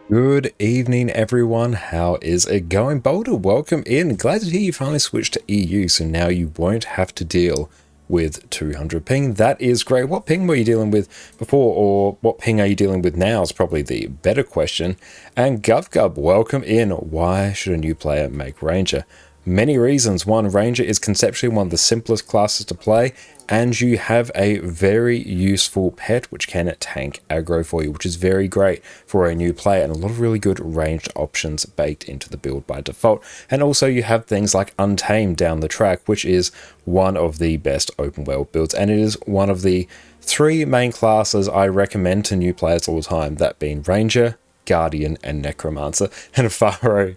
Good evening, everyone. How is it going? Boulder, welcome in. Glad to hear you finally switched to EU, so now you won't have to deal with 200 ping. That is great. What ping were you dealing with before, or what ping are you dealing with now is probably the better question. And GovGub, welcome in. Why should a new player make Ranger? Many reasons. One, Ranger is conceptually one of the simplest classes to play, and you have a very useful pet which can tank aggro for you, which is very great for a new player, and a lot of really good ranged options baked into the build by default. And also you have things like Untamed down the track, which is one of the best open world builds, and it is one of the three main classes I recommend to new players all the time, that being Ranger, Guardian, and Necromancer. And Faro,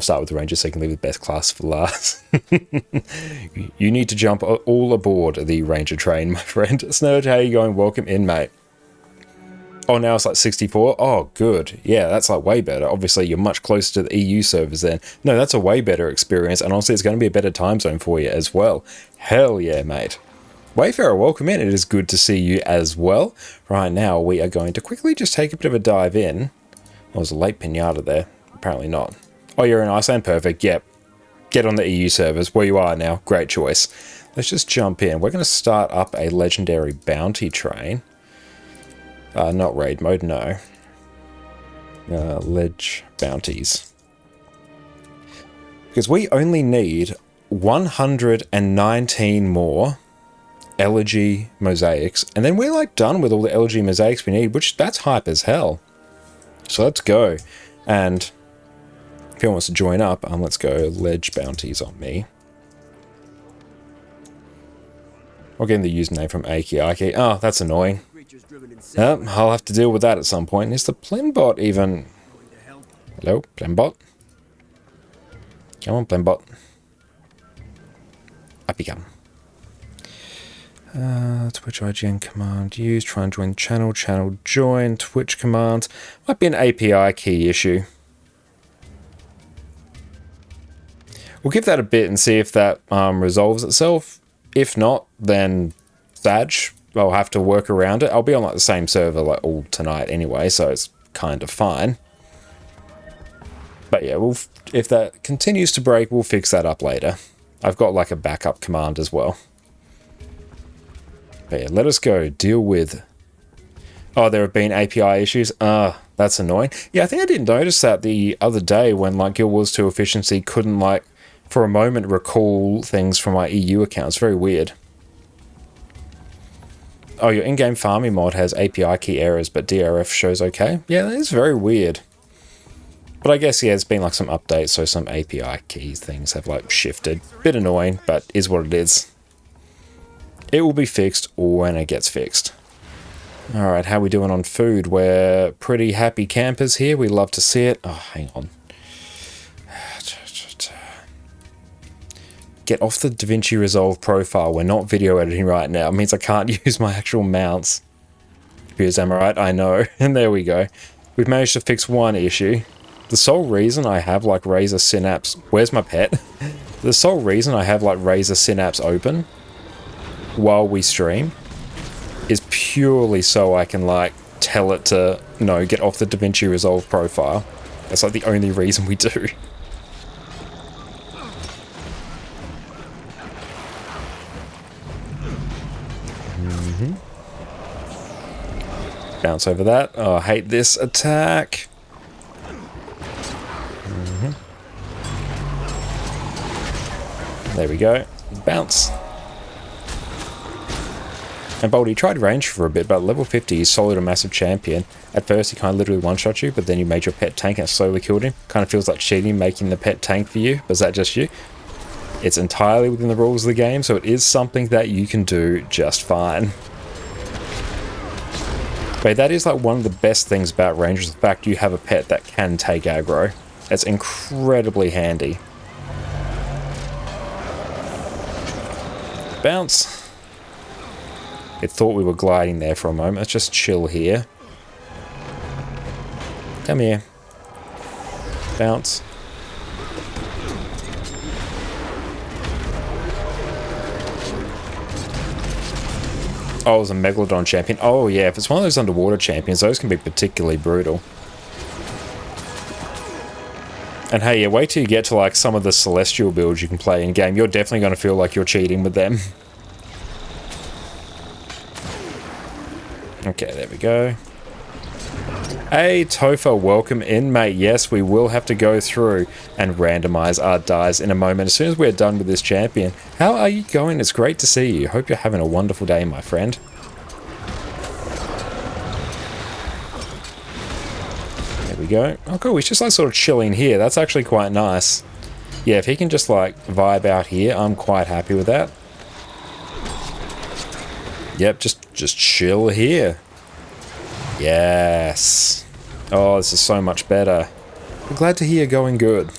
start with the Ranger so you can leave the best class for last. You need to jump all aboard the Ranger train, my friend. Snurge, how you going? Welcome in, mate. Oh, now it's like 64? Oh, good. Yeah, that's like way better. Obviously, you're much closer to the EU servers then. No, that's a way better experience, and honestly, it's going to be a better time zone for you as well. Hell yeah, mate. Wayfarer, welcome in. It is good to see you as well. Right now, we are going to quickly just take a bit of a dive in. Oh, there's a late pinata there. Apparently not. Oh, you're in Iceland? Perfect. Yep. Get on the EU servers where you are now. Great choice. Let's just jump in. We're going to start up a legendary bounty train. Not raid mode, no. Ledge bounties. Because we only need 119 more elegy mosaics, and then we're like done with all the elegy mosaics we need, which that's hype as hell. So let's go. And if anyone wants to join up, let's go ledge bounties on me. I'll get the username from Aki. Oh, that's annoying. I'll have to deal with that at some point. Is the Plembot even... Hello, Plembot? Come on, Plembot. Up you come. Twitch IGN command use, try and join channel join, Twitch command. Might be an API key issue. We'll give that a bit and see if that resolves itself. If not, then Sag, I'll have to work around it. I'll be on like the same server like all tonight anyway, so it's kind of fine. But yeah, if that continues to break, we'll fix that up later. I've got like a backup command as well. But yeah, let us go deal with... Oh, there have been API issues. That's annoying. Yeah, I think I did notice that the other day when like Guild Wars 2 efficiency couldn't like for a moment recall things from my EU account. It's very weird. Oh, your in-game farming mod has API key errors, but DRF shows okay. Yeah, that is very weird. But I guess, yeah, it's been like some updates, so some API key things have like shifted. Bit annoying, but is what it is. It will be fixed when it gets fixed. Alright, how we doing on food? We're pretty happy campers here. We love to see it. Oh, hang on. Get off the DaVinci Resolve profile. We're not video editing right now. It means I can't use my actual mounts. Computers, am I right? I know. And there we go. We've managed to fix one issue. The sole reason I have like Razer Synapse... Where's my pet? The sole reason I have like Razer Synapse open while we stream is purely so I can like tell it to get off the DaVinci Resolve profile. That's like the only reason we do. Bounce over that. Oh, I hate this attack. There we go. Bounce. And Baldy tried range for a bit, but level 50 he's solid a massive champion. At first he kind of literally one-shot you, but then you made your pet tank and it slowly killed him. Kind of feels like cheating making the pet tank for you, but is that just you? It's entirely within the rules of the game, so it is something that you can do just fine. But that is like one of the best things about Rangers, the fact you have a pet that can take aggro. It's incredibly handy. Bounce. It thought we were gliding there for a moment. Let's just chill here. Come here. Bounce. Oh, it was a Megalodon champion. Oh, yeah, if it's one of those underwater champions, those can be particularly brutal. And hey, yeah, wait till you get to like some of the celestial builds you can play in game. You're definitely going to feel like you're cheating with them. Okay, there we go. Hey, Topher, welcome in, mate. Yes, we will have to go through and randomize our dies in a moment as soon as we're done with this champion. How are you going? It's great to see you. Hope you're having a wonderful day, my friend. There we go. Oh, cool. He's just like sort of chilling here. That's actually quite nice. Yeah, if he can just like vibe out here, I'm quite happy with that. Yep, just chill here. Yes. Oh, this is so much better. I'm glad to hear you're going good.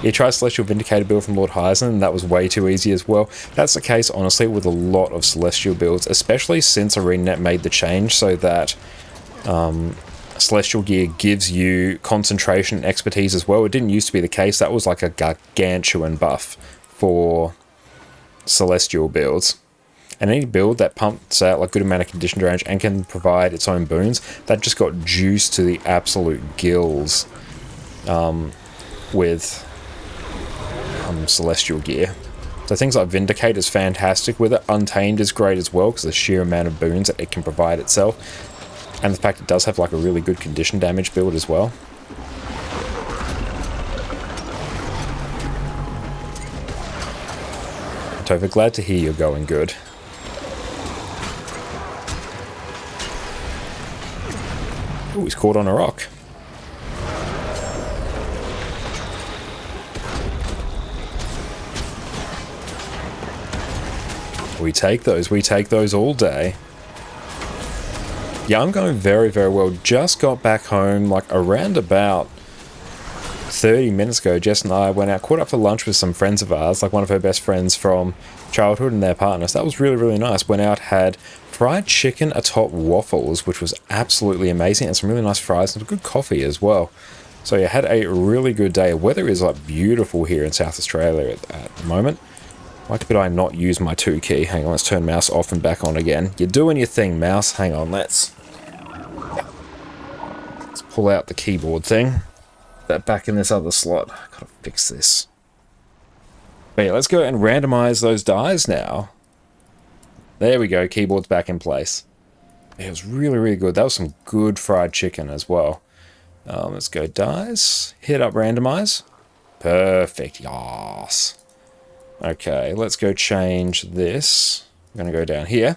You tried Celestial Vindicator build from Lord Heisen, and that was way too easy as well. That's the case, honestly, with a lot of Celestial builds, especially since ArenaNet made the change so that Celestial gear gives you concentration and expertise as well. It didn't used to be the case. That was like a gargantuan buff for Celestial builds. And any build that pumps out like good amount of condition range and can provide its own boons, that just got juiced to the absolute gills with Celestial gear. So things like Vindicate is fantastic with it. Untamed is great as well because the sheer amount of boons that it can provide itself. And the fact it does have like a really good condition damage build as well. Topher, glad to hear you're going good. Ooh, he's caught on a rock. We take those all day. Yeah, I'm going very, very well. Just got back home like around about 30 minutes ago. Jess and I went out, caught up for lunch with some friends of ours, like one of her best friends from childhood and their partners. That was really, really nice. Went out, had fried chicken atop waffles, which was absolutely amazing, and some really nice fries and good coffee as well. So yeah, had a really good day. Weather is like beautiful here in South Australia at the moment. Why could I not use my 2 key? Hang on, let's turn mouse off and back on again. You're doing your thing, mouse. Hang on, let's pull out the keyboard thing. That back in this other slot. I gotta fix this. But yeah, let's go and randomize those dies now. There we go, keyboard's back in place. It was really, really good. That was some good fried chicken as well. Let's go dies. Hit up randomize. Perfect, yes. Okay, let's go change this. I'm gonna go down here.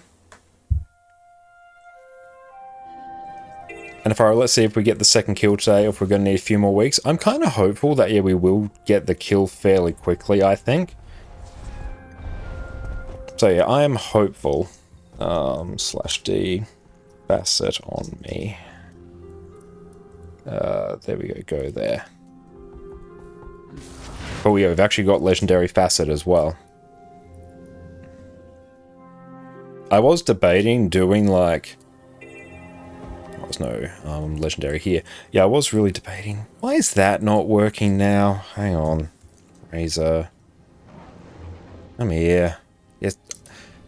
And let's see if we get the second kill today, or if we're going to need a few more weeks. I'm kind of hopeful that, yeah, we will get the kill fairly quickly, I think. So, yeah, I am hopeful. /D, facet on me. There we go there. Oh, yeah, we've actually got legendary facet as well. I was debating doing, like... no legendary here. Yeah, I was really debating. Why is that not working now? Hang on. Razor. I'm here. Yes.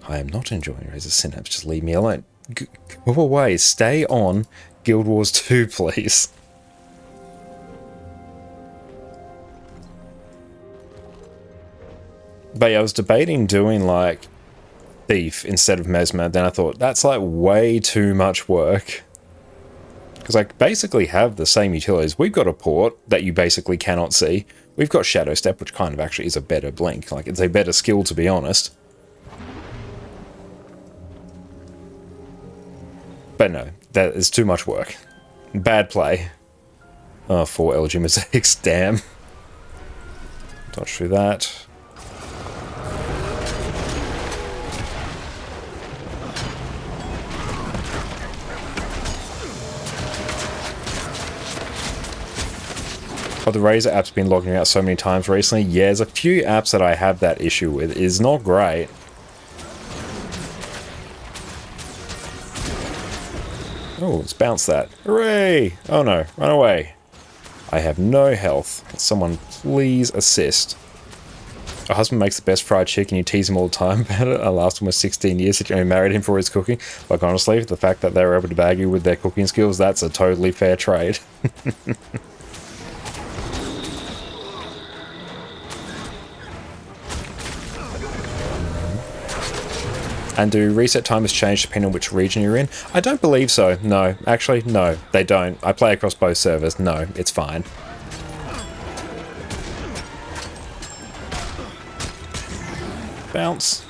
I am not enjoying Razor Synapse. Just leave me alone. Go away. Stay on Guild Wars 2, please. But yeah, I was debating doing like Thief instead of Mesmer. Then I thought, that's like way too much work. Because I basically have the same utilities. We've got a port that you basically cannot see. We've got Shadow Step, which kind of actually is a better blink. Like, it's a better skill, to be honest. But no, that is too much work. Bad play. Oh, 4 LG mistakes, damn. Dodge through that. Oh, the Razor app's been logging me out so many times recently. Yeah, there's a few apps that I have that issue with. It's not great. Oh, let's bounce that. Hooray! Oh no, run away. I have no health. Can someone please assist? A husband makes the best fried chicken. You tease him all the time about it. I last almost 16 years that you only married him for his cooking. Like, honestly, the fact that they were able to bag you with their cooking skills, that's a totally fair trade. And do reset timers change depending on which region you're in? I don't believe so. No. Actually, no. They don't. I play across both servers. No. It's fine. Bounce.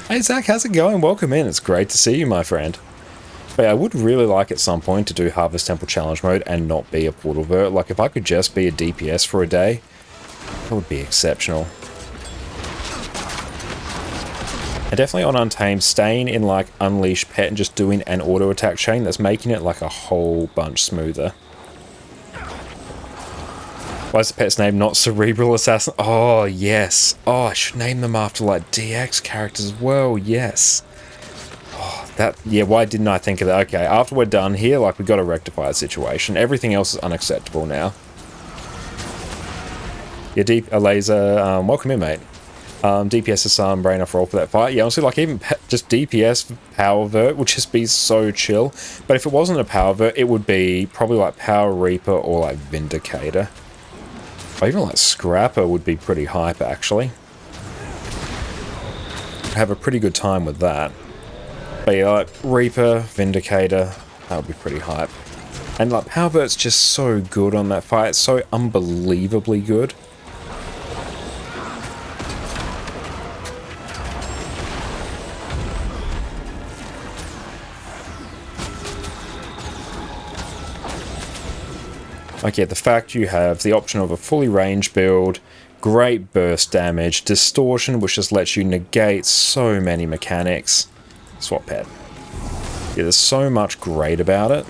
Hey Zach, how's it going? Welcome in. It's great to see you, my friend. But yeah, I would really like at some point to do Harvest Temple Challenge Mode and not be a Portal Vert. Like, if I could just be a DPS for a day, that would be exceptional. And definitely on Untamed, staying in, like, Unleash Pet and just doing an auto-attack chain, that's making it, like, a whole bunch smoother. Why is the pet's name not Cerebral Assassin? Oh, yes. Oh, I should name them after, like, DX characters as well. Yes. Oh, that... Yeah, why didn't I think of that? Okay, after we're done here, like, we've got to rectify the situation. Everything else is unacceptable now. Yeah, a laser... welcome in, mate. DPS is some brain off roll for that fight. Yeah, honestly, like, even just DPS Power Vert would just be so chill. But if it wasn't a Power Vert, it would be probably, like, Power Reaper or, like, Vindicator. Or even like Scrapper would be pretty hype, actually. I'd have a pretty good time with that. But yeah, like Reaper, Vindicator, that would be pretty hype. And like Power Vert's just so good on that fight, it's so unbelievably good. Like, yeah, the fact you have the option of a fully ranged build, great burst damage, distortion, which just lets you negate so many mechanics. Swap pet. Yeah, there's so much great about it.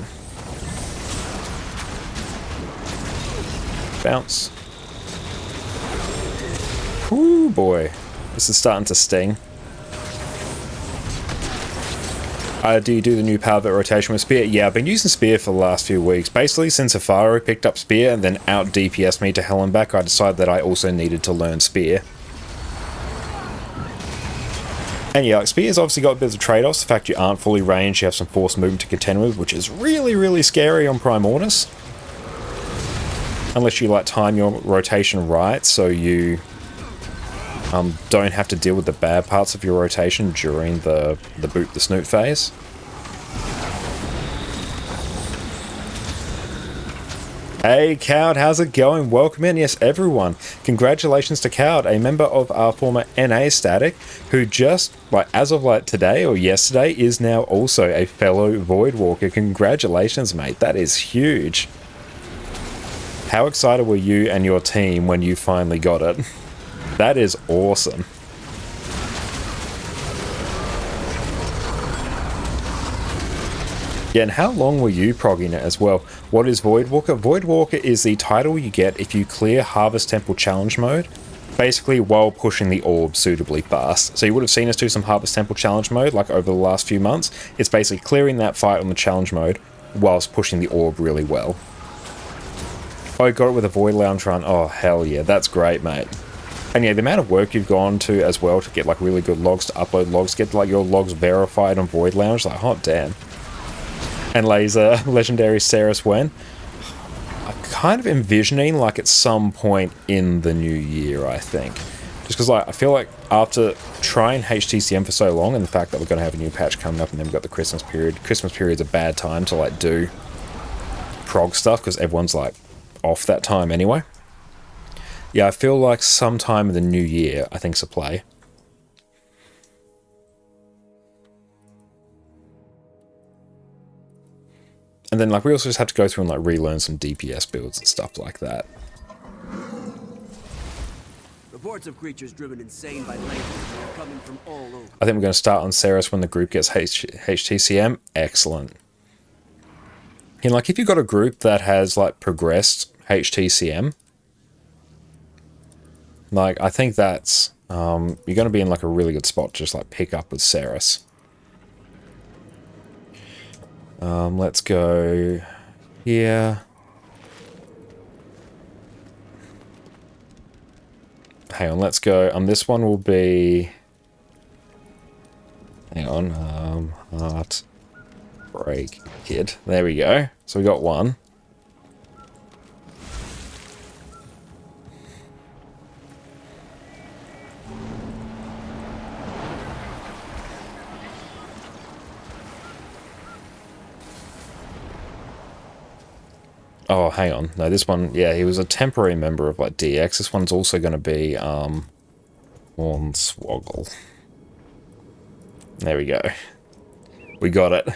Bounce. Ooh, boy. This is starting to sting. Do you do the new Power Vert rotation with Spear? Yeah, I've been using Spear for the last few weeks. Basically, since Afaro picked up Spear and then out DPS me to hell and back, I decided that I also needed to learn Spear. And yeah, like Spear's obviously got a bit of trade-offs. The fact you aren't fully ranged, you have some forced movement to contend with, which is really, really scary on Primordius. Unless you like time your rotation right, so you don't have to deal with the bad parts of your rotation during the boot the snoot phase. Hey Cowd, how's it going? Welcome in. Yes, everyone. Congratulations to Cowd, a member of our former NA Static, who just, like, as of like today or yesterday, is now also a fellow Voidwalker. Congratulations, mate. That is huge. How excited were you and your team when you finally got it? That is awesome. Yeah, and how long were you progging it as well? What is Voidwalker? Voidwalker is the title you get if you clear Harvest Temple Challenge Mode, basically while pushing the orb suitably fast. So you would have seen us do some Harvest Temple Challenge Mode like over the last few months. It's basically clearing that fight on the Challenge Mode whilst pushing the orb really well. Oh, you got it with a Void Lounge run. Oh, hell yeah, that's great, mate. And yeah, the amount of work you've gone to as well to get like really good logs, to upload logs, get like your logs verified on Void Lounge, like hot damn. And Laser, Legendary Ceres when? I'm kind of envisioning like at some point in the new year, I think. Just because like I feel like after trying HTCM for so long and the fact that we're going to have a new patch coming up and then we've got the Christmas period's a bad time to like do prog stuff because everyone's like off that time anyway. Yeah, I feel like sometime in the new year, I think's a play. And then, like, we also just have to go through and, like, relearn some DPS builds and stuff like that. Reports of creatures driven insane by lasers are coming from all over. I think we're going to start on Ceres when the group gets HTCM. Excellent. And, like, if you've got a group that has, like, progressed HTCM, like, I think that's, you're going to be in, like, a really good spot to just, like, pick up with Ceres. Let's go here. Hang on, let's go. This one will be... Hang on. Heart Break Kid. There we go. So we got one. Oh, hang on. No, this one, yeah, he was a temporary member of, like, DX. This one's also going to be, Hornswoggle. There we go. We got it.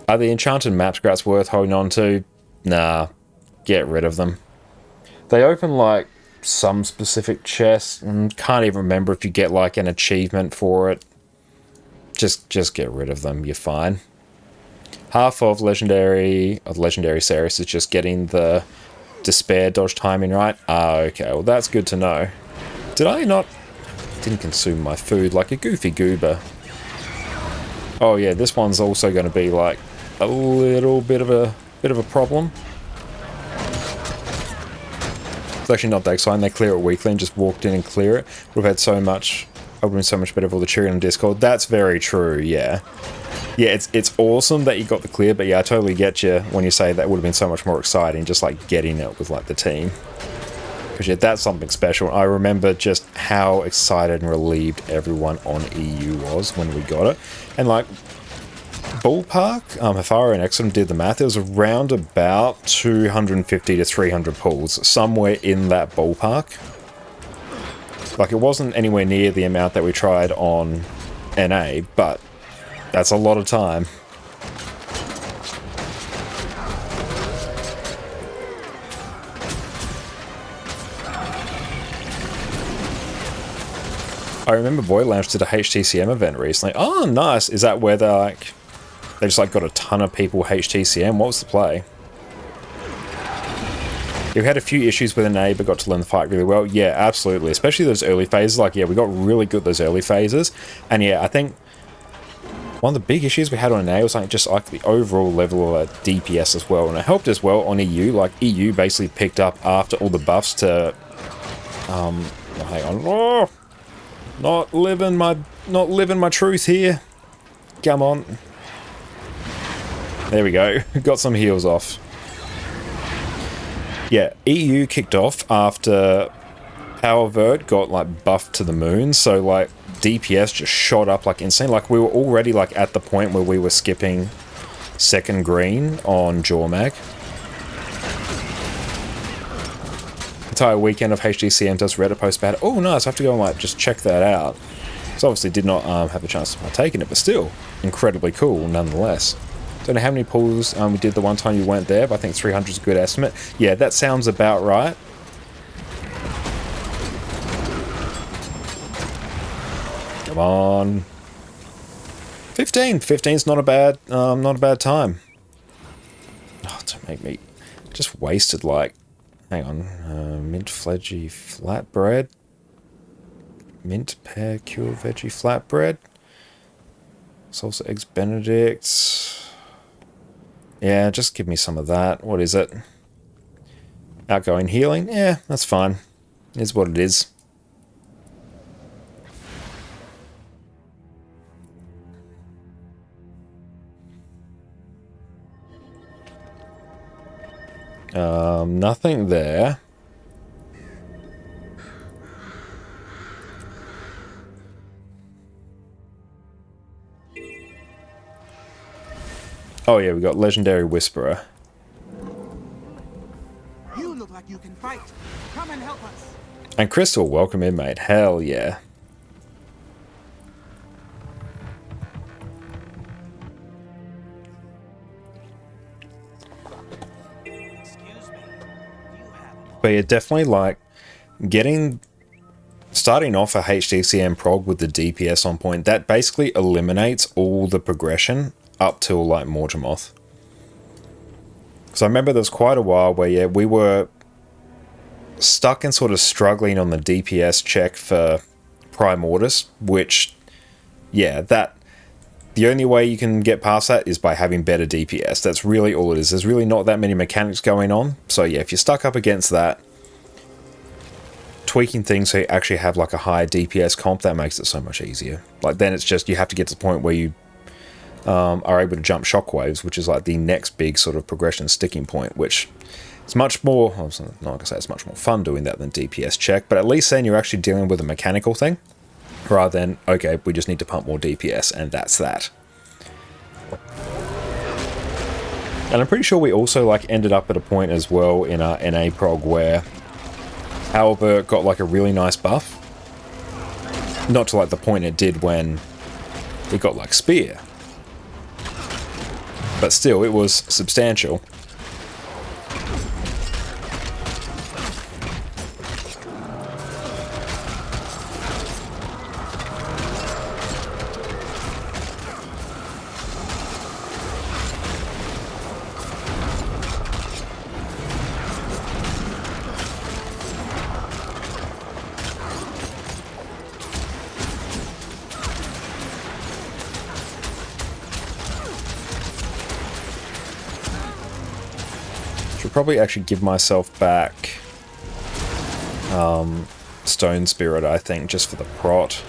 Are the enchanted map scraps worth holding on to? Nah. Get rid of them. They open, like, some specific chests, and can't even remember if you get, like, an achievement for it. Just get rid of them. You're fine. Half of Legendary series is just getting the despair dodge timing right. Ah, okay. Well, that's good to know. Did I not? Didn't consume my food like a goofy goober. Oh yeah, this one's also going to be like a little bit of a problem. It's actually not that exciting. They clear it weekly and just walked in and clear it. Would have had so much. I would have been so much better with all the cheering on Discord. That's very true. Yeah. Yeah, it's awesome that you got the clear, but yeah, I totally get you when you say that would have been so much more exciting, just like getting it with like the team. Because yeah, that's something special. I remember just how excited and relieved everyone on EU was when we got it. And like, ballpark, Hafara and Exum did the math, it was around about 250 to 300 pulls, somewhere in that ballpark. Like, it wasn't anywhere near the amount that we tried on NA, but that's a lot of time. I remember Void Lounge did a HTCM event recently. Oh, nice. Is that where they just like got a ton of people HTCM? What was the play? We had a few issues with an A, but got to learn the fight really well. Yeah, absolutely. Especially those early phases. Like, yeah, we got really good those early phases. And yeah, I think one of the big issues we had on A was like just like the overall level of DPS as well. And it helped as well on EU. Like, EU basically picked up after all the buffs to... hang on. Oh, not living my truth here. Come on. There we go. Got some heals off. Yeah, EU kicked off after Power Vert got like buffed to the moon, so like DPS just shot up like insane. Like we were already like at the point where we were skipping second green on Jawmag. Entire weekend of HDCM does Reddit post about it. Oh nice, I have to go and like just check that out. So obviously did not have a chance to partake in it, but still incredibly cool nonetheless. Don't know how many pulls we did the one time you weren't there, but I think 300 is a good estimate. Yeah, that sounds about right. Come on. 15. 15's not a bad time. Oh, don't make me just wasted like. Hang on. Mint veggie flatbread. Mint pear cure veggie flatbread. Salsa eggs Benedict. Yeah, just give me some of that. What is it? Outgoing healing? Yeah, that's fine. Is what it is. Nothing there. Oh yeah, we got Legendary Whisperer. You look like you can fight. Come and help us. And Crystal, welcome in, mate. Hell yeah. But yeah, definitely like starting off a HDCM prog with the DPS on point, that basically eliminates all the progression up till like Morgemoth. So I remember there was quite a while where yeah, we were stuck and sort of struggling on the DPS check for Primordius, which yeah, that the only way you can get past that is by having better DPS. That's really all it is. There's really not that many mechanics going on. So yeah, if you're stuck up against that, tweaking things so you actually have like a higher DPS comp, that makes it so much easier. Like then it's just you have to get to the point where you are able to jump shockwaves, which is like the next big sort of progression sticking point, which is much more, I'm not going to say it's much more fun doing that than DPS check, but at least then you're actually dealing with a mechanical thing, rather than, okay, we just need to pump more DPS, and that's that. And I'm pretty sure we also like ended up at a point as well in our NA prog where Albert got like a really nice buff. Not to like the point it did when it got like Spear. But still, it was substantial. Should probably actually give myself back Stone Spirit, I think, just for the prot.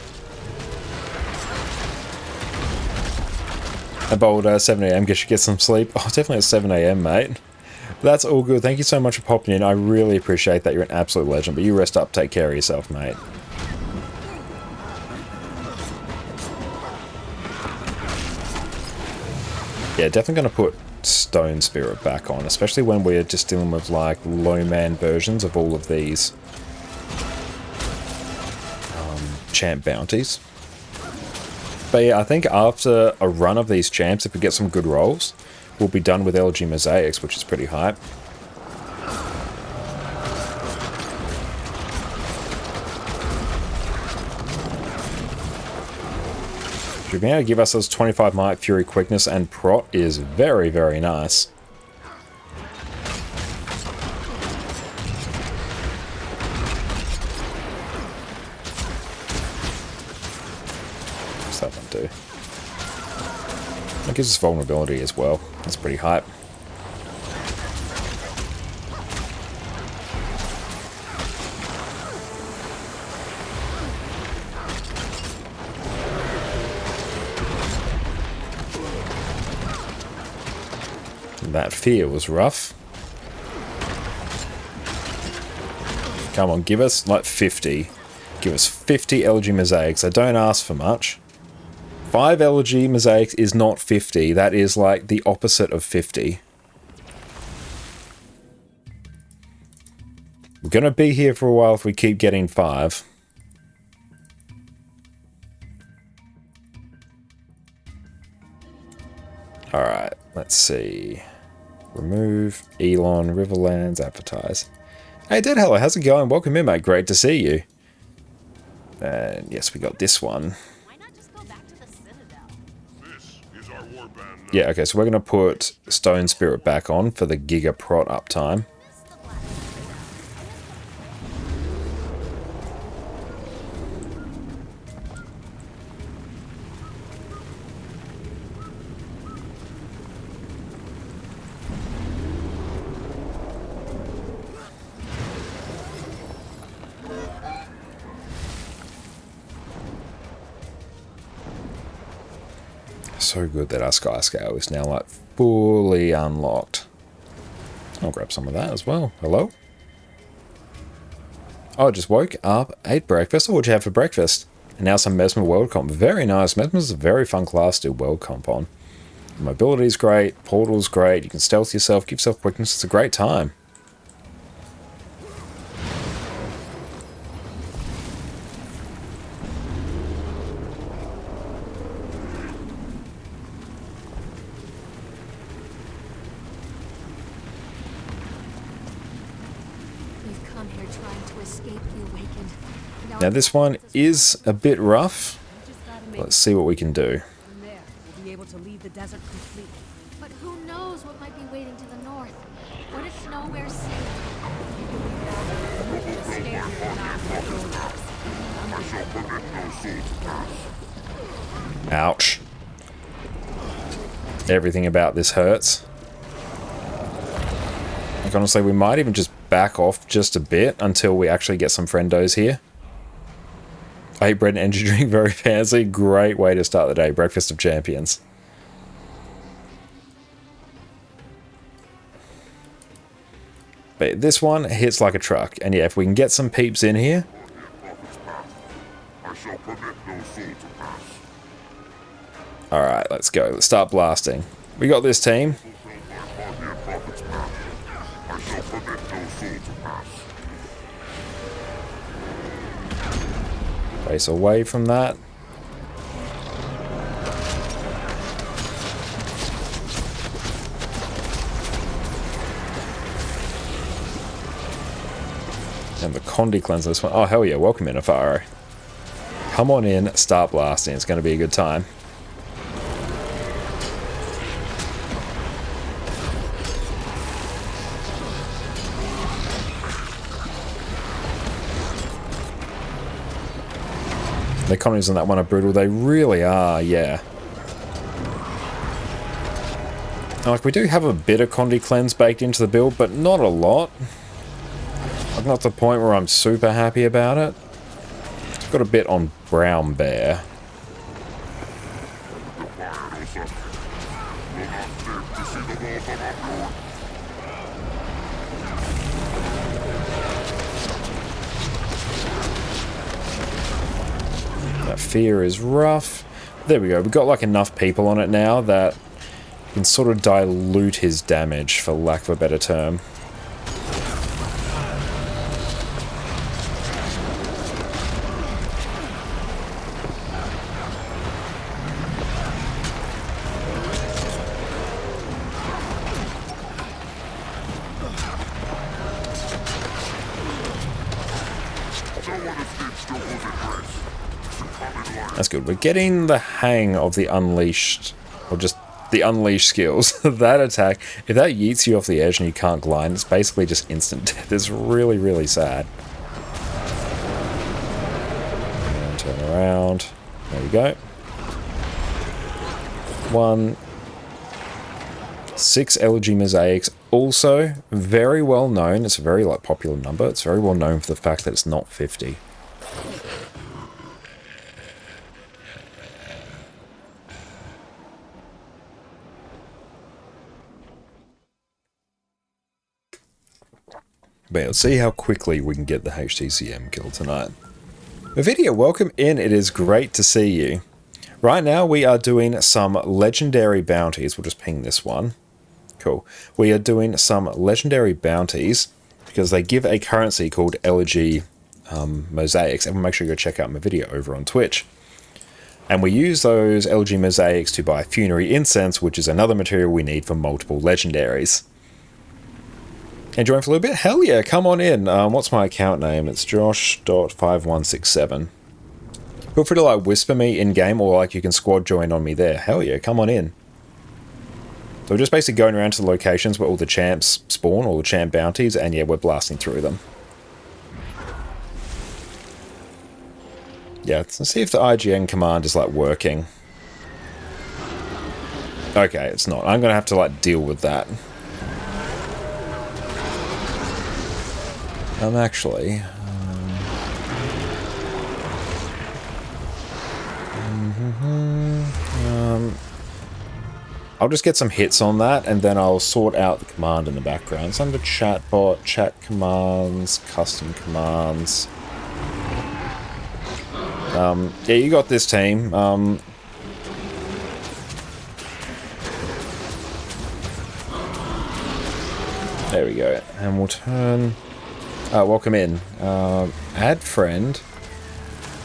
About 7 AM, guess you get some sleep. Oh, definitely at 7 AM, mate. That's all good. Thank you so much for popping in. I really appreciate that. You're an absolute legend. But you rest up, take care of yourself, mate. Yeah, definitely going to put Stone Spirit back on, especially when we're just dealing with like low man versions of all of these champ bounties. But yeah, I think after a run of these champs, if we get some good rolls, we'll be done with LG Mosaics, which is pretty hype. Should be able to give ourselves 25 Might, Fury, Quickness, and Prot is very, very nice. What's that one do? That gives us vulnerability as well. That's pretty hype. That fear was rough. Come on, give us like 50. Give us 50 LG Mosaics. I don't ask for much. 5 LG Mosaics is not 50. That is like the opposite of 50. We're going to be here for a while if we keep getting 5. Alright, let's see. Remove, Elon, Riverlands, advertise. Hey, Dead Hello, how's it going? Welcome in, mate. Great to see you. And yes, we got this one. Why not just go back to the Citadel? This is our warband now. Yeah, okay, so we're going to put Stone Spirit back on for the Giga Prot uptime. So good that our Sky Scale is now like fully unlocked. I'll grab some of that as well. Hello? Oh, I just woke up, ate breakfast. Oh, what'd you have for breakfast? And now some Mesmer World Comp. Very nice. Mesmer's a very fun class to do World Comp on. Mobility's great, Portal's great, you can stealth yourself, give yourself quickness. It's a great time. Now this one is a bit rough. Let's see what we can do. From there, we'll be able to leave the desert completely. But who knows what might be waiting to the north? What if nowhere's safe? Ouch. Everything about this hurts. Like honestly, we might even just back off just a bit until we actually get some friendos here. I eat bread and energy drink, very fancy. Great way to start the day. Breakfast of champions. But this one hits like a truck. And yeah, if we can get some peeps in here. I shall permit no soul to pass. Alright, let's go. Let's start blasting. We got this team. Prophet's path. I shall permit no soul to pass. Face away from that. And the Condi cleanse this one. Oh, hell yeah. Welcome in, Afaro. Come on in. Start blasting. It's going to be a good time. The economies on that one are brutal. They really are, yeah. Like, we do have a bit of Condi cleanse baked into the build, but not a lot. Like, not to the point where I'm super happy about it. It's got a bit on Brown Bear. That fear is rough. There we go. We've got like enough people on it now that you can sort of dilute his damage, for lack of a better term. That's good. We're getting the hang of the unleashed, or just the unleashed skills. That attack, if that yeets you off the edge and you can't glide, it's basically just instant death. It's really, really sad. And turn around. There we go. 6 elegy mosaics. Also, very well known. It's a very popular number. It's very well known for the fact that it's not 50. But let's see how quickly we can get the HTCM kill tonight. Video, welcome in. It is great to see you. Right now we are doing some legendary bounties. We'll just ping this one. Cool. We are doing some legendary bounties because they give a currency called elegy mosaics. And make sure you go check out my video over on Twitch. And we use those elegy mosaics to buy funerary incense, which is another material we need for multiple legendaries. Enjoying for a little bit? Hell yeah, come on in. What's my account name? It's josh.5167. Feel free to like whisper me in game, or like you can squad join on me there. Hell yeah, come on in. So we're just basically going around to the locations where all the champs spawn, all the champ bounties, and yeah, we're blasting through them. Yeah, let's see if the IGN command is like working. Okay, it's not. I'm gonna have to like deal with that. Actually, I'll just get some hits on that, and then I'll sort out the command in the background. It's under chatbot, chat commands, custom commands. Yeah, you got this team. There we go, and we'll turn. Welcome in. Add friend.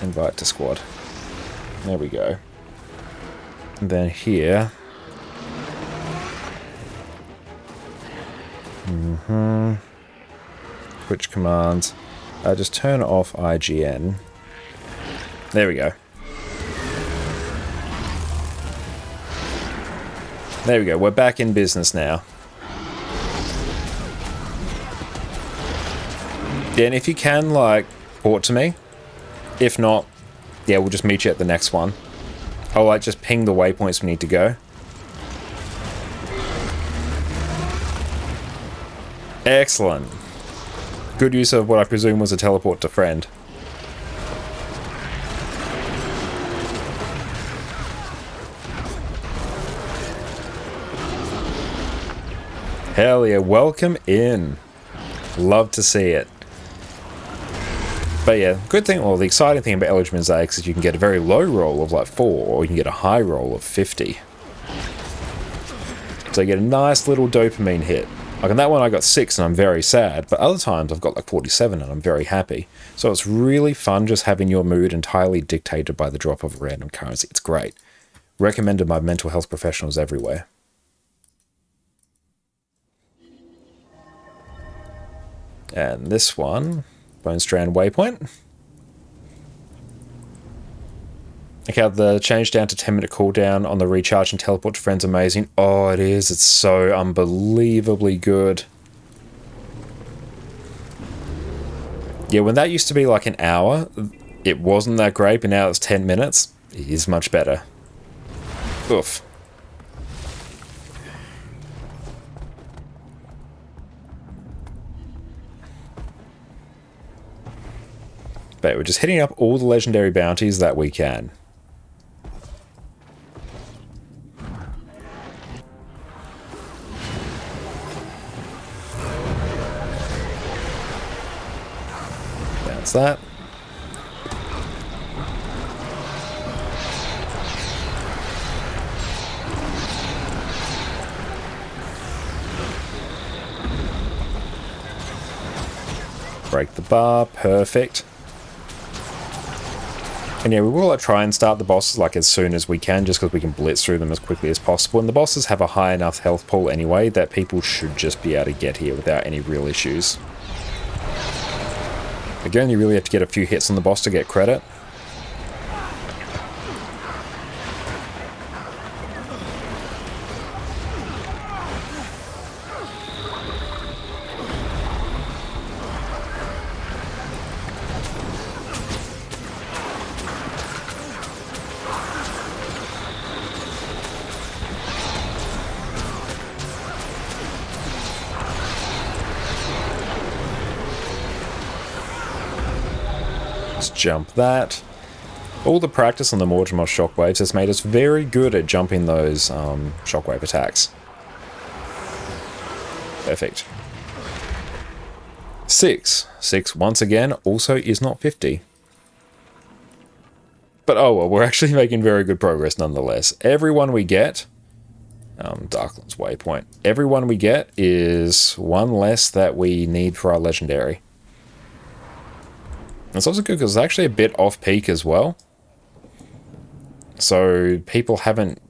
Invite to squad. There we go. And then here. Switch commands. Just turn off IGN. There we go. There we go. We're back in business now. Yeah, and if you can, like, port to me. If not, yeah, we'll just meet you at the next one. I'll, like, just ping the waypoints we need to go. Excellent. Good use of what I presume was a teleport to friend. Hell yeah, welcome in. Love to see it. But yeah, good thing, well, the exciting thing about Eldritch Mosaics is you can get a very low roll of like 4, or you can get a high roll of 50. So you get a nice little dopamine hit. Like on that one I got 6 and I'm very sad, but other times I've got like 47 and I'm very happy. So it's really fun just having your mood entirely dictated by the drop of a random currency. It's great. Recommended by mental health professionals everywhere. And this one, Bone Strand Waypoint. Okay, the change down to 10-minute cooldown on the recharge and teleport to friends, amazing. Oh, it is. It's so unbelievably good. Yeah, when that used to be like an hour, it wasn't that great, but now it's 10 minutes. It is much better. Oof. But we're just hitting up all the legendary bounties that we can. Bounce that. Break the bar, perfect. And yeah, we will try and start the bosses like as soon as we can, just because we can blitz through them as quickly as possible. And the bosses have a high enough health pool anyway that people should just be able to get here without any real issues. Again, you really have to get a few hits on the boss to get credit. Jump that. All the practice on the Mortimer shockwaves has made us very good at jumping those shockwave attacks. Perfect. 6. 6 once again also is not 50. But oh well, we're actually making very good progress nonetheless. Everyone we get, Darkland's Waypoint, everyone we get is one less that we need for our legendary. It's also good because it's actually a bit off-peak as well. So people haven't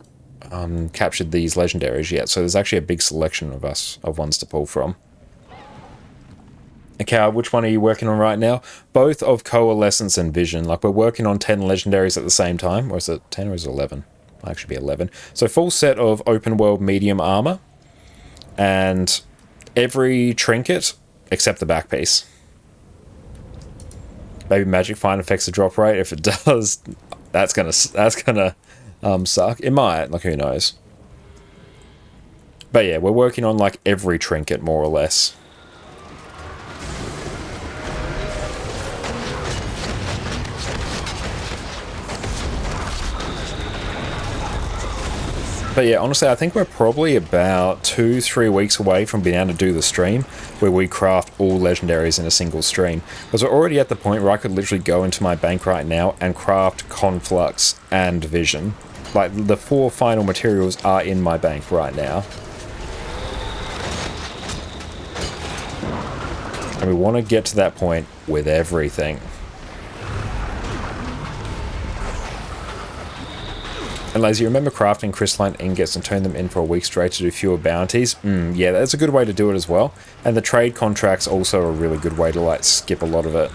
captured these legendaries yet. So there's actually a big selection of ones to pull from. Okay, which one are you working on right now? Both of Coalescence and Vision. Like we're working on 10 legendaries at the same time. Or is it 10 or is it 11? Might actually be 11. So full set of open world medium armor. And every trinket except the back piece. Maybe magic fine affects the drop rate. If it does, that's gonna suck. It might, like who knows. But yeah, we're working on like every trinket more or less. But yeah, honestly, I think we're probably about 2-3 weeks away from being able to do the stream where we craft all legendaries in a single stream. Because we're already at the point where I could literally go into my bank right now and craft Conflux and Vision. Like, the 4 final materials are in my bank right now. And we want to get to that point with everything. And Lazy, remember crafting crystalline ingots and turn them in for a week straight to do fewer bounties? Yeah, that's a good way to do it as well. And the trade contracts also a really good way to like skip a lot of it.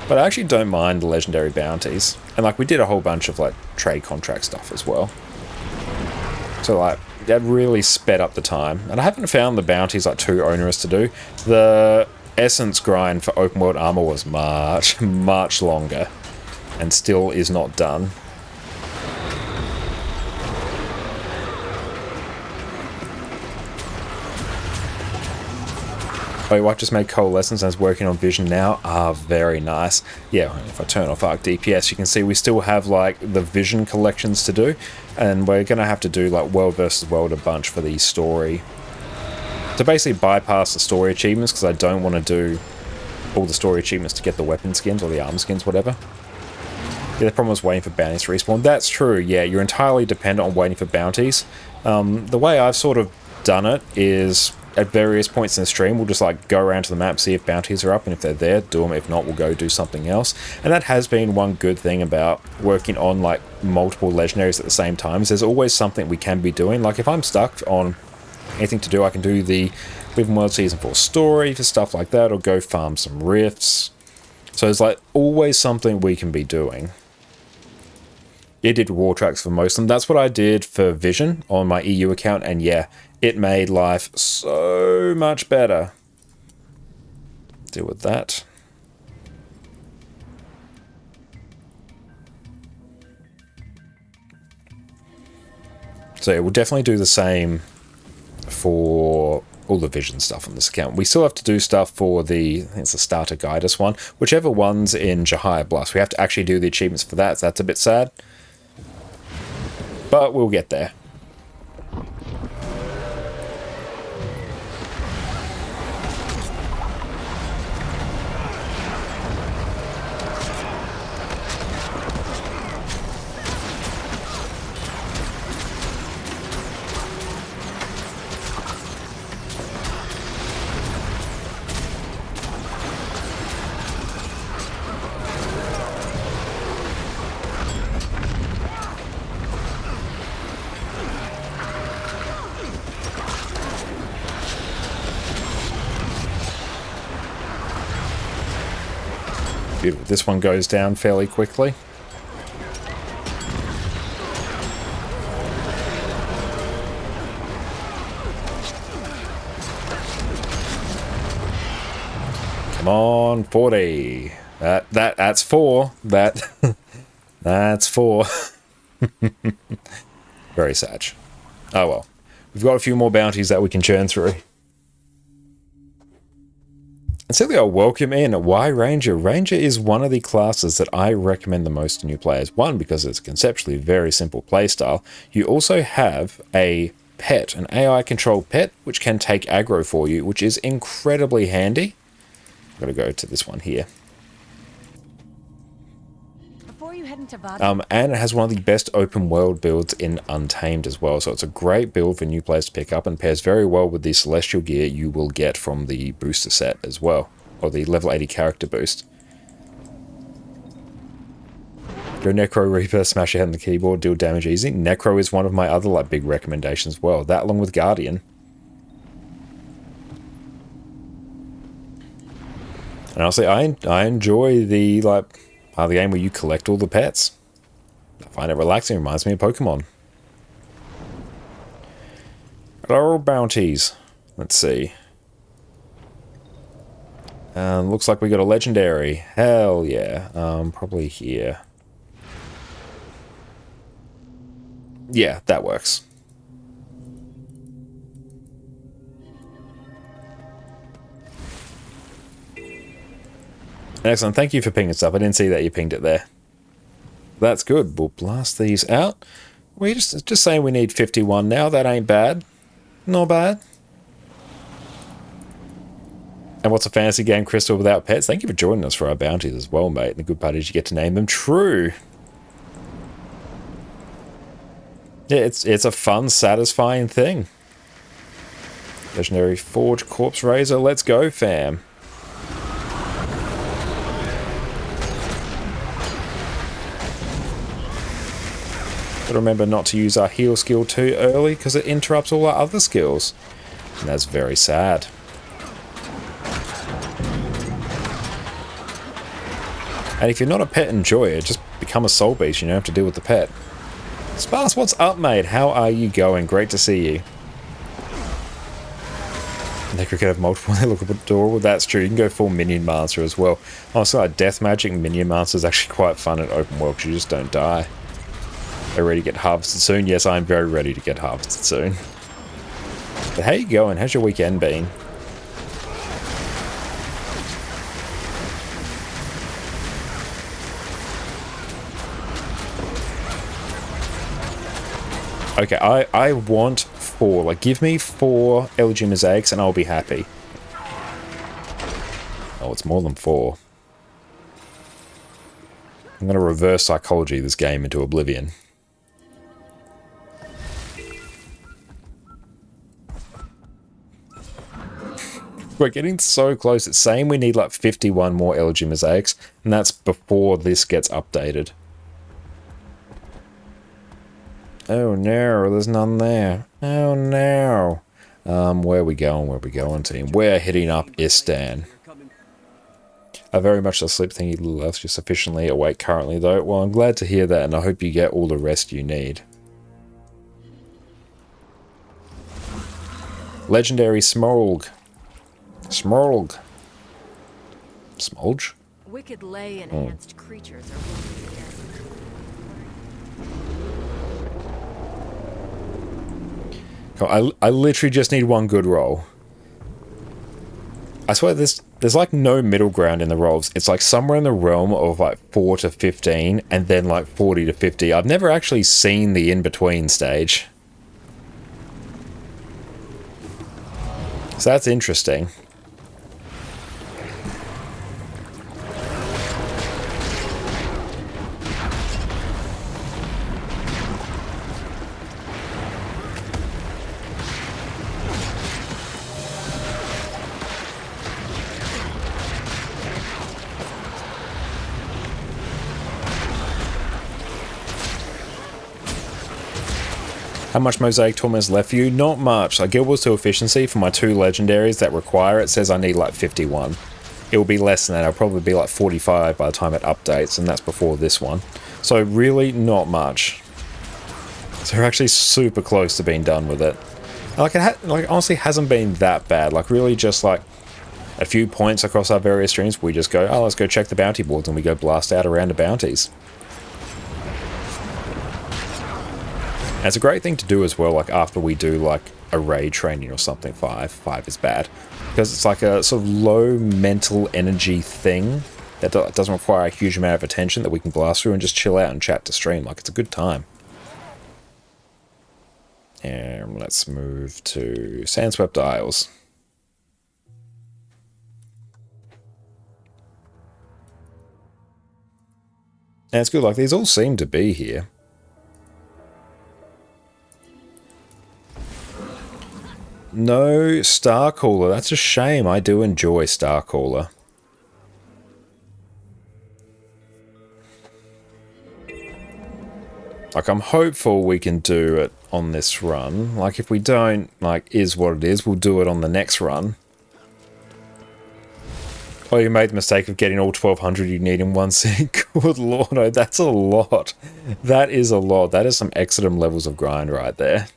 But I actually don't mind the legendary bounties. And like we did a whole bunch of like trade contract stuff as well. So like that really sped up the time. And I haven't found the bounties like too onerous to do. The essence grind for open world armor was much, much longer. And still is not done. Oh, what just made Coalescence and is working on Vision now? Ah, very nice. Yeah, if I turn off Arc DPS, you can see we still have like the Vision collections to do, and we're gonna have to do like World versus World a bunch for the story to basically bypass the story achievements, because I don't want to do all the story achievements to get the weapon skins or the arm skins, whatever. Yeah, the problem was waiting for bounties to respawn. That's true, yeah, you're entirely dependent on waiting for bounties. The way I've sort of done it is at various points in the stream, we'll just like go around to the map, see if bounties are up, and if they're there, do them. If not, we'll go do something else. And that has been one good thing about working on like multiple legendaries at the same time, is there's always something we can be doing. Like if I'm stuck on anything to do, I can do the Living World Season 4 story for stuff like that, or go farm some rifts. So there's like always something we can be doing. It did reward tracks for most of them. That's what I did for Vision on my EU account, and yeah, it made life so much better. Deal with that. So yeah, we'll definitely do the same for all the Vision stuff on this account. We still have to do stuff for the, I think it's the Starter Guidus one, whichever one's in Jahia Blast. We have to actually do the achievements for that, so that's a bit sad. But we'll get there. Beautiful. This one goes down fairly quickly. Come on, 40. That's 4. That's 4. Very sad. Oh well. We've got a few more bounties that we can churn through. And simply, I'll welcome in. Why Ranger? Ranger is one of the classes that I recommend the most to new players. One, because it's a conceptually very simple playstyle. You also have a pet, an AI-controlled pet, which can take aggro for you, which is incredibly handy. I'm going to go to this one here. Before you head into Vada, And it has one of the best open world builds in Untamed as well. So it's a great build for new players to pick up, and pairs very well with the Celestial gear you will get from the booster set as well, or the level 80 character boost. Go Necro Reaper, smash your head on the keyboard, deal damage easy. Necro is one of my other like big recommendations as well. That along with Guardian. And honestly, I enjoy the like part of the game where you collect all the pets. I find it relaxing. It reminds me of Pokemon. Hello, bounties. Let's see. Looks like we got a legendary. Hell yeah. Probably here. Yeah, that works. Excellent. Thank you for pinging stuff. I didn't see that you pinged it there. That's good. We'll blast these out. We just saying we need 51 now. That ain't bad. Not bad. And what's a fantasy game, Crystal, without pets? Thank you for joining us for our bounties as well, mate. And the good part is you get to name them. True. Yeah, it's a fun, satisfying thing. Legendary Forge Corpse Razor. Let's go, fam. But remember not to use our heal skill too early, because it interrupts all our other skills. And that's very sad. And if you're not a pet enjoyer, just become a soul beast. You don't have to deal with the pet. Sparse, what's up, mate? How are you going? Great to see you. Necro could have multiple. They look adorable. That's true. You can go full Minion Master as well. Also, like Death Magic Minion Master is actually quite fun in open world because you just don't die. Are you ready to get harvested soon? Yes, I'm very ready to get harvested soon. But how you going? How's your weekend been? Okay, I want 4. Like, give me 4 LG Mosaics and I'll be happy. Oh, it's more than 4. I'm going to reverse psychology this game into oblivion. We're getting so close. It's saying we need like 51 more LG Mosaics, and that's before this gets updated. Oh no, there's none there. Oh no. Where are we going? Where are we going, team? We're hitting up Istan. I very much sleep thingy loves you sufficiently awake currently though. Well, I'm glad to hear that, and I hope you get all the rest you need. Legendary Smolg. Smolg. Smolge? Wicked lay enhanced creatures are welcome again. I literally just need one good roll. I swear there's like no middle ground in the rolls. It's like somewhere in the realm of like 4 to 15 and then like 40 to 50. I've never actually seen the in-between stage. So that's interesting. How much Mosaic Torment is left for you? Not much. Like, Guild Wars 2 efficiency for my 2 legendaries that require it says I need like 51. It will be less than that. It'll probably be like 45 by the time it updates, and that's before this one. So really not much. So we're actually super close to being done with it. Like, it honestly hasn't been that bad. Like, really just like a few points across our various streams, we just go, oh, let's go check the bounty boards, and we go blast out a round of bounties. And it's a great thing to do as well, like after we do like a raid training or something. 5 is bad. Because it's like a sort of low mental energy thing that doesn't require a huge amount of attention that we can blast through and just chill out and chat to stream. Like, it's a good time. And let's move to Sandswept Isles. And it's good, like these all seem to be here. No Starcaller. That's a shame. I do enjoy Starcaller. Like, I'm hopeful we can do it on this run. Like, if we don't, like, is what it is, we'll do it on the next run. Oh, you made the mistake of getting all 1200 you need in one sitting. Good lord, no, that's a lot. That is a lot. That is some Exodum levels of grind right there.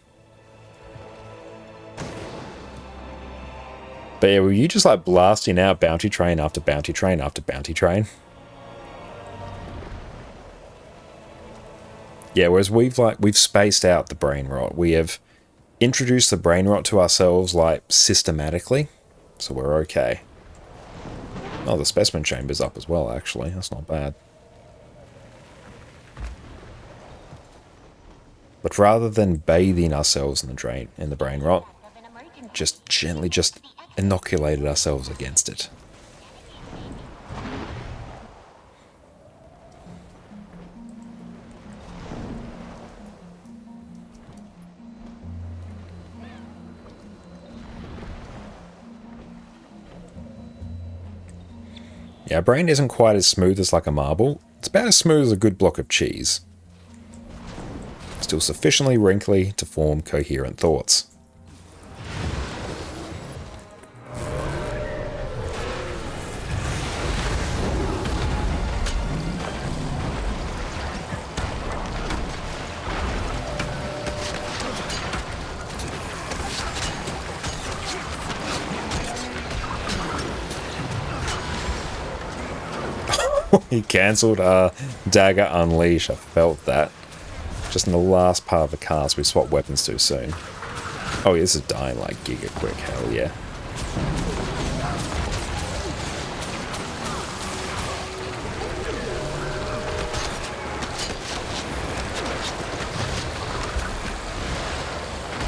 But yeah, were you just like blasting out bounty train after bounty train after bounty train? Yeah, whereas we've spaced out the brain rot. We have introduced the brain rot to ourselves like systematically, so we're okay. Oh, the specimen chamber's up as well, actually. That's not bad. But rather than bathing ourselves in the brain rot, just gently inoculated ourselves against it. Yeah, our brain isn't quite as smooth as like a marble. It's about as smooth as a good block of cheese. Still sufficiently wrinkly to form coherent thoughts. He cancelled Dagger Unleash. I felt that. Just in the last part of the cast, we swapped weapons too soon. Oh yeah, this is dying like giga quick. Hell yeah.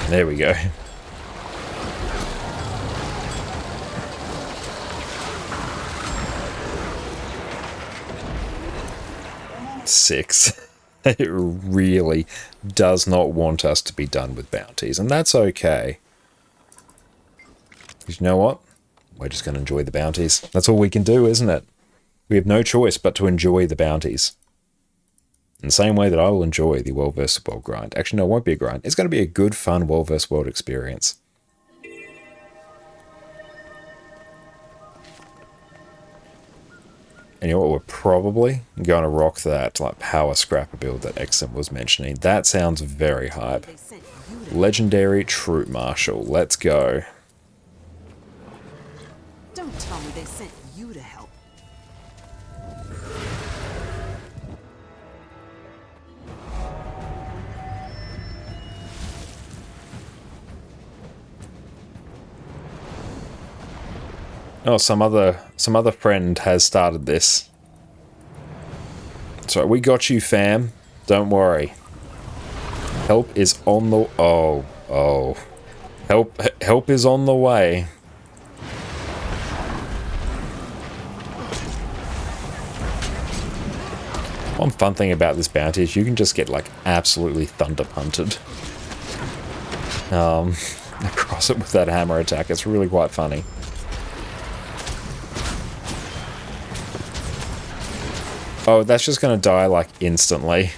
There we go. Six. It really does not want us to be done with bounties, and that's okay. Because you know what? We're just going to enjoy the bounties. That's all we can do, isn't it? We have no choice but to enjoy the bounties. In the same way that I will enjoy the World vs. World grind. Actually, no, it won't be a grind. It's going to be a good, fun World vs. World experience. And you know what? We're probably going to rock that like power scrapper build that Exum was mentioning. That sounds very hype. Legendary Troop Marshal. Let's go. Don't tell me they sent you to help. Oh, some other friend has started this. So we got you, fam. Don't worry. Help is on the... Oh. Help is on the way. One fun thing about this bounty is you can just get, like, absolutely thunder punted. Across it with that hammer attack. It's really quite funny. Oh, that's just gonna die, like, instantly.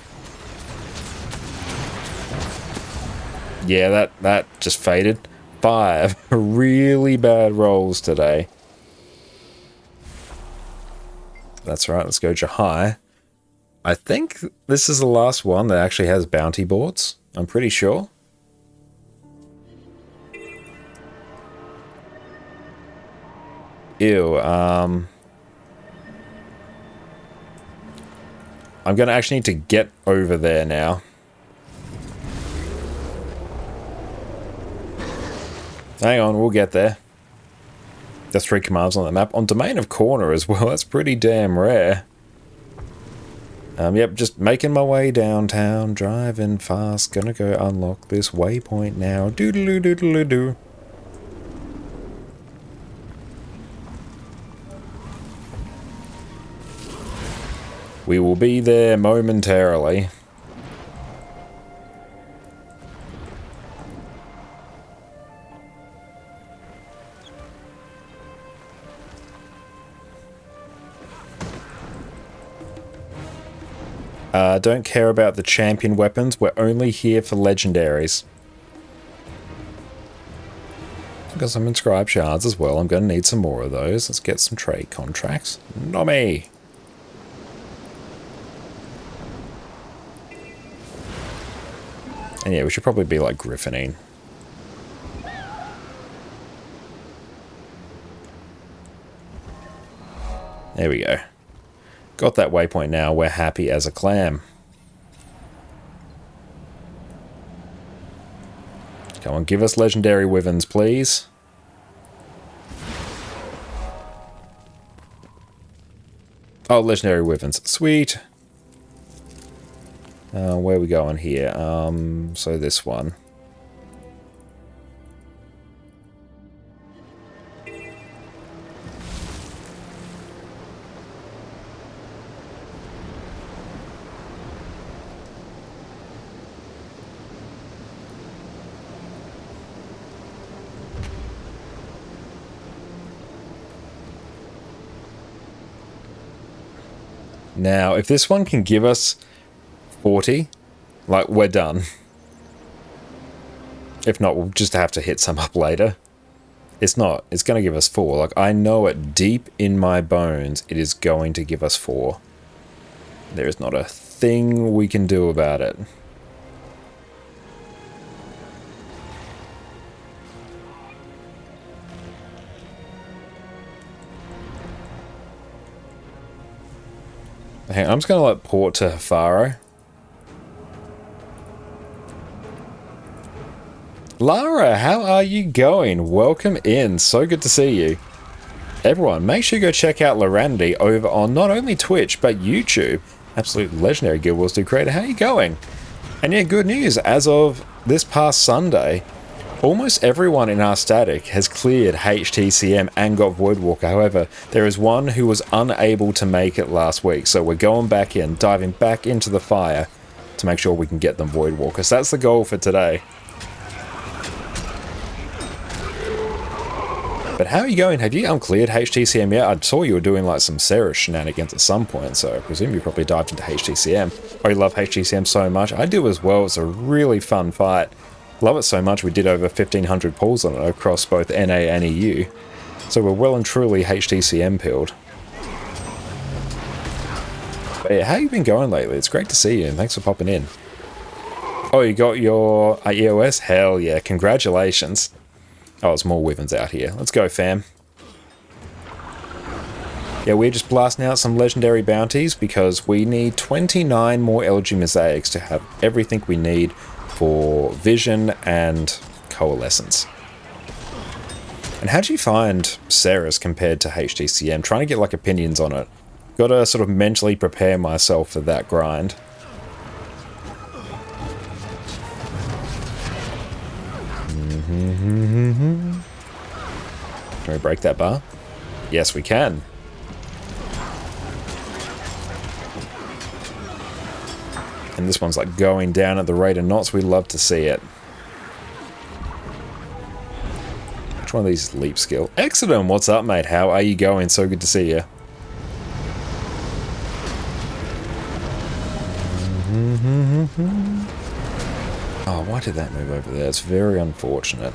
Yeah, that just faded. 5 really bad rolls today. That's right, let's go Jahai. I think this is the last one that actually has bounty boards. I'm pretty sure. Ew, I'm going to actually need to get over there now. Hang on, we'll get there. There's 3 commands on the map. On Domain of Corner as well, that's pretty damn rare. Yep, just making my way downtown, driving fast, gonna go unlock this waypoint now. Doodaloo-doodaloo-doo. We will be there momentarily. Don't care about the champion weapons. We're only here for legendaries. Got some inscribed shards as well. I'm going to need some more of those. Let's get some trade contracts. Not me. And yeah, we should probably be like griffining. There we go. Got that waypoint now. We're happy as a clam. Come on, give us legendary wyverns, please. Oh, legendary wyverns. Sweet. Where are we going here? So this one. Now, if this one can give us 40, like, we're done. If not, we'll just have to hit some up later. It's not. It's going to give us 4. Like, I know it deep in my bones it is going to give us 4. There is not a thing we can do about it. Hang on, I'm just going to let port to Faro. Lara, how are you going? Welcome in. So good to see you. Everyone, make sure you go check out Laranity over on not only Twitch, but YouTube. Absolute legendary Guild Wars 2 creator. How are you going? And yeah, good news. As of this past Sunday, Almost everyone in our static has cleared HTCM and got Voidwalker. However, there is one who was unable to make it last week, so we're going back in, diving back into the fire to make sure we can get them Voidwalkers. That's the goal for today. But how are you going? Have you uncleared HTCM yet? I saw you were doing like some Sarah shenanigans at some point, so I presume you probably dived into HTCM. Oh, you love HTCM so much. I do as well. It's a really fun fight. Love it so much we did over 1,500 pulls on it across both NA and EU. So we're well and truly HTCM pilled. But yeah, how you been going lately? It's great to see you and thanks for popping in. Oh, you got your EOS? Hell yeah, congratulations. Oh, there's more wyverns out here. Let's go, fam. Yeah, we're just blasting out some legendary bounties because we need 29 more LG mosaics to have everything we need for vision and coalescence. And how do you find Ceres compared to HTCM? Trying to get like opinions on it. Gotta sort of mentally prepare myself for that grind. Can we break that bar? Yes, we can. And this one's like going down at the rate of knots. We love to see it. Which one of these leap skill? Excellent. What's up, mate? How are you going? So good to see you. Oh, why did that move over there? It's very unfortunate.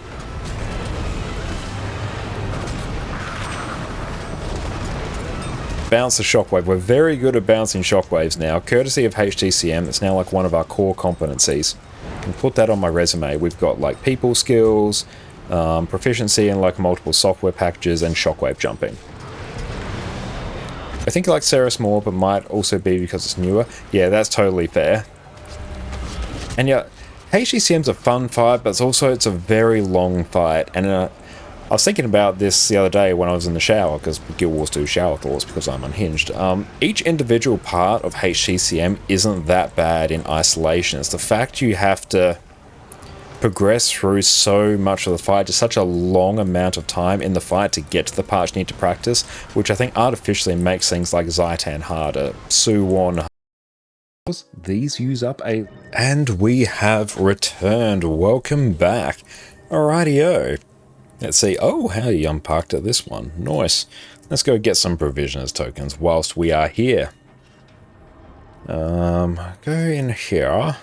Bounce the shockwave. We're very good at bouncing shockwaves now, courtesy of HTCM. It's now like one of our core competencies. I can put that on my resume. We've got like people skills, proficiency in like multiple software packages, and shockwave jumping. I think I like Ceres more, but might also be because it's newer. Yeah, that's totally fair. And yeah, HTCM's a fun fight, but it's a very long fight. And I was thinking about this the other day when I was in the shower, because Guild Wars 2 shower thoughts, because I'm unhinged. Each individual part of HTCM isn't that bad in isolation. It's the fact you have to progress through so much of the fight, just such a long amount of time in the fight to get to the parts you need to practice, which I think artificially makes things like Zaitan harder, Suwon. These use up a... And we have returned. Welcome back. Alrighty-o. Let's see. Oh, how you unparked at this one. Nice. Let's go get some provisioners tokens whilst we are here. Go in here.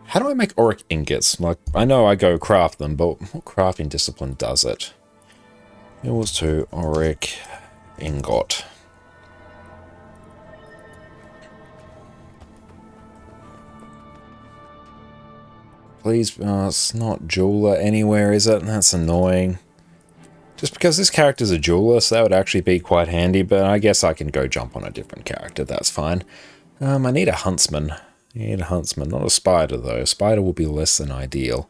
How do I make auric ingots? Like, I know I go craft them, but what crafting discipline does it? It was to auric ingot. Please, it's not jeweler anywhere, is it? That's annoying. Just because this character's a jeweler, so that would actually be quite handy, but I guess I can go jump on a different character, that's fine. I need a huntsman. I need a huntsman, not a spider though. A spider will be less than ideal.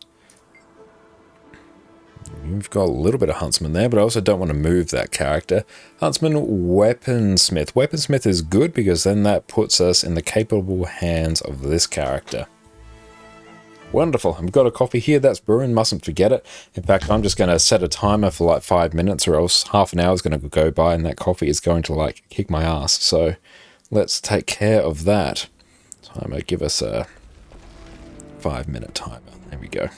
You've got a little bit of huntsman there, but I also don't want to move that character. Huntsman, weaponsmith. Weaponsmith is good because then that puts us in the capable hands of this character. Wonderful. I've got a coffee here that's brewing, mustn't forget it. In fact, I'm just going to set a timer for like 5 minutes or else half an hour is going to go by and that coffee is going to like kick my ass. So let's take care of that. Timer, give us a 5-minute timer. There we go.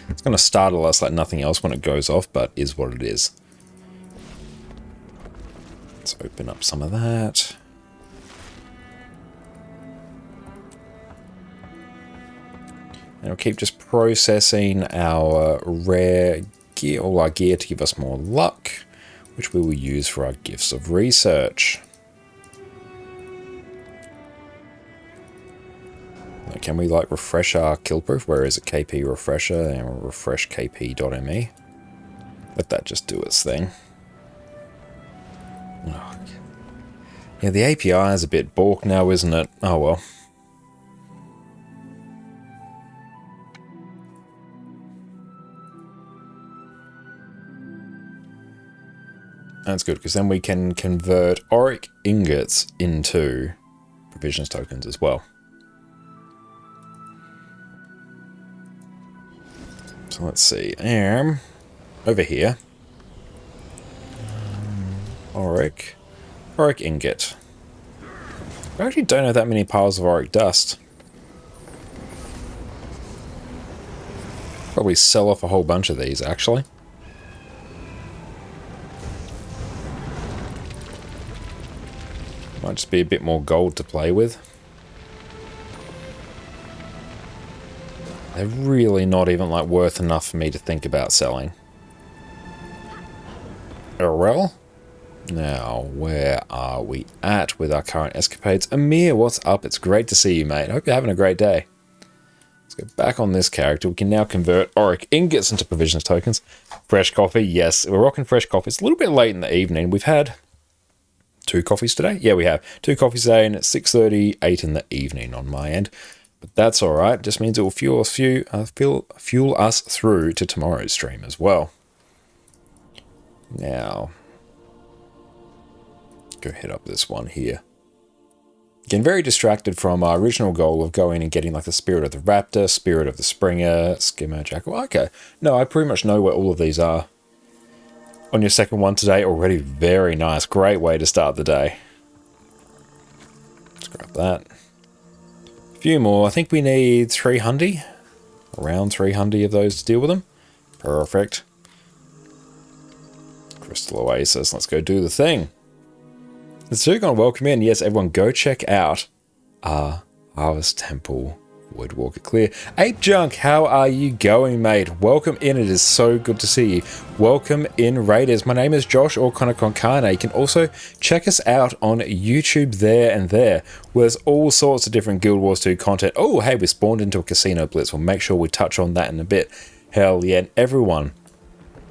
It's going to startle us like nothing else when it goes off, but is what it is. Let's open up some of that. And we'll keep just processing our rare gear, all our gear to give us more luck, which we will use for our gifts of research. Now, can we like refresh our kill proof? Where is it? KP refresher, and we'll refresh kp.me. Let that just do its thing. Oh. Yeah, the API is a bit balk now, isn't it? Oh well. That's good, because then we can convert auric ingots into provisions tokens as well. So let's see. Over here. Auric. Auric ingot. I actually don't have that many piles of auric dust. Probably sell off a whole bunch of these, actually. Might just be a bit more gold to play with. They're really not even like worth enough for me to think about selling. Well, now where are we at with our current escapades? Amir, what's up? It's great to see you, mate. I hope you're having a great day. Let's go back on this character. We can now convert auric ingots into provisions tokens. Fresh coffee, yes, we're rocking fresh coffee. It's a little bit late in the evening. We've had 2 coffees today. Yeah, we have 2 coffees today, and it's 6:30, 8 in the evening on my end. But that's all right. Just means it will fuel us through to tomorrow's stream as well. Now, go hit up this one here. Getting very distracted from our original goal of going and getting like the Spirit of the Raptor, Spirit of the Springer, Skimmer, Jackal. Okay, no, I pretty much know where all of these are. On your second one today already, very nice. Great way to start the day. Let's grab that. A few more. I think we need 300. Around 300 of those to deal with them. Perfect. Crystal Oasis. Let's go do the thing. The Zugon, welcome in. Yes, everyone go check out our Harvest Temple Voidwalker clear. Ape Junk, how are you going, mate? Welcome in. It is so good to see you. Welcome in, Raiders. My name is Josh or Konkane. You can also check us out on YouTube there and there, where there's all sorts of different Guild Wars 2 content. Oh, hey, we spawned into a casino blitz. We'll make sure we touch on that in a bit. Hell yeah, and everyone,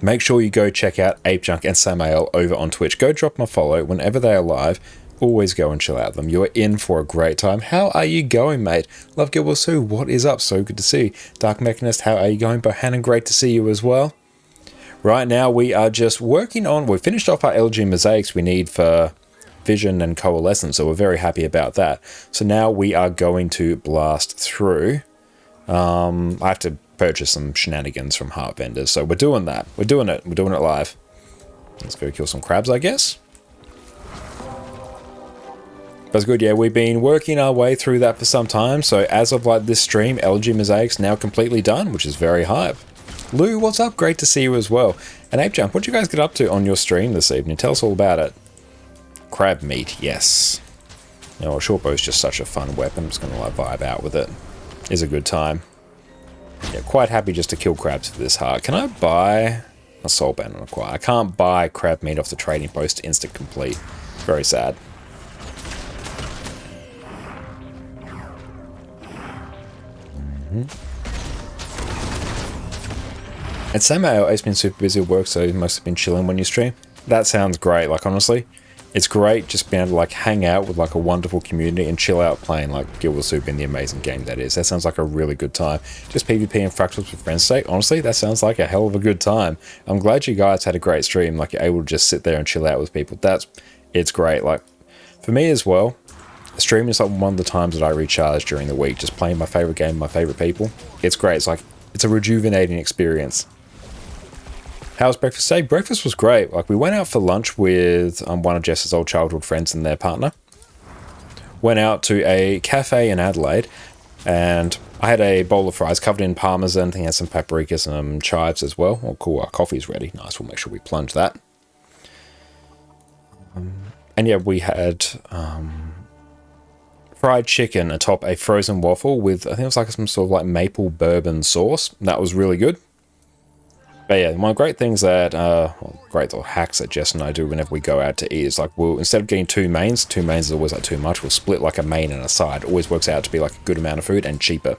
make sure you go check out Ape Junk and Samael over on Twitch. Go drop them a follow whenever they are live. Always go and chill out with them. You are in for a great time. How are you going, mate? Love Guild Wars 2. What is up? So good to see you. Dark Mechanist, how are you going? Bohannon, great to see you as well. Right now, we are just working on... We've finished off our LG mosaics we need for Vision and Coalescence, so we're very happy about that. So now we are going to blast through. I have to purchase some shenanigans from heart vendors, so we're doing that. We're doing it. We're doing it live. Let's go kill some crabs, I guess. That's good, yeah, we've been working our way through that for some time, so as of like this stream, LG Mosaic's now completely done, which is very hype. Lou, what's up? Great to see you as well. And Ape Jump, what did you guys get up to on your stream this evening? Tell us all about it. Crab meat, yes. You know, a short bow is just such a fun weapon. I'm just going to like vibe out with it. It's a good time. Yeah, quite happy just to kill crabs for this heart. Can I buy a soul band on acquire? I can't buy crab meat off the trading post instant complete. Very sad. And Samuel has been super busy at work, so he must have been chilling when you stream. That sounds great. Like, honestly, it's great just being able to like hang out with like a wonderful community and chill out playing like Guild Wars 2 being the amazing game that is. That sounds like a really good time. Just PvP and fractals with friends' sake. Honestly, that sounds like a hell of a good time. I'm glad you guys had a great stream. Like, you're able to just sit there and chill out with people. It's great. Like, for me as well, streaming is like one of the times that I recharge during the week, just playing my favorite game, my favorite people. It's great. It's like, it's a rejuvenating experience. How was breakfast today? Breakfast was great. Like, we went out for lunch with one of Jess's old childhood friends and their partner. Went out to a cafe in Adelaide, and I had a bowl of fries covered in parmesan. I think I had some paprika, some chives as well. Oh, cool. Our coffee's ready. Nice. We'll make sure we plunge that. And yeah, we had fried chicken atop a frozen waffle with, I think it was like some sort of like maple bourbon sauce. That was really good. But yeah, one of the great things that, great little hacks that Jess and I do whenever we go out to eat is like, we'll, instead of getting two mains is always like too much, we'll split like a main and a side. It always works out to be like a good amount of food and cheaper.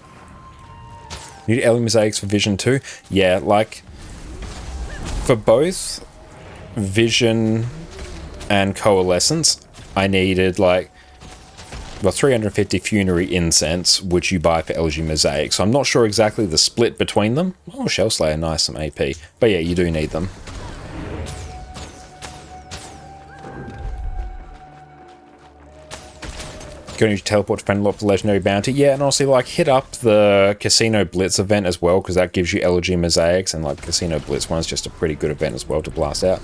Need Ellie mosaics for Vision 2? Yeah, like, for both Vision and Coalescence, I needed like, well, 350 funerary incense, which you buy for LG Mosaic. So I'm not sure exactly the split between them. Oh, Shell Slayer, nice, some AP. But yeah, you do need them. Going to teleport to friend lot for legendary bounty. Yeah, and honestly, like, hit up the Casino Blitz event as well, because that gives you Elegy Mosaics, and like Casino Blitz one's just a pretty good event as well to blast out.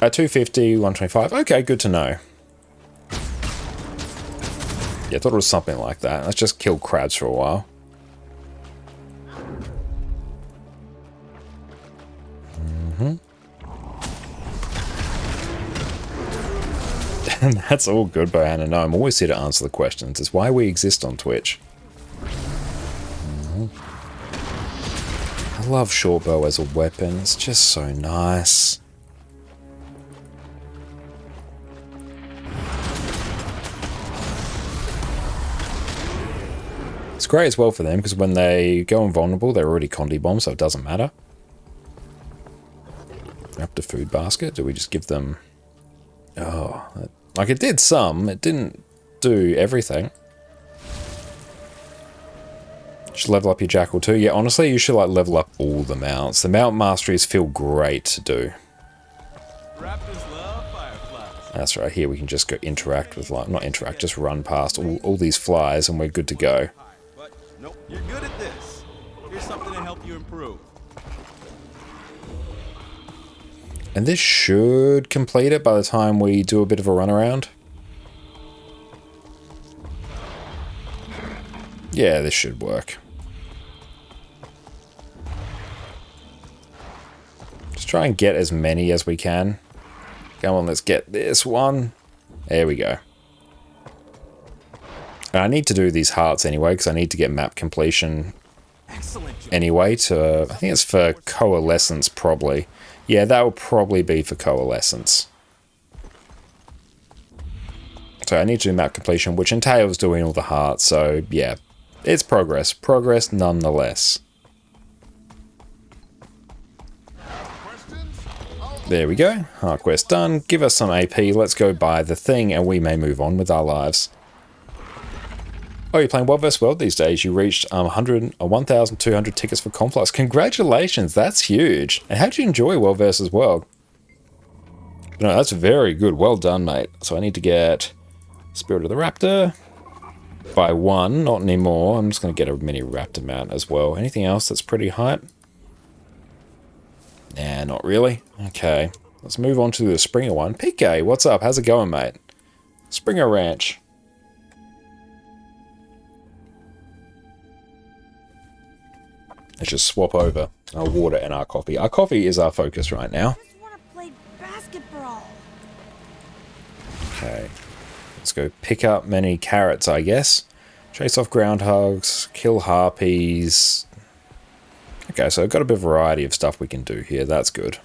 250, 125. Okay, good to know. Yeah, I thought it was something like that. Let's just kill crabs for a while. And that's all good, Bohanna. No, I'm always here to answer the questions. It's why we exist on Twitch. I love short bow as a weapon. It's just so nice. It's great as well for them, because when they go invulnerable, they're already Condi bombs, so it doesn't matter. Up to food basket. Do we just give them... Oh, like it did some. It didn't do everything. Should level up your Jackal too. Yeah, honestly, you should like level up all the mounts. The mount masteries feel great to do. Raptors love fireflies. That's right. Here we can just go interact with, like, not interact, just run past all these flies and we're good to go. But nope, you're good at this. Here's something to help you improve. And this should complete it by the time we do a bit of a run around. Yeah, this should work. Just try and get as many as we can. Come on, let's get this one. There we go. And I need to do these hearts anyway, because I need to get map completion anyway to... I think it's for Coalescence, probably. Yeah, that will probably be for Coalescence. So I need to do map completion, which entails doing all the hearts, so yeah. It's progress. Progress nonetheless. There we go. Heart quest done. Give us some AP. Let's go buy the thing, and we may move on with our lives. Oh, you're playing World vs. World these days. You reached 1,200 tickets for Conflux. Congratulations, that's huge. And how did you enjoy World vs. World? No, that's very good. Well done, mate. So I need to get Spirit of the Raptor by 1, not anymore. I'm just going to get a mini Raptor mount as well. Anything else that's pretty hype? Nah, not really. Okay, let's move on to the Springer one. PK, what's up? How's it going, mate? Springer Ranch. Let's just swap over our water and our coffee. Our coffee is our focus right now. I just want to play basketball. Okay. Let's go pick up many carrots, I guess. Chase off groundhogs, kill harpies. Okay, so I've got a bit of variety of stuff we can do here. That's good.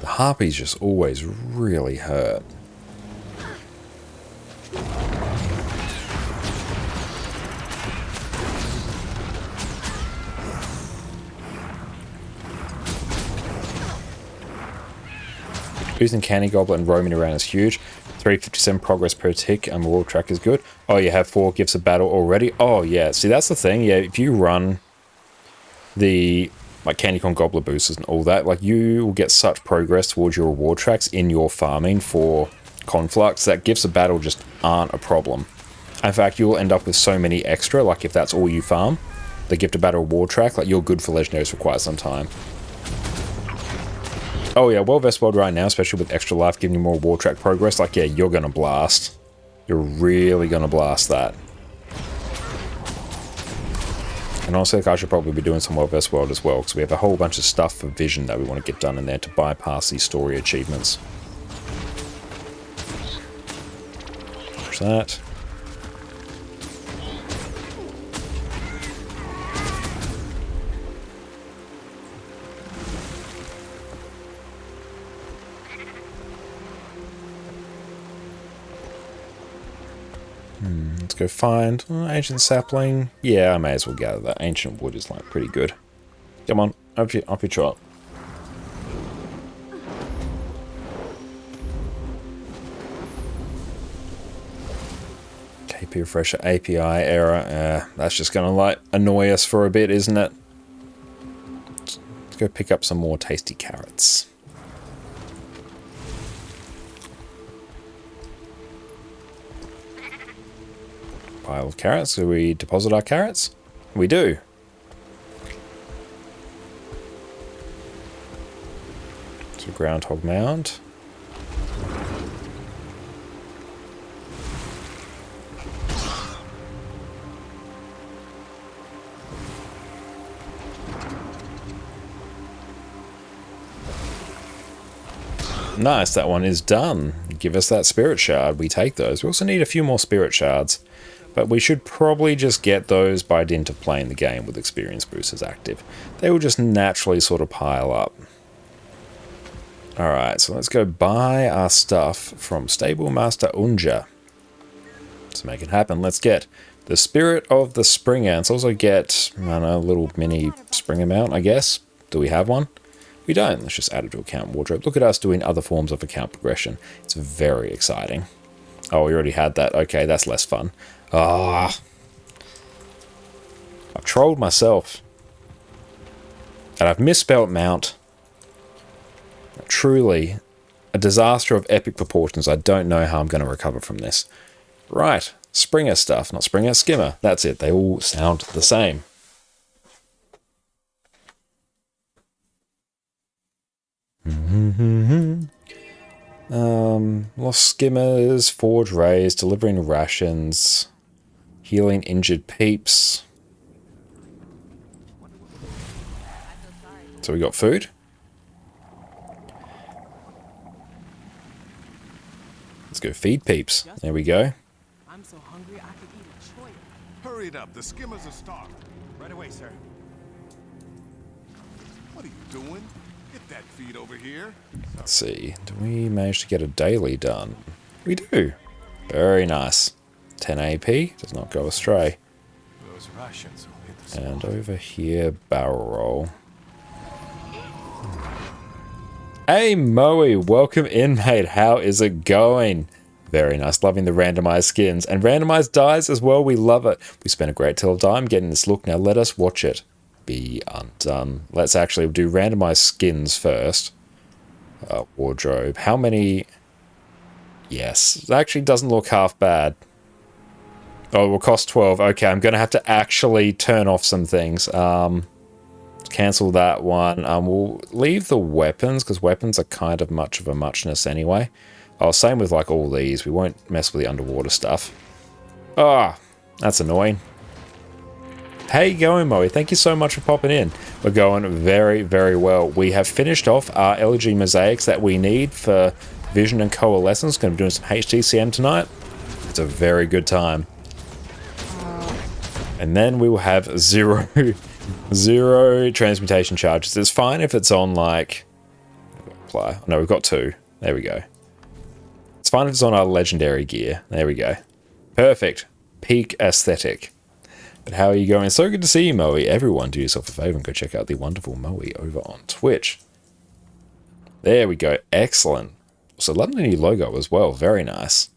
Harpies just always really hurt. Using Candy Goblin and roaming around is huge. 357 progress per tick and world track is good. Oh, you have 4 gifts of battle already? Oh, yeah. See, that's the thing. Yeah, if you run the... like CandyCon Gobbler boosters and all that, like you will get such progress towards your reward tracks in your farming for Conflux that gifts of battle just aren't a problem. In fact, you'll end up with so many extra, like if that's all you farm, the gift of battle reward track, like you're good for legendaries for quite some time. Oh yeah, World vs. World right now, especially with extra life giving you more reward track progress, like yeah, you're gonna blast. You're really gonna blast that. And also, like, I should probably be doing some World vs. World as well, because we have a whole bunch of stuff for Vision that we want to get done in there to bypass these story achievements. There's that. Let's go find ancient sapling. Yeah, I may as well gather that. Ancient wood is like pretty good. Come on, up your trot. KP refresher, API error. That's just gonna like annoy us for a bit, isn't it? Let's go pick up some more tasty carrots. Pile of carrots. Do we deposit our carrots? We do. It's a groundhog mound. Nice, that one is done. Give us that spirit shard. We take those. We also need a few more spirit shards, but we should probably just get those by dint of playing the game with experience boosters active. They will just naturally sort of pile up. Alright, so let's go buy our stuff from Stable Master Unja. Let's make it happen. Let's get the Spirit of the Spring Ants. Also get, I don't know, a little mini spring amount, I guess. Do we have one? We don't. Let's just add it to account wardrobe. Look at us doing other forms of account progression. It's very exciting. Oh, we already had that. Okay, that's less fun. Ah, I've trolled myself. And I've misspelt mount. Truly a disaster of epic proportions. I don't know how I'm going to recover from this. Right. Springer stuff. Not Springer, Skimmer. That's it. They all sound the same. Lost skimmers, forge rays, delivering rations, healing injured peeps. So we got food. Let's go feed peeps. There we go. I'm so hungry I could eat a choya. Hurry it up. The skimmers are starved. Right away, sir. What are you doing? Get that feed over here. Let's see. Do we manage to get a daily done? We do. Very nice. 10 AP. Does not go astray. Those rations will hit the And over here, barrel roll. Hey Moe, welcome in mate. How is it going? Very nice. Loving the randomized skins. And randomized dies as well. We love it. We spent a great deal of time getting this look. Now let us watch it be undone. Let's actually do randomized skins first. Wardrobe. How many? Yes. It actually doesn't look half bad. Oh, it will cost 12. Okay, I'm going to have to actually turn off some things. Cancel that one. We'll leave the weapons, because weapons are kind of much of a muchness anyway. Oh, same with like all these. We won't mess with the underwater stuff. Ah, that's annoying. How you going, Moe? Thank you so much for popping in. We're going very, very well. We have finished off our LG mosaics that we need for Vision and Coalescence. Going to be doing some HTCM tonight. It's a very good time. And then we will have zero transmutation charges. It's fine if it's on like... Apply. No, we've got 2. There we go. It's fine if it's on our legendary gear. There we go. Perfect. Peak aesthetic. But how are you going? So good to see you, Moe. Everyone, do yourself a favor and go check out the wonderful Moe over on Twitch. There we go. Excellent. So lovely new logo as well. Very nice.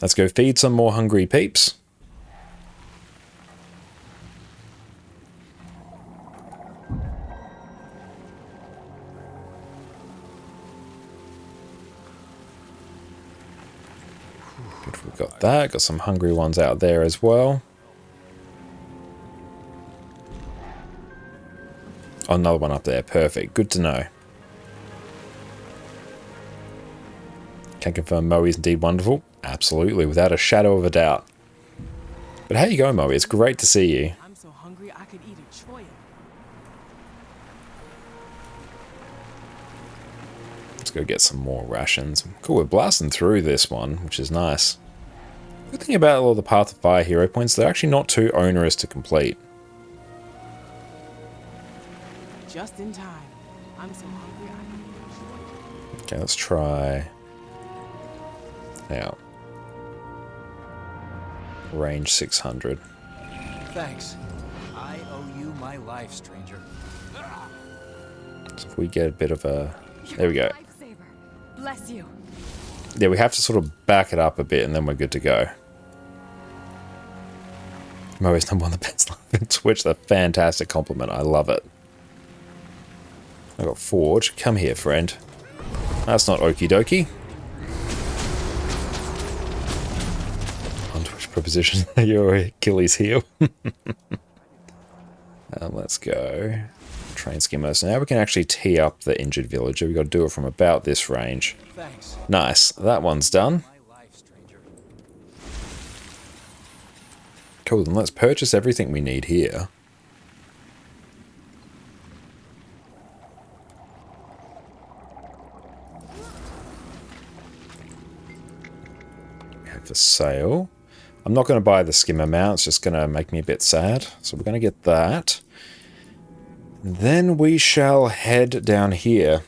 Let's go feed some more hungry peeps. We've got that. Got some hungry ones out there as well. Oh, another one up there. Perfect. Good to know. Can confirm Moe is indeed wonderful. Absolutely, without a shadow of a doubt. But how you going, Moe? It's great to see you. I'm so hungry I could eat a choya. Let's go get some more rations. Cool, we're blasting through this one, which is nice. Good thing about all the Path of Fire hero points, they're actually not too onerous to complete. Just in time. I'm so hungry I could eat a choya. Okay, let's try... Now, range 600. Thanks. I owe you my life, stranger. So if we get a bit of a... There we go. Lifesaver. Bless you. Yeah, we have to sort of back it up a bit and then we're good to go. Moe's number one, the best life in Twitch. A fantastic compliment. I love it. I got Forge. Come here, friend. That's not okie dokie. On Twitch proposition, your Achilles heel. Let's go. Train skimmer. So now we can actually tee up the injured villager. We've got to do it from about this range. Thanks. Nice. That one's done. My life, stranger. Cool, then let's purchase everything we need here. We have for sale. I'm not going to buy the skimmer mount, it's just going to make me a bit sad. So we're going to get that. Then we shall head down here.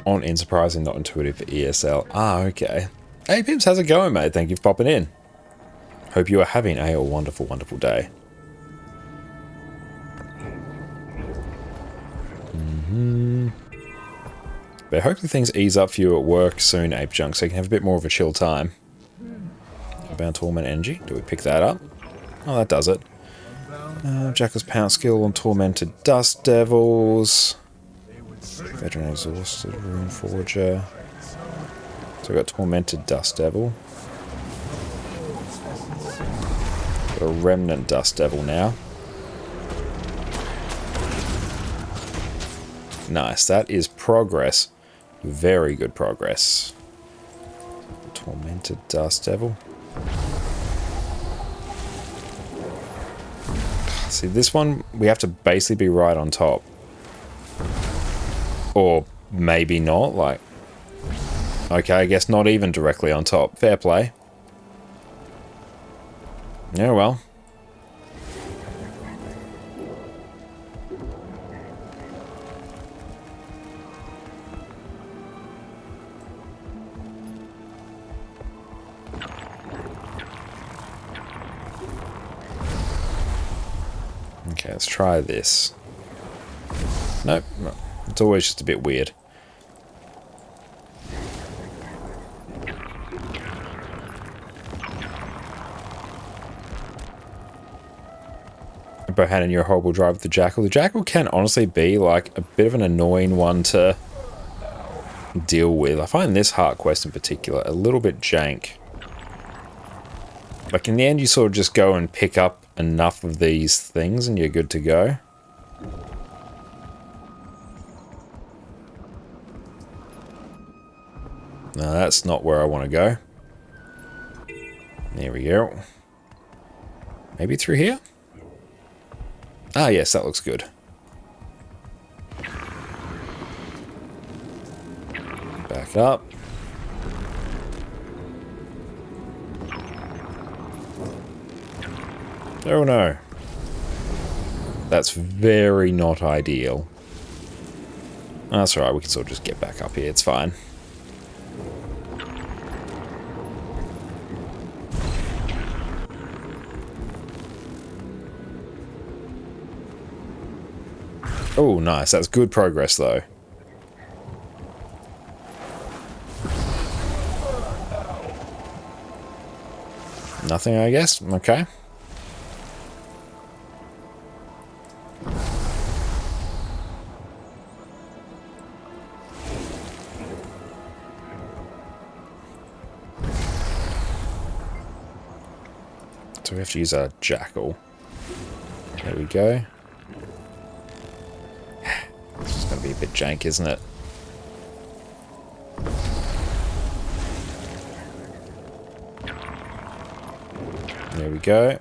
On Enterprise and not intuitive for ESL. Ah, okay. Hey Pimps, how's it going, mate? Thank you for popping in. Hope you are having a wonderful, wonderful day. But hopefully things ease up for you at work soon, Ape Junk, so you can have a bit more of a chill time. Bound Torment Energy. Do we pick that up? Oh, that does it. Jackal's Pound Skill on Tormented Dust Devils. Veteran Exhausted, Rune Forger. So we've got Tormented Dust Devil. Got a Remnant Dust Devil now. Nice, that is progress. Very good progress. Tormented Dust Devil. See, this one, we have to basically be right on top. Or maybe not, like... Okay, I guess not even directly on top. Fair play. Yeah, well. Okay, let's try this. Nope. No. It's always just a bit weird. Bohannon, you're a horrible driver with the Jackal. The Jackal can honestly be like a bit of an annoying one to deal with. I find this heart quest in particular a little bit jank. Like in the end you sort of just go and pick up enough of these things and you're good to go. No, that's not where I want to go. There we go. Maybe through here? Ah, yes, that looks good. Back up. Oh no. That's very not ideal. That's alright, we can sort of just get back up here, it's fine. Oh, nice. That's good progress, though. Nothing, I guess? Okay. So we have to use our Jackal. There we go. It's just going to be a bit jank, isn't it? There we go.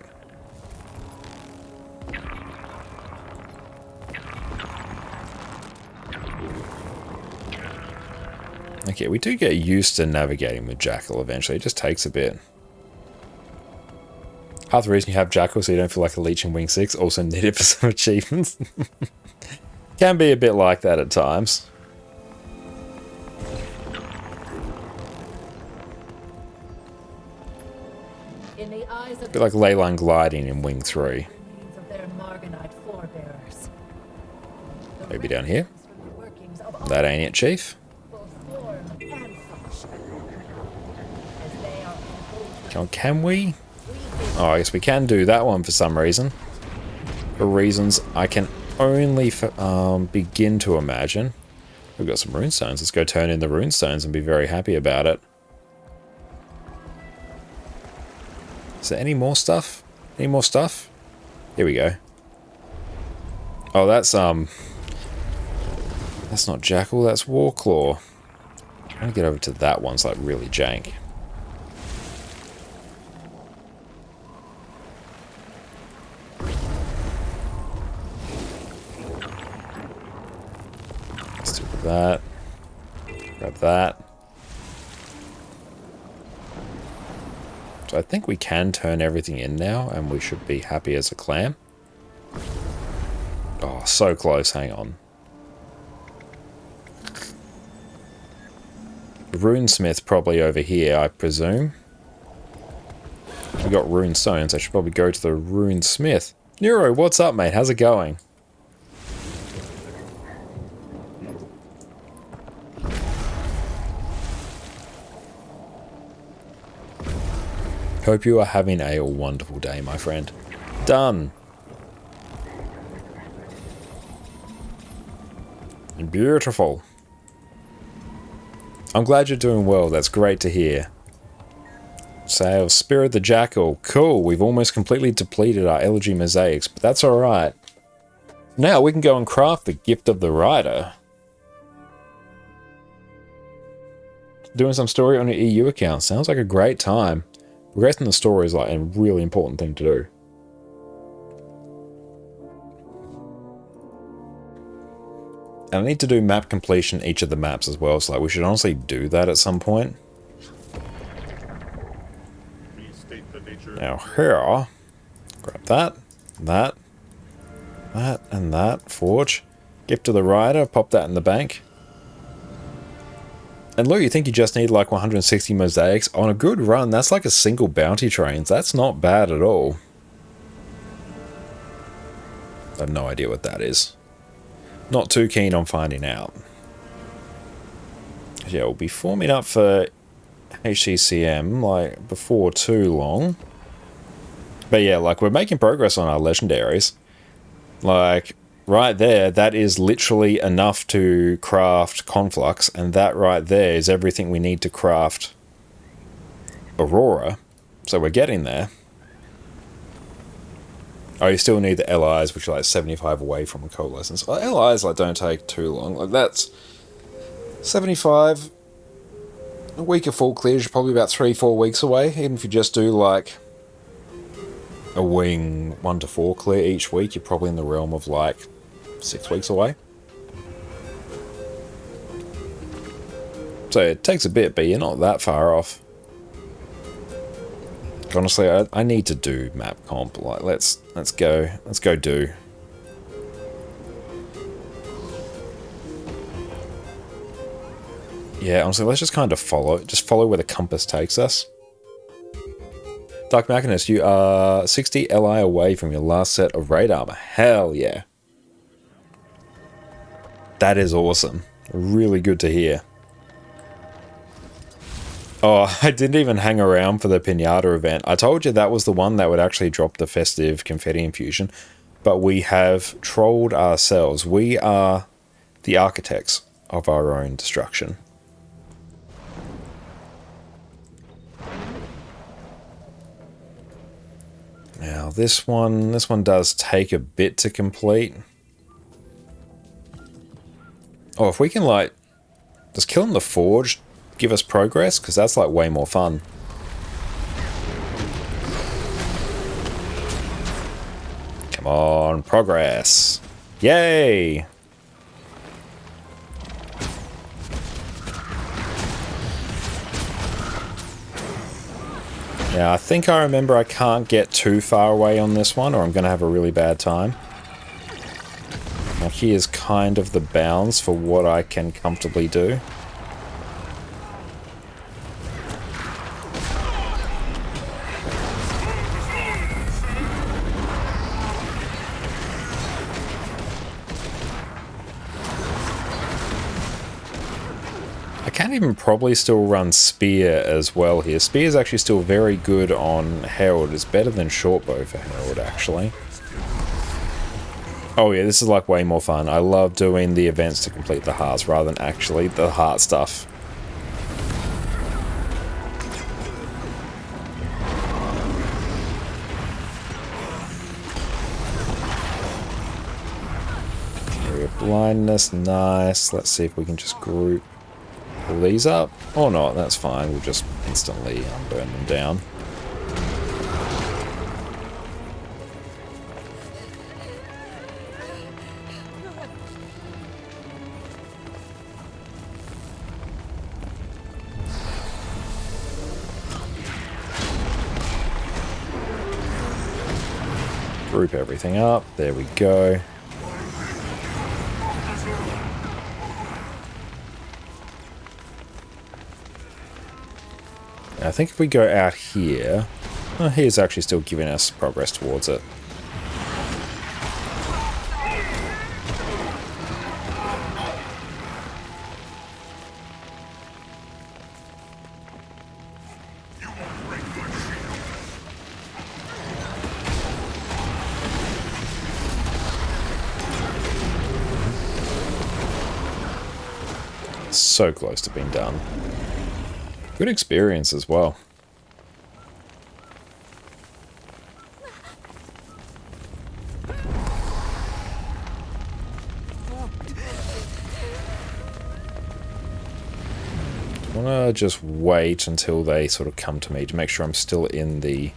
Okay, we do get used to navigating with Jackal eventually. It just takes a bit. Half the reason you have Jackal so you don't feel like a leech in Wing 6. Also needed for some achievements. Can be a bit like that at times. In the eyes A of bit like ley line gliding in Wing 3. of their Marganite forebearers. The Maybe down here. remnants from the workings of all That ain't it, Chief. both form and function. As they are imposed John, can we? Oh, I guess we can do that one for some reason. For reasons I can only begin to imagine. We've got some runestones. Let's go turn in the runestones and be very happy about it. Is there any more stuff? Any more stuff? Here we go. Oh, that's not Jackal, that's Warclaw. Trying to get over to that one's like really jank. Let's do that. Grab that. So I think we can turn everything in now, and we should be happy as a clam. Oh, so close, hang on. The runesmith probably over here, I presume. We got rune stones, I should probably go to the runesmith. Nero, what's up, mate? How's it going? Hope you are having a wonderful day, my friend. Done. Beautiful. I'm glad you're doing well. That's great to hear. Sale, Spirit the Jackal. Cool. We've almost completely depleted our elegy mosaics, but that's alright. Now we can go and craft the Gift of the Rider. Doing some story on your EU account. Sounds like a great time. Progressing the story is like a really important thing to do. And I need to do map completion each of the maps as well, so like we should honestly do that at some point. Now here, grab that, and that. Forge. Gift to the Rider, pop that in the bank. And look, you think you just need like 160 mosaics? On a good run, that's like a single bounty train. That's not bad at all. I have no idea what that is. Not too keen on finding out. Yeah, we'll be forming up for HCCM like before too long. But yeah, like we're making progress on our legendaries. Like right there, that is literally enough to craft Conflux, and that right there is everything we need to craft Aurora. So we're getting there. Oh, you still need the LIs, which are like 75 away from a coalescence. LIs like don't take too long. Like that's 75. A week of full clears, you're probably about 3-4 weeks away. Even if you just do like a wing 1 to 4 clear each week, you're probably in the realm of like 6 weeks away. So it takes a bit, but you're not that far off. Honestly, I need to do map comp. Like let's go do. Yeah, honestly, let's just kind of follow where the compass takes us. Dark Machinist, you are 60 LI away from your last set of raid armor. Hell yeah. That is awesome. Really good to hear. Oh, I didn't even hang around for the Pinata event. I told you that was the one that would actually drop the festive confetti infusion, but we have trolled ourselves. We are the architects of our own destruction. Now this one does take a bit to complete. Oh, if we can like, does killing the Forge give us progress? Because that's like way more fun. Come on, progress. Yay! Yeah, I think I remember I can't get too far away on this one or I'm going to have a really bad time. I'll have here is kind of the bounds for what I can comfortably do. I can even probably still run Spear as well here. Spear is actually still very good on Herald. It's better than Shortbow for Herald, actually. Oh yeah, this is like way more fun. I love doing the events to complete the hearts rather than actually the heart stuff. Area of blindness, nice. Let's see if we can just group all these up. Or not, that's fine. We'll just instantly burn them down. Group everything up. There we go. I think if we go out here, well, here's actually still giving us progress towards it. So close to being done. Good experience as well. I want to just wait until they sort of come to me to make sure I'm still in the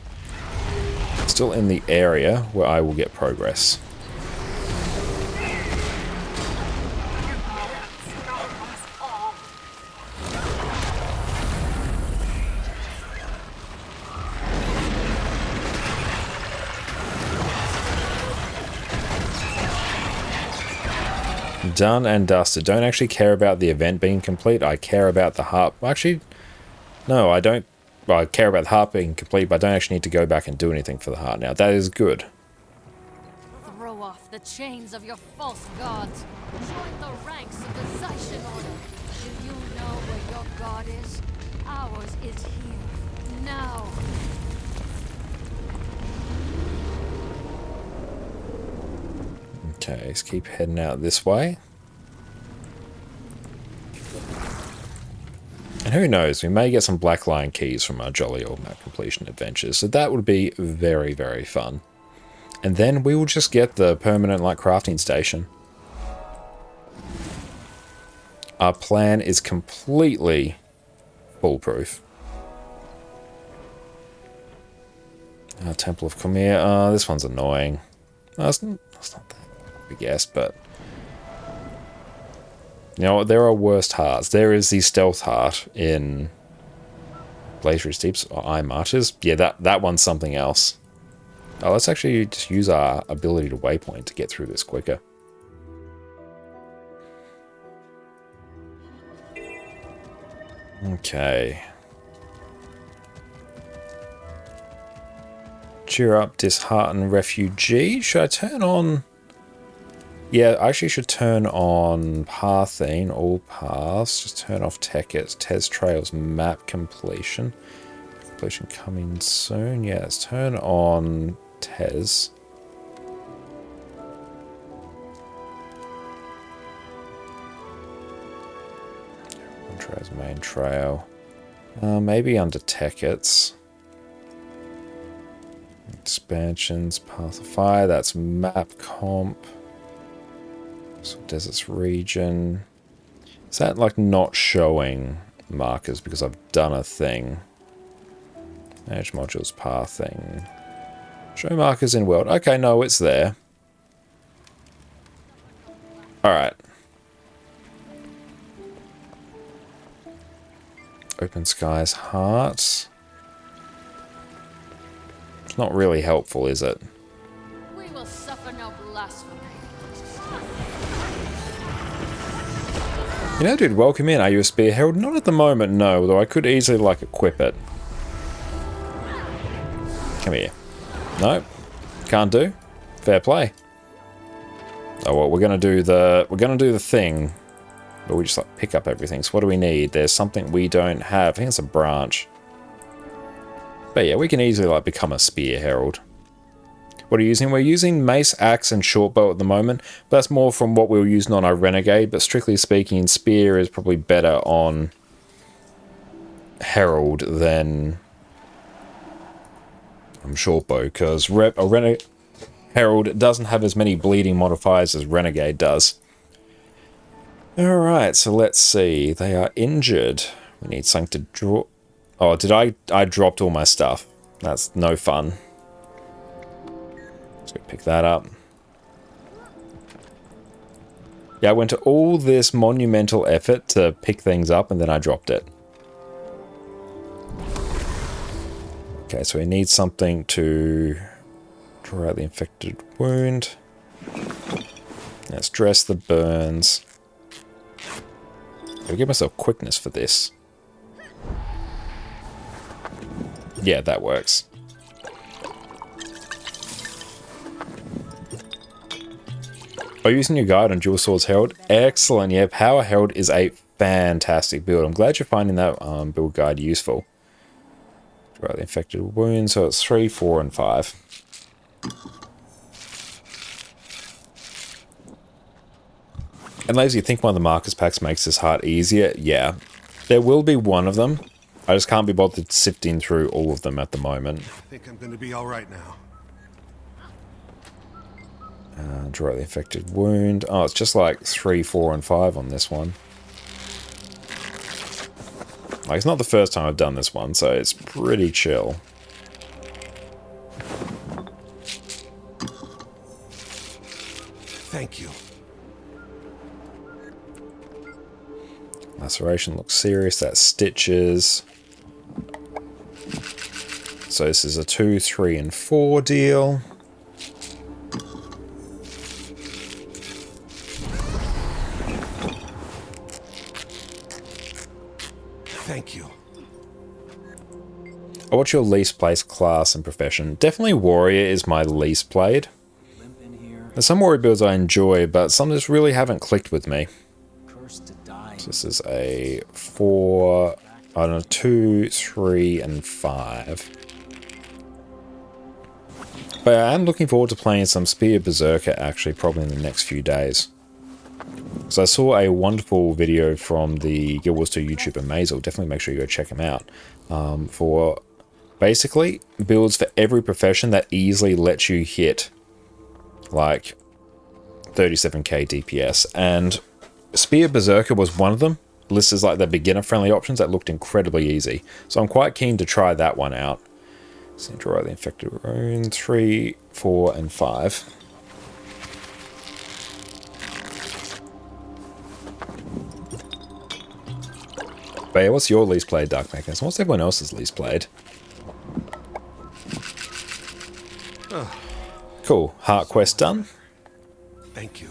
area where I will get progress. Done and dusted. Don't actually care about the event being complete. I care about the heart. Actually, no, I don't. Well, I care about the heart being complete, but I don't actually need to go back and do anything for the heart now. That is good. Throw off the chains of your false gods. Join the ranks of the Zaishin Order. Do you know where your god is? Ours is here. Now. Okay, let's keep heading out this way. And who knows, we may get some Black Lion keys from our jolly old map completion adventures, so that would be very, very fun. And then we will just get the permanent like crafting station. Our plan is completely foolproof. Temple of Khmer, this one's annoying. No, it's not that, I guess, but... You know what, there are worse hearts. There is the stealth heart in Glacier Steeps, or Eye Marches. Yeah, that one's something else. Oh, let's actually just use our ability to waypoint to get through this quicker. Okay. Cheer up, disheartened refugee. Should I turn on... Yeah, I actually should turn on Pathine, all paths. Just turn off Tickets, Tez Trails, map completion. Completion coming soon. Yeah, let's turn on Tez. Trails, main trail. Maybe under Tickets. Expansions, Path of Fire, that's map comp. So Deserts region. Is that like not showing markers because I've done a thing? Manage modules, pathing. Show markers in world. Okay, no, it's there. Alright. Open Skies Heart. It's not really helpful, is it? We will suffer no blasphemy. You know, dude, welcome in. Are you a spear herald? Not at the moment, no, although I could easily, like, equip it. Come here. No. Can't do. Fair play. Oh, well, we're gonna do the thing. But we just, like, pick up everything. So what do we need? There's something we don't have. I think it's a branch. But yeah, we can easily, like, become a spear herald. What are you using? We're using mace, axe, and short bow at the moment. But that's more from what we were using on our renegade. But strictly speaking, spear is probably better on herald than short bow, because herald doesn't have as many bleeding modifiers as renegade does. All right, so let's see. They are injured. We need something to draw. Oh, I dropped all my stuff. That's no fun. Let's go pick that up. Yeah, I went to all this monumental effort to pick things up, and then I dropped it. Okay, so we need something to draw out the infected wound. Let's dress the burns. I'll give myself quickness for this. Yeah, that works. Are you using your guide on Dual Swords Herald? Excellent, yeah, Power Herald is a fantastic build. I'm glad you're finding that build guide useful. Draw the infected wound, so it's 3, 4, and 5. And Lazy, you think one of the Marcus packs makes this hard easier? Yeah. There will be one of them. I just can't be bothered sifting through all of them at the moment. I think I'm gonna be alright now. Draw the infected wound. Oh, it's just like 3, 4, and 5 on this one. Like, it's not the first time I've done this one, so it's pretty chill. Thank you. Laceration looks serious. That's stitches. So this is a 2, 3, and 4 deal. Thank you. Oh, what's your least placed class and profession? Definitely warrior is my least played. There's some warrior builds I enjoy, but some just really haven't clicked with me. So this is a 4, I don't know, 2, 3, and 5. But I am looking forward to playing some Spear Berserker actually probably in the next few days. So I saw a wonderful video from the Guild Wars 2 YouTuber Mazel. Definitely make sure you go check him out. For basically builds for every profession that easily lets you hit like 37k DPS. And Spear Berserker was one of them. Listed as like the beginner friendly options that looked incredibly easy. So I'm quite keen to try that one out. So draw the infected wound, 3, 4, and 5. But yeah, what's your least played Dark Mechanism? What's everyone else's least played? Cool. Heart quest done. Thank you.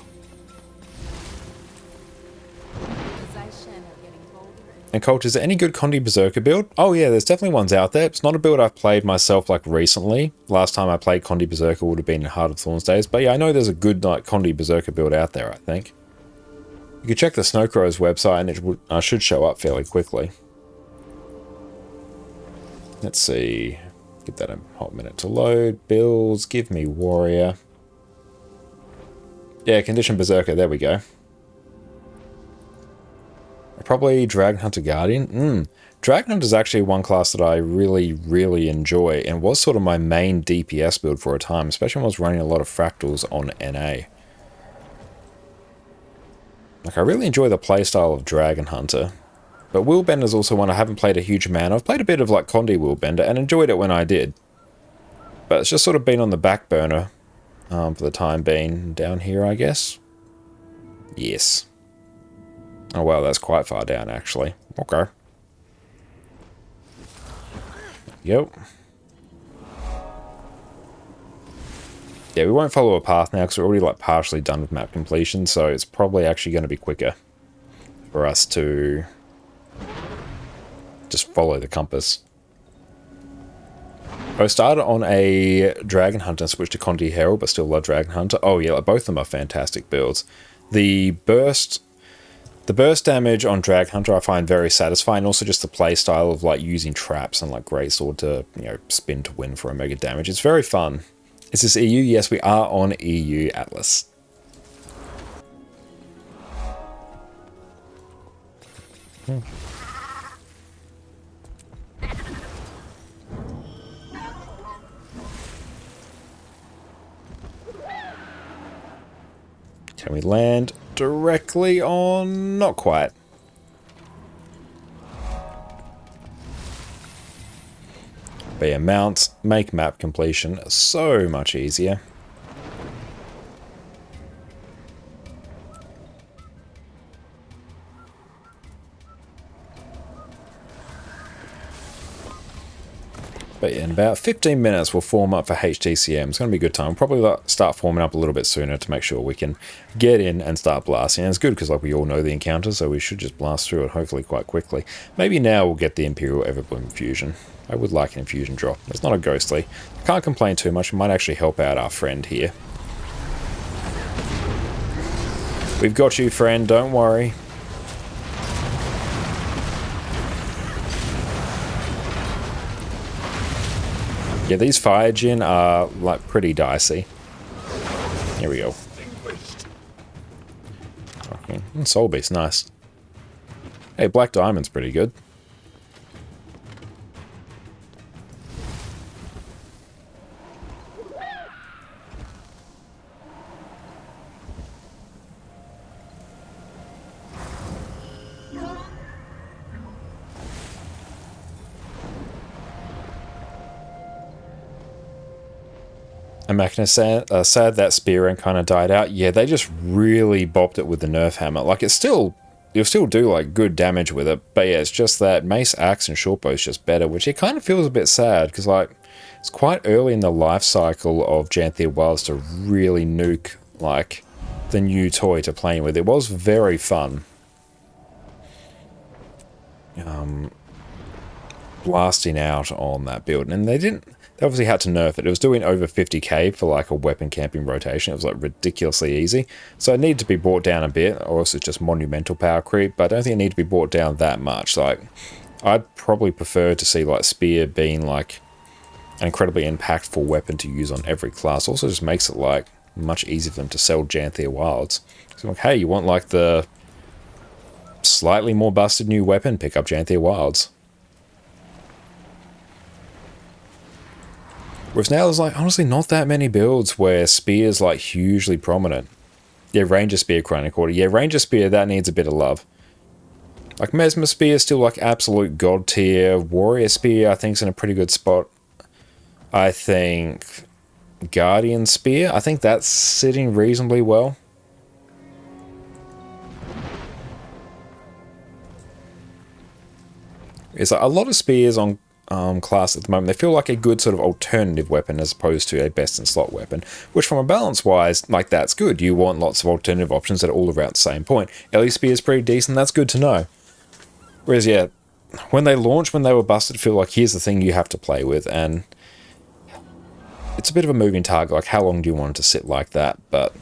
And Colt, is there any good Condi Berserker build? Oh yeah, there's definitely ones out there. It's not a build I've played myself like recently. Last time I played Condi Berserker would have been in Heart of Thorns days. But yeah, I know there's a good like Condi Berserker build out there, I think. You can check the Snowcrow's website and it should show up fairly quickly. Let's see. Give that a hot minute to load. Builds, give me warrior. Yeah, condition Berserker, there we go. Probably Dragon Hunter Guardian. Dragon Hunter is actually one class that I really, really enjoy and was sort of my main DPS build for a time, especially when I was running a lot of fractals on NA. Like, I really enjoy the playstyle of Dragon Hunter. But Willbender is also one I haven't played a huge amount. I've played a bit of like Condi Willbender and enjoyed it when I did. But it's just sort of been on the back burner for the time being. Down here, I guess. Yes. Oh wow, that's quite far down actually. Okay. Yep. Yeah, we won't follow a path now because we're already like partially done with map completion, so it's probably actually going to be quicker. for us to just follow the compass. I started on a Dragon Hunter and switched to Conti Herald, but still love Dragon Hunter. Oh yeah, like both of them are fantastic builds. The burst damage on Dragon Hunter I find very satisfying. Also just the play style of like using traps and like Greatsword to, you know, spin to win for Omega damage. It's very fun. Is this EU? Yes, we are on EU Atlas. Can we land directly on? Not quite. But yeah, mounts make map completion so much easier. But yeah, in about 15 minutes we'll form up for HTCM. It's going to be a good time. We'll probably start forming up a little bit sooner to make sure we can get in and start blasting. And it's good because like we all know the encounter, so we should just blast through it hopefully quite quickly. Maybe now we'll get the Imperial Everbloom Infusion. I would like an infusion drop. It's not a ghostly. Can't complain too much. It might actually help out our friend here. We've got you, friend. Don't worry. Yeah, these fire gin are like pretty dicey. Here we go. Okay. Soul Beast, nice. Hey, Black Diamond's pretty good. And Machina sad that spear end kind of died out. Yeah, they just really bopped it with the nerf hammer. Like it's still, you'll still do like good damage with it, but yeah, it's just that Mace, Axe, and Shortbow is just better, which it kind of feels a bit sad because like it's quite early in the life cycle of Janthea Wilds to really nuke like the new toy to playing with. It was very fun. Blasting out on that build, and they obviously had to nerf it. It was doing over 50k for like a weapon camping rotation. It was like ridiculously easy, so it needed to be brought down a bit, or else it's just monumental power creep. But I don't think it needed to be brought down that much. Like I'd probably prefer to see like Spear being like an incredibly impactful weapon to use on every class. Also just makes it like much easier for them to sell Janthea Wilds. So like, hey, you want like the slightly more busted new weapon, pick up Janthea Wilds. Whereas now there's like honestly not that many builds where Spear's like hugely prominent. Yeah, Ranger Spear, Chronic Order. Yeah, Ranger Spear, that needs a bit of love. Like Mesmer Spear is still like absolute god tier. Warrior Spear I think's in a pretty good spot. I think Guardian Spear, I think that's sitting reasonably well. It's like a lot of spears on class at the moment, they feel like a good sort of alternative weapon as opposed to a best in slot weapon, which from a balance wise, like that's good. You want lots of alternative options that are all around the same point. Ellie Spear is pretty decent, that's good to know. Whereas yeah, when they launched, when they were busted, I feel like here's the thing you have to play with, and it's a bit of a moving target, like how long do you want it to sit like that, but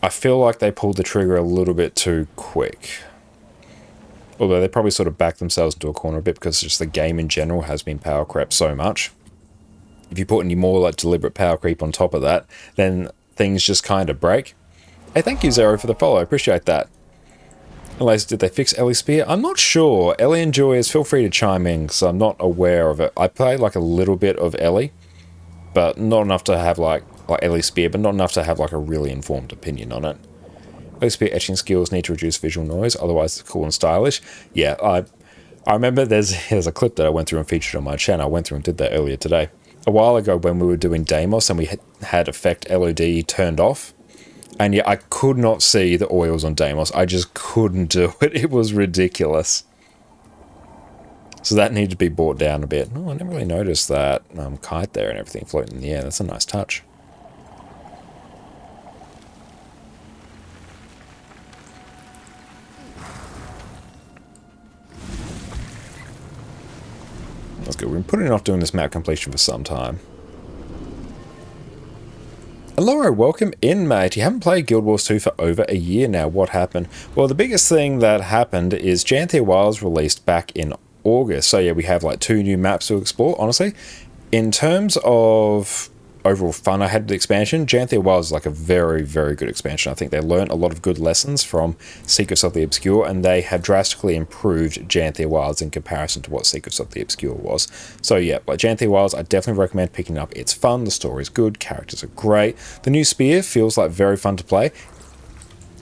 I feel like they pulled the trigger a little bit too quick. Although they probably sort of backed themselves into a corner a bit because just the game in general has been power creep so much. If you put any more like deliberate power creep on top of that, then things just kind of break. Hey, thank you Zero for the follow, I appreciate that. Unless, did they fix Ellie Spear? I'm not sure. Ellie enjoyers, feel free to chime in because I'm not aware of it. I played like a little bit of Ellie, but not enough to have like Ellie Spear, but not enough to have like a really informed opinion on it. Spear etching skills need to reduce visual noise, otherwise it's cool and stylish. Yeah, I remember there's a clip that I went through and featured on my channel. I went through and did that earlier today. A while ago when we were doing Deimos and we had effect LOD turned off. And yeah, I could not see the oils on Deimos. I just couldn't do it. It was ridiculous. So that needed to be brought down a bit. Oh, I never really noticed that kite there and everything floating in the air. That's a nice touch. good. We've been putting off doing this map completion for some time. Aloro, welcome in, mate. You haven't played Guild Wars 2 for over a year now. What happened? Well, the biggest thing that happened is Janthia Wilds released back in August. So yeah, we have like 2 new maps to explore, honestly. In terms of overall fun I had with the expansion, Janthia Wilds is like a very, very good expansion. I think they learned a lot of good lessons from Secrets of the Obscure, and they have drastically improved Janthia Wilds in comparison to what Secrets of the Obscure was. So yeah, like Janthia Wilds, I definitely recommend picking it up. It's fun, the story's good, characters are great. The new Spear feels like very fun to play.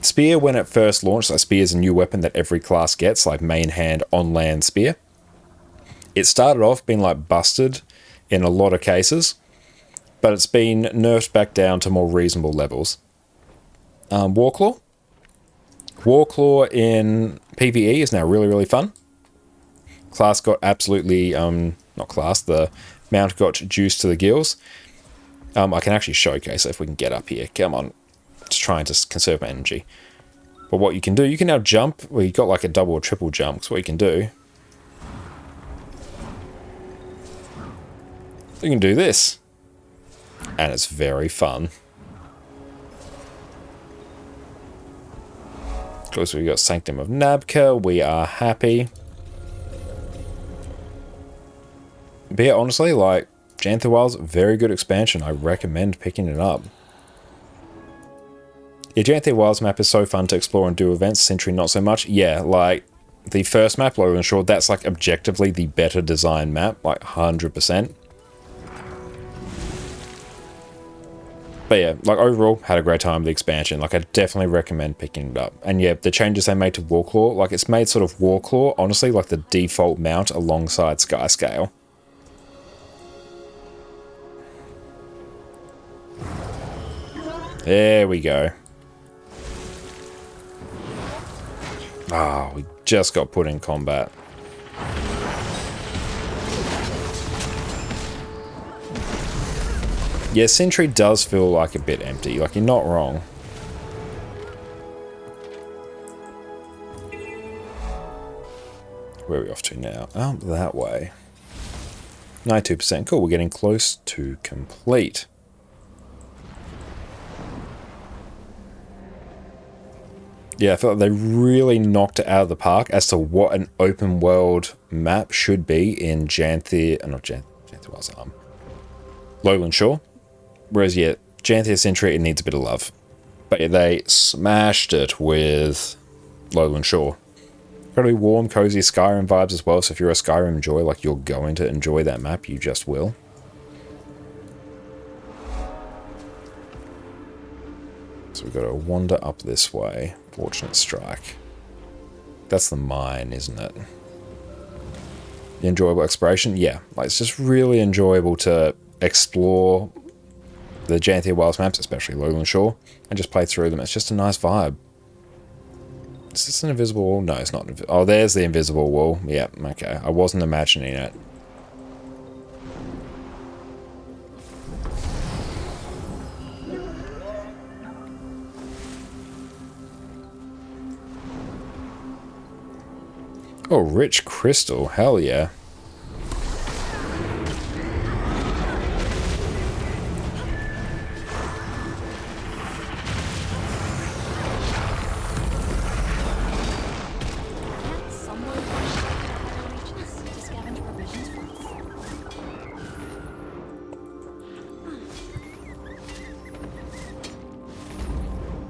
Spear, when it first launched, like Spear is a new weapon that every class gets, like main hand, on-land Spear. It started off being like busted in a lot of cases, but it's been nerfed back down to more reasonable levels. Warclaw. Warclaw in PvE is now really, really fun. Class got absolutely, not class, the mount got juiced to the gills. I can actually showcase it if we can get up here. Come on. Just trying to conserve my energy. But what you can do, you can now jump. Well, you've got like a double or triple jump. So what you can do, you can do this. And it's very fun. Of course, we've got Sanctum of Nabka. We are happy. But yeah, honestly, like, Janthia Wilds, very good expansion. I recommend picking it up. Yeah, Janthia Wilds map is so fun to explore and do events. Sentry, not so much. Yeah, like, the first map, Lowland Shore, that's like objectively the better design map, like 100%. But yeah, like overall, had a great time with the expansion. Like I definitely recommend picking it up. And yeah, the changes they made to Warclaw, like it's made sort of Warclaw, honestly, like the default mount alongside Skyscale. There we go. Ah, we just got put in combat. Yeah, Sentry does feel like a bit empty. Like, you're not wrong. Where are we off to now? Oh, that way. 92%. Cool, we're getting close to complete. Yeah, I felt like they really knocked it out of the park as to what an open world map should be in Janthia... not Janthia Wilds, Lowland Shore. Whereas, yeah, Janthia Sentry, it needs a bit of love. But yeah, they smashed it with Lowland Shore. Incredibly warm, cozy Skyrim vibes as well. So if you're a Skyrim enjoyer, like, you're going to enjoy that map. You just will. So we've got to wander up this way. Fortunate Strike. That's the mine, isn't it? The enjoyable exploration? Yeah. Like, it's just really enjoyable to explore the Janthia Wilds maps, especially Lowland Shore, and just play through them. It's just a nice vibe. Is this an invisible wall? No, it's not. Oh, there's the invisible wall. Yep, okay. I wasn't imagining it. Oh, rich crystal. Hell yeah.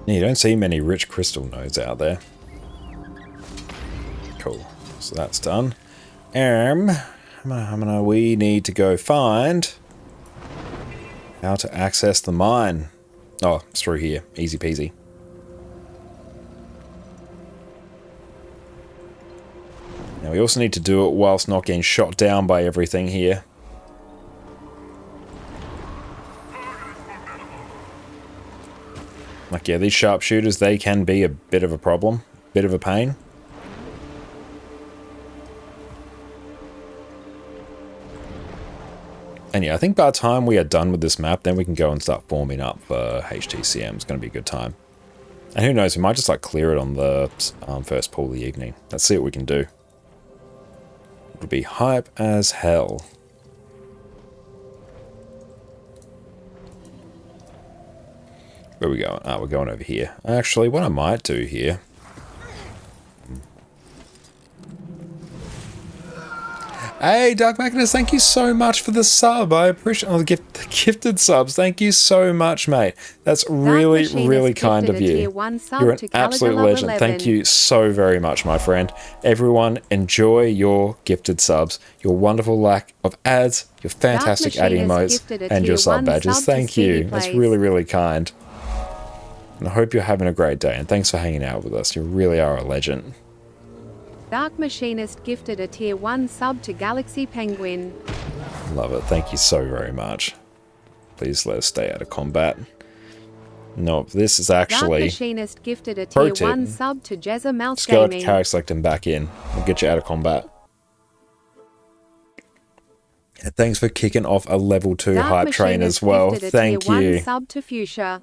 You don't see many rich crystal nodes out there. Cool. So that's done. We need to go find how to access the mine. Oh, it's through here. Easy peasy. Now we also need to do it whilst not getting shot down by everything here. Like, yeah, these sharpshooters, they can be a bit of a problem. Bit of a pain. And yeah, I think by the time we are done with this map, then we can go and start forming up for HTCM. It's going to be a good time. And who knows, we might just like clear it on the first pool of the evening. Let's see what we can do. It'll be hype as hell. Where are we going? Ah, we're going over here. Actually, what I might do here... Hey, Dark Magnus, thank you so much for the sub. I appreciate the gifted subs. Thank you so much, mate. That's really, really kind of you. You're an absolute legend. Thank you so very much, my friend. Everyone, enjoy your gifted subs, your wonderful lack of ads, your fantastic ad emotes, and your sub badges. Thank you. That's really, really kind. And I hope you're having a great day, and thanks for hanging out with us. You really are a legend. Dark Machinist gifted a tier 1 sub to Galaxy Penguin. Love it. Thank you so very much. Please let us stay out of combat. No, this is actually... Dark Machinist gifted a tier 1 sub to Jezza Mouse Gaming. Let's go character select and back in. We'll get you out of combat. And thanks for kicking off a level 2 hype train as well. Thank you. Tier 1 sub to Fuchsia.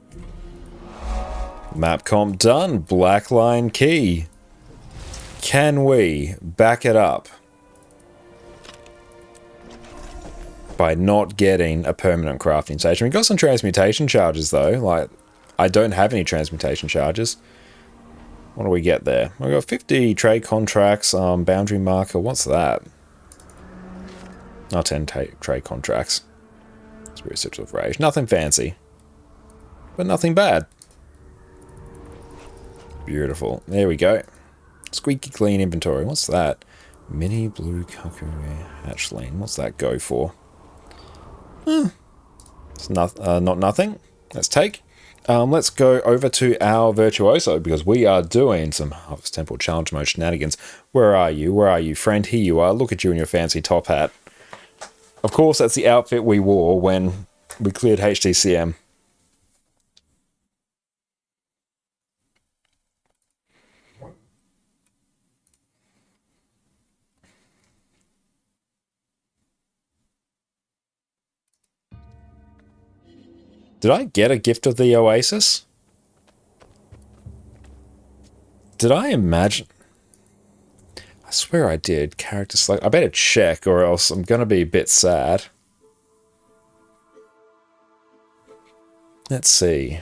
Map comp done. Black line key. Can we back it up by not getting a permanent crafting station? We got some transmutation charges though. Like, I don't have any transmutation charges. What do we get there? We got 50 trade contracts. Boundary marker. What's that? Not 10 trade contracts. Spirit Sigil of Rage. Nothing fancy, but nothing bad. Beautiful. There we go. Squeaky clean inventory. What's that? Mini blue cuckoo hatchling. What's that go for? It's not nothing. Let's take. Let's go over to our Virtuoso because we are doing some Harvest Temple Challenge Mode shenanigans. Where are you? Where are you, friend? Here you are. Look at you in your fancy top hat. Of course, that's the outfit we wore when we cleared HDCM. Did I get a gift of the Oasis? Did I imagine? I swear I did. Character select. I better check or else I'm going to be a bit sad. Let's see.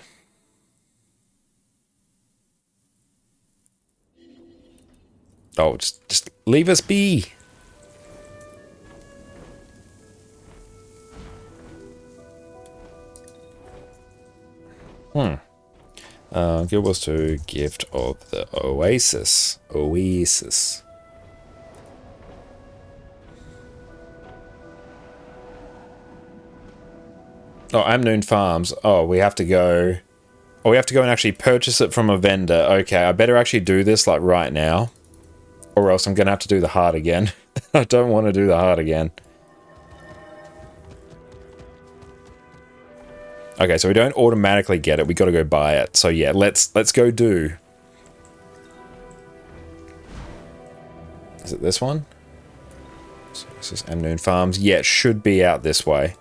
Oh, just leave us be. Guild Wars 2 gift of the Oasis. Oasis. Oh, Amnoon Farms. Oh, we have to go. Oh, we have to go and actually purchase it from a vendor. Okay, I better actually do this like right now. Or else I'm going to have to do the heart again. I don't want to do the heart again. Okay, so we don't automatically get it. We got to go buy it. So yeah, let's go do. Is it this one? So this is Amnoon Farms. Yeah, it should be out this way.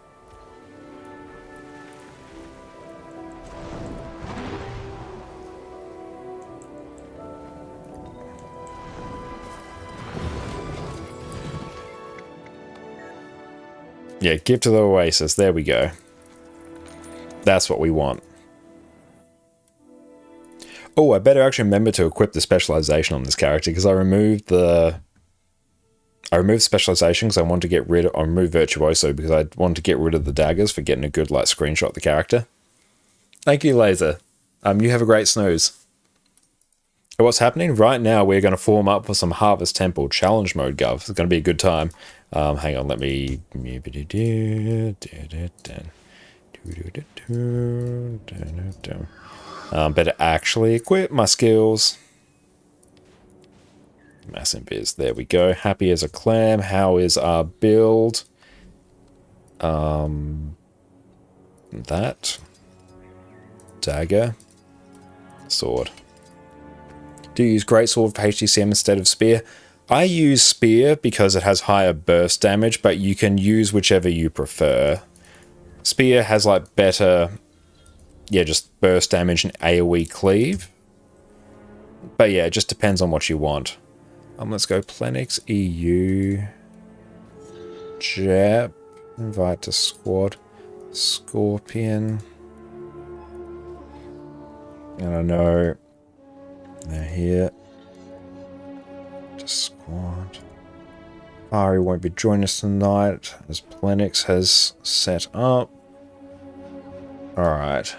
Yeah, give to the Oasis. There we go. That's what we want. Oh, I better actually remember to equip the specialization on this character because I removed specialization because I wanted to get rid of, or remove Virtuoso because I wanted to get rid of the daggers for getting a good like screenshot of the character. Thank you, Laser. You have a great snooze. What's happening right now? We're going to form up for some Harvest Temple Challenge Mode, Gov. It's going to be a good time. Hang on, let me. Better actually equip my skills. Mass and biz. There we go. Happy as a clam. How is our build? That. Dagger. Sword. Do you use Greatsword for HDCM instead of Spear? I use Spear because it has higher burst damage, but you can use whichever you prefer. Spear has like better, yeah, just burst damage and AoE cleave. But yeah, it just depends on what you want. Let's go Plenix, EU, Jep, invite to squad, Scorpion. And I know they're here. Just squad. Ari won't be joining us tonight as Plenix has set up. Alright.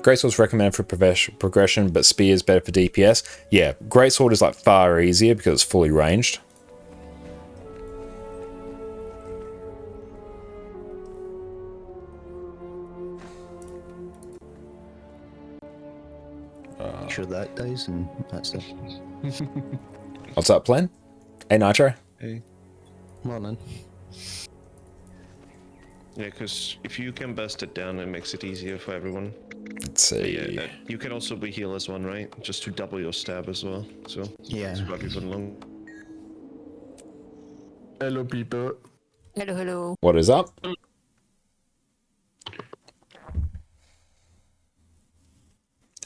Greatsword's recommended for progression, but Spear is better for DPS. Yeah, Greatsword is like far easier because it's fully ranged. Sure that dies and that's it. What's up, Plan? Hey, Nitro. Hey. Morning. Yeah, because if you can bust it down, it makes it easier for everyone. Let's see. Yeah, you can also be heal as one, right? Just to double your stab as well. So yeah, it's probably for long. Hello, people. Hello, hello. What is up?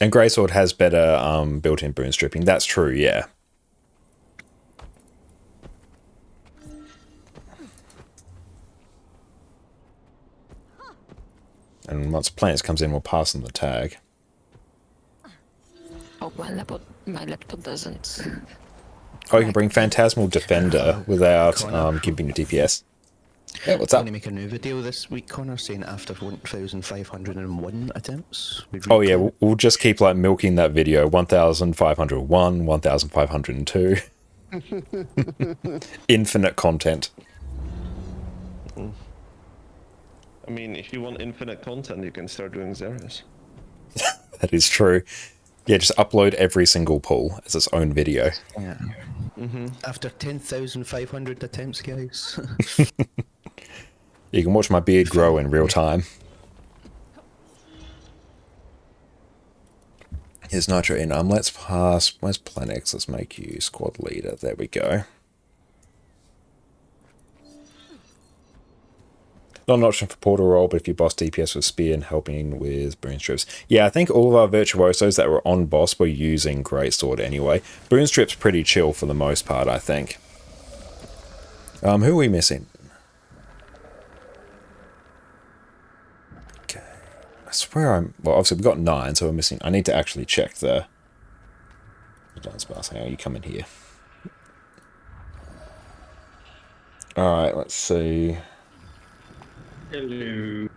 And Greatsword has better built-in boon stripping. That's true, yeah. And once Planets comes in, we'll pass on the tag. Oh, my laptop doesn't. Oh, you can bring Phantasmal Defender without giving you DPS. Yeah, what's I'm up? going to make a new video this week, Connor, saying after 1,501 attempts. Oh yeah, we'll just keep like milking that video. 1,501, 1,502. Infinite content. I mean, if you want infinite content, you can start doing Xeris. That is true. Yeah, just upload every single pull as its own video. Yeah. After 10,500 attempts, guys. You can watch my beard grow in real time. Here's Nitro in. Let's pass. Where's Planix? Let's make you squad leader. There we go. Not an option for portal roll, but if you boss DPS with spear and helping with boon strips. Yeah, I think all of our virtuosos that were on boss were using greatsword anyway. Boon strips pretty chill for the most part, I think. Who are we missing? Okay. I swear I'm... Well, obviously we've got 9, so we're missing... I need to actually check the dance pass. Hang on, you come in here. Alright, let's see... Hello.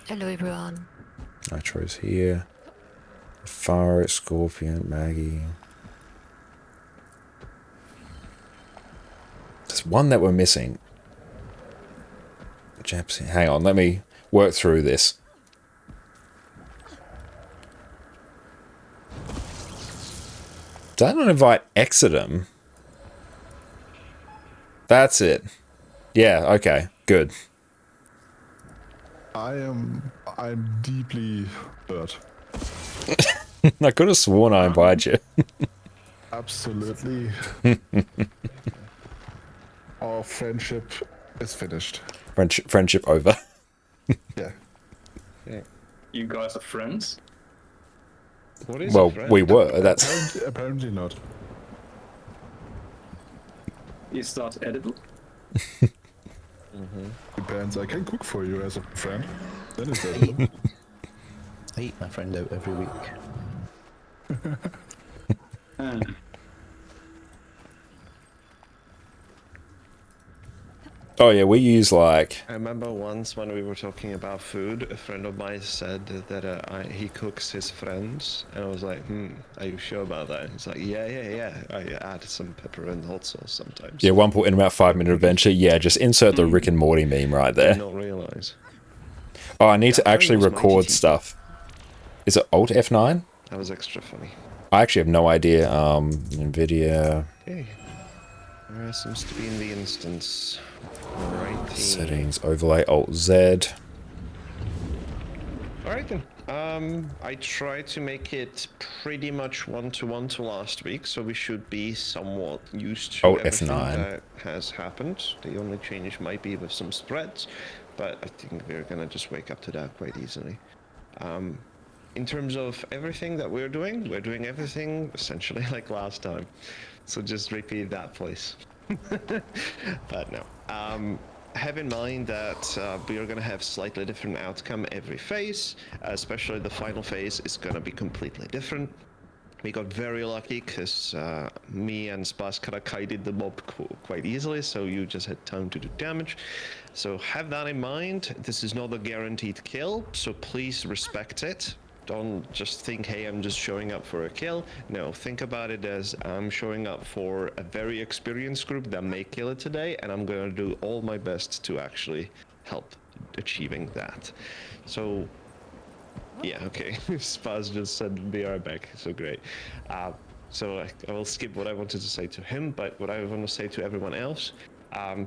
Hello, everyone. Nitro's here. Faro, Scorpion, Maggie. There's one that we're missing. Japsy. Hang on, let me work through this. Did I not invite Exodum? That's it. Yeah, okay, good. I'm deeply hurt. I could have sworn I invited you. Absolutely. Our friendship is finished. Friendship over. Yeah. Yeah. You guys are friends? What is well, we were. That's apparently not. Is that edible? Depends. I can cook for you as a friend. Then it's edible. I eat my friend out every week. Oh yeah, we use like... I remember once when we were talking about food, a friend of mine said that he cooks his friends, and I was like, are you sure about that? And he's like, yeah. I add some pepper and hot sauce sometimes. Yeah, one point in about 5-minute adventure. Yeah, just insert the Rick and Morty meme right there. Did not realize. Oh, I need to actually record stuff. Is it Alt F9? That was extra funny. I actually have no idea. NVIDIA... Okay. There seems to be in the instance. Alright. Settings, overlay, Alt Z. Alright then. I tried to make it pretty much one-to-one to last week, so we should be somewhat used to everything that has happened. The only change might be with some spreads, but I think we're gonna just wake up to that quite easily. In terms of everything that we're doing everything essentially like last time. So just repeat that, please. But no. Have in mind that we are going to have slightly different outcome every phase, especially the final phase is going to be completely different. We got very lucky because me and Spas kind of kited the mob quite easily, so you just had time to do damage. So have that in mind. This is not a guaranteed kill, so please respect it. Don't just think, hey, I'm just showing up for a kill. No, think about it as I'm showing up for a very experienced group that may kill it today, and I'm going to do all my best to actually help achieving that. So yeah, okay. Spaz just said be right back, so great. So I will skip what I wanted to say to him, but what I want to say to everyone else,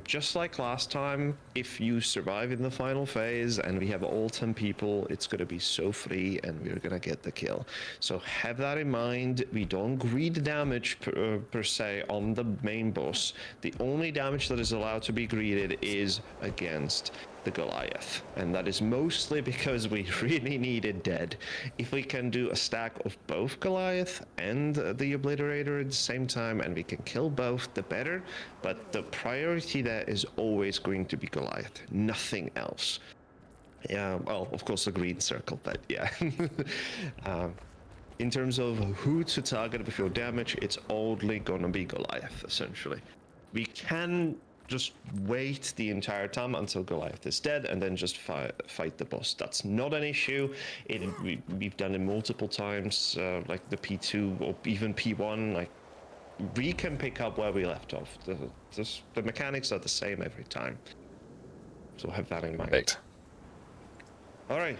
just like last time, if you survive in the final phase and we have all 10 people, it's going to be so free and we're going to get the kill. So have that in mind. We don't greed damage per se on the main boss. The only damage that is allowed to be greeded is against the Goliath, and that is mostly because we really need it dead. If we can do a stack of both Goliath and the Obliterator at the same time and we can kill both, the better, but the priority there is always going to be Goliath, nothing else. Yeah, well, of course the green circle, but yeah. In terms of who to target with your damage, it's only gonna be Goliath, essentially. We can just wait the entire time until Goliath is dead and then just fight the boss. That's not an issue. We've done it multiple times, like the P2 or even P1. Like, we can pick up where we left off. The mechanics are the same every time. So have that in mind. Perfect. All right.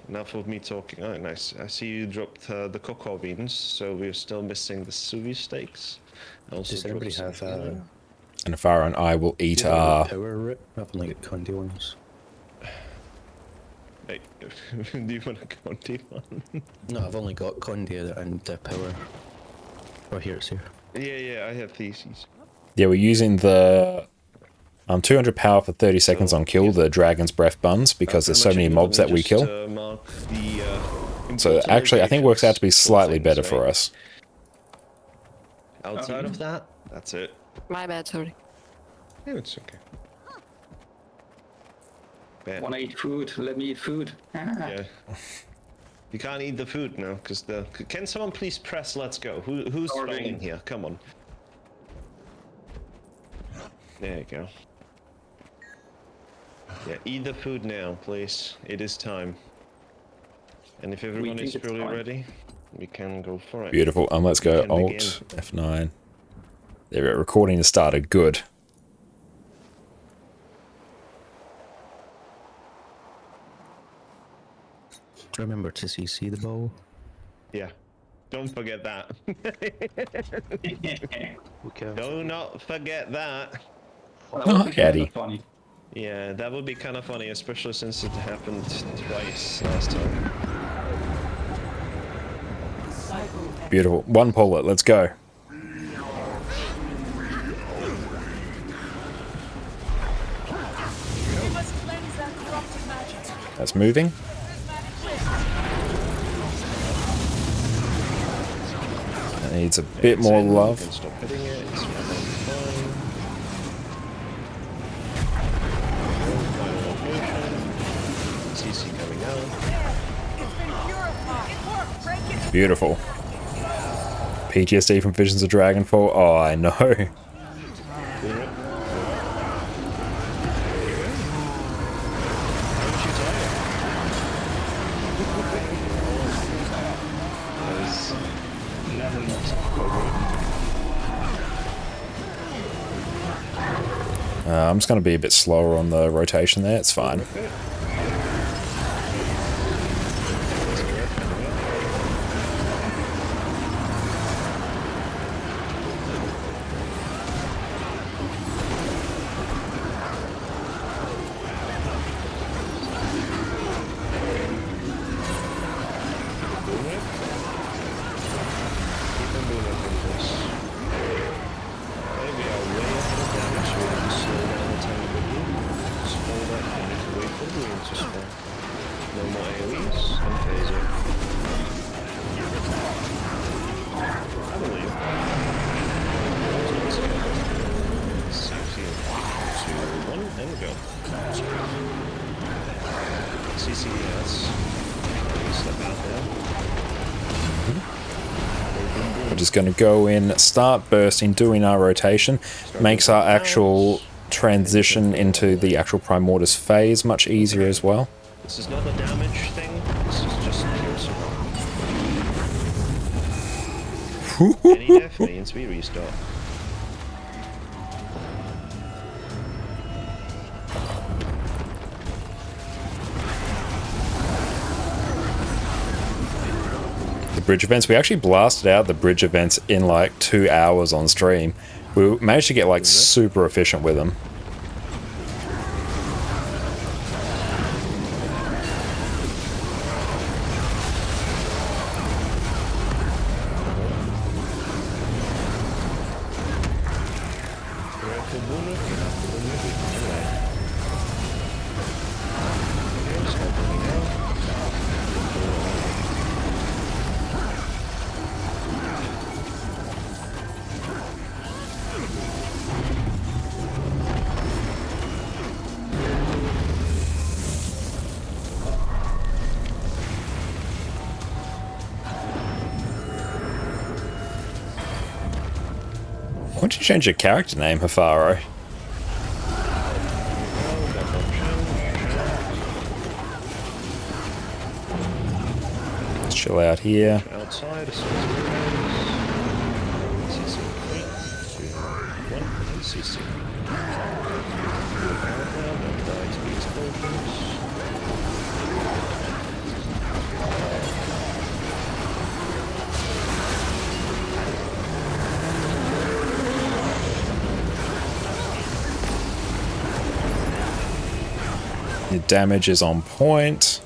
Enough of me talking. Oh, nice. I see you dropped the cocoa beans, so we're still missing the sous steaks. Does anybody have and Farah and I will eat our power root? I've only got Condi ones. Hey, do you want a Condi one? No, I've only got Condi and power. Oh, here it's here. Yeah, I have theses. Yeah, we're using the 200 power for 30 seconds on kill, the Dragon's Breath buns, because there's so many mobs that we kill. So actually, I think it works out to be slightly better for us. Outside of that, that's it. My bad, sorry. Yeah, it's okay. Bad. Wanna eat food? Let me eat food. Yeah. You can't eat the food now, because the... Can someone please press let's go? Who's stalling here? Come on. There you go. Yeah, eat the food now, please. It is time. And if everyone is truly ready, we can go for it. Beautiful. Let's go Alt F9. There we go. Recording has started. Good. Remember to CC the ball. Yeah. Don't forget that. Okay. Do not forget that. Oh, Eddie. Funny. Yeah, that would be kind of funny, especially since it happened twice last time. Beautiful. One pullet. Let's go. That's moving. That needs a bit more love. Stop hitting it. It's CC coming out. Beautiful. PTSD from Visions of Dragonfall. Oh, I know. I'm just going to be a bit slower on the rotation there. It's fine. There we go. CCS. Step out there. We're just going to go in, start bursting, doing our rotation. Makes our actual transition into the actual Primordius phase much easier as well. This is not a damage thing. This is just pure survival. Any death means we restart. Bridge events. We actually blasted out the bridge events in like 2 hours on stream. We managed to get like super efficient with them. Why don't you change your character name, Hafaro? Let's chill out here. Outside, CC. Your damage is on point.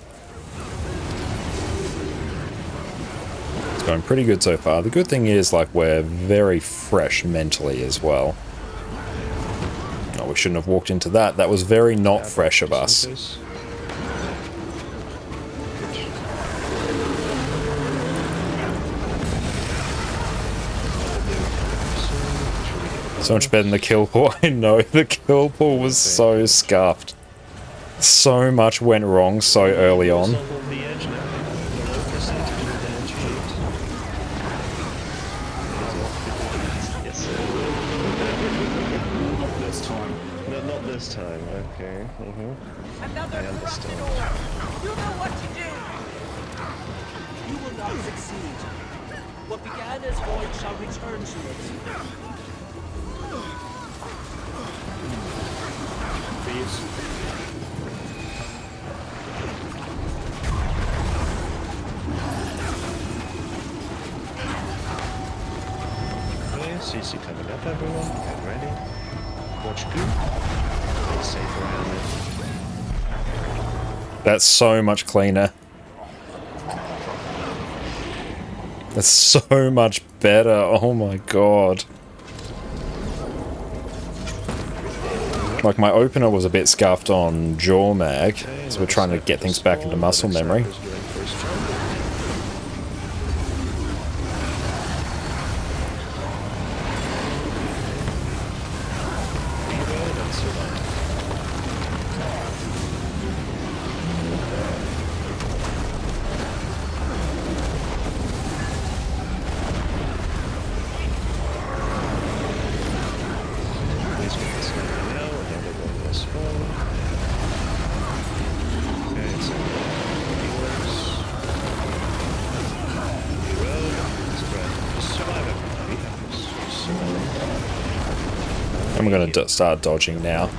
It's going pretty good so far. The good thing is, like, we're very fresh mentally as well. Oh, we shouldn't have walked into that. That was very not fresh of us. So much better than the kill pool. I know, the kill pool was so scuffed. So much went wrong so early on. Not this time, okay. I understand. You know what to do! You will not succeed. What began as void shall return to it. Please. CC coming up, everyone. Get ready. Watch good. Stay safe around it. That's so much cleaner. That's so much better. Oh my god. Like, my opener was a bit scuffed on Jaw Mag, so we're trying to get things back into muscle memory. I'm going to start dodging now.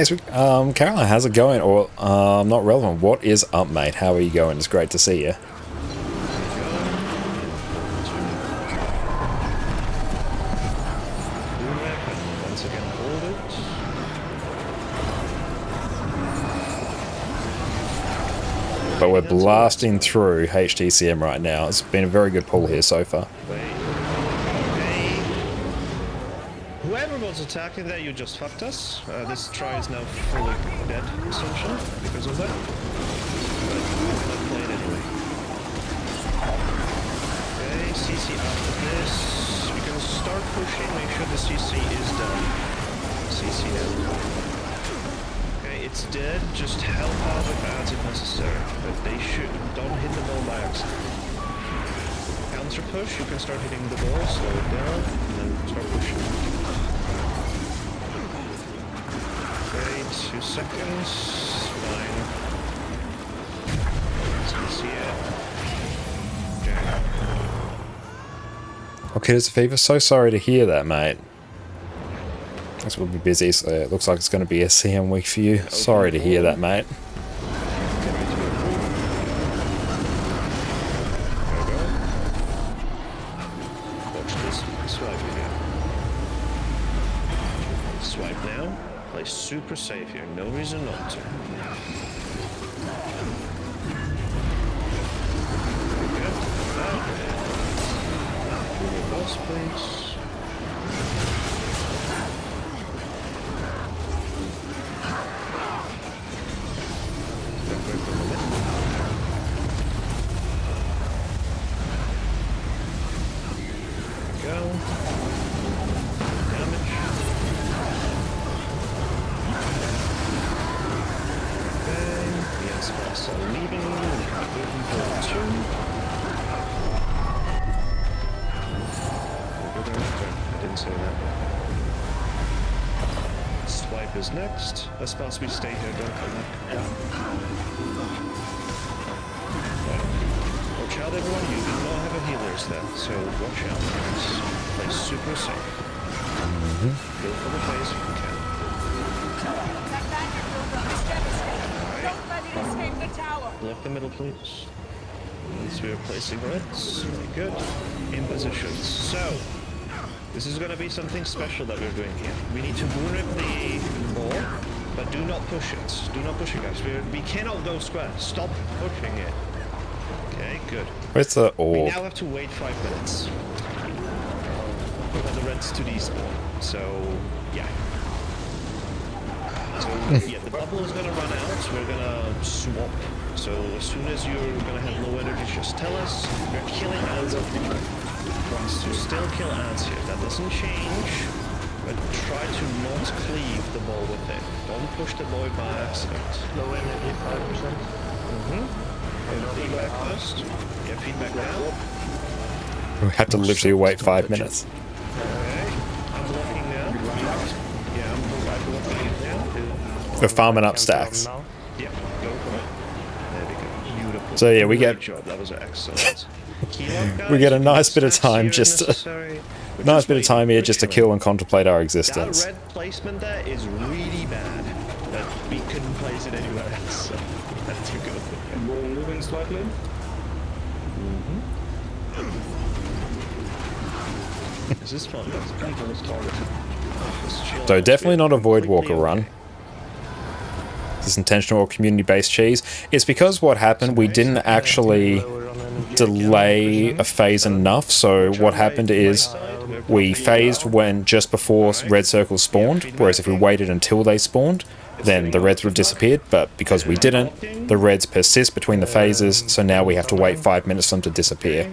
Caroline, how's it going? Or not relevant. What is up, mate? How are you going? It's great to see you. But we're blasting through HTCM right now. It's been a very good pull here so far. Whoever was attacking there, you just fucked us. This try is now fully dead, essentially, because of that. But not played anyway. Okay, CC after this. You can start pushing, make sure the CC is done. CC now. Okay, it's dead, just help out with ads if necessary. But they don't hit the ball by accident. Counter push, you can start hitting the ball, slow it down, and then start pushing. Okay, 2 seconds, fine. Let's see it. Okay, there's a fever. So sorry to hear that, mate. This will be busy, so it looks like it's going to be a CM week for you. Sorry to hear that, mate. Swipe now. Play super safe here. No reason not to. Boss, please. Swipe is next. Let's possibly stay here, don't come back. Yeah. Watch out, everyone. You do not have a healers there, so watch out. Play super safe. Go for the face if you can. Block the middle, please. Once we are placing reds, very good. In positions. So, this is going to be something special that we're doing here. We need to rip the ball, but do not push it. Do not push it, guys. We cannot go square. Stop pushing it. Okay, good. Where's the orb? We now have to wait 5 minutes for the reds to despawn. So, yeah. So, yeah, the bubble is going to run out. We're going to swap. So, as soon as you're going to have low energy, just tell us. We're killing ads of the wants to still kill ads here. That doesn't change. But try to not cleave the ball with it. Don't push the boy by accident. Low energy, 5%. Feedback first. Yeah, feedback now. We have to literally wait 5 minutes. Okay. I'm blocking now. Yeah, I'm blocking now. We're farming up stacks. Yeah, go for it. There we go. Beautiful. So yeah, we get... Great job. That was excellent. We get a nice bit of time just to... Nice bit of time here just to kill and contemplate our existence. That red placement there is really bad. That we couldn't place it anywhere else. So that's too good. Ball moving slightly. This is fun. That's pretty close targeted. So definitely not a Voidwalker run. This is intentional or community-based cheese. It's because what happened, we didn't actually delay a phase enough. So what happened is we phased when just before red circles spawned, whereas if we waited until they spawned, then the reds would have disappeared, but because we didn't, the reds persist between the phases, so now we have to wait 5 minutes for them to disappear.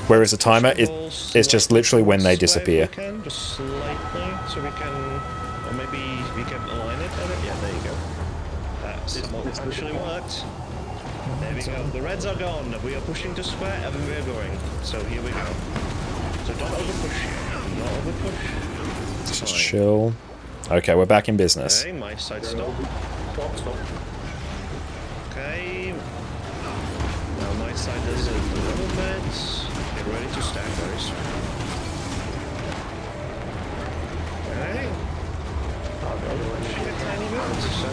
Whereas the timer, it's just literally when they disappear. Just slightly, so we can, or maybe we can align it a bit. Yeah, there you go. That actually worked. There we go. The reds are gone. We are pushing to square, and we are going. So here we go. So don't overpush here. Not overpush. Just chill. Okay, we're back in business. Okay, my side stop. Stop. Okay. Now my side does it a little bit. Get ready to stack, guys. Okay. a tiny bit. So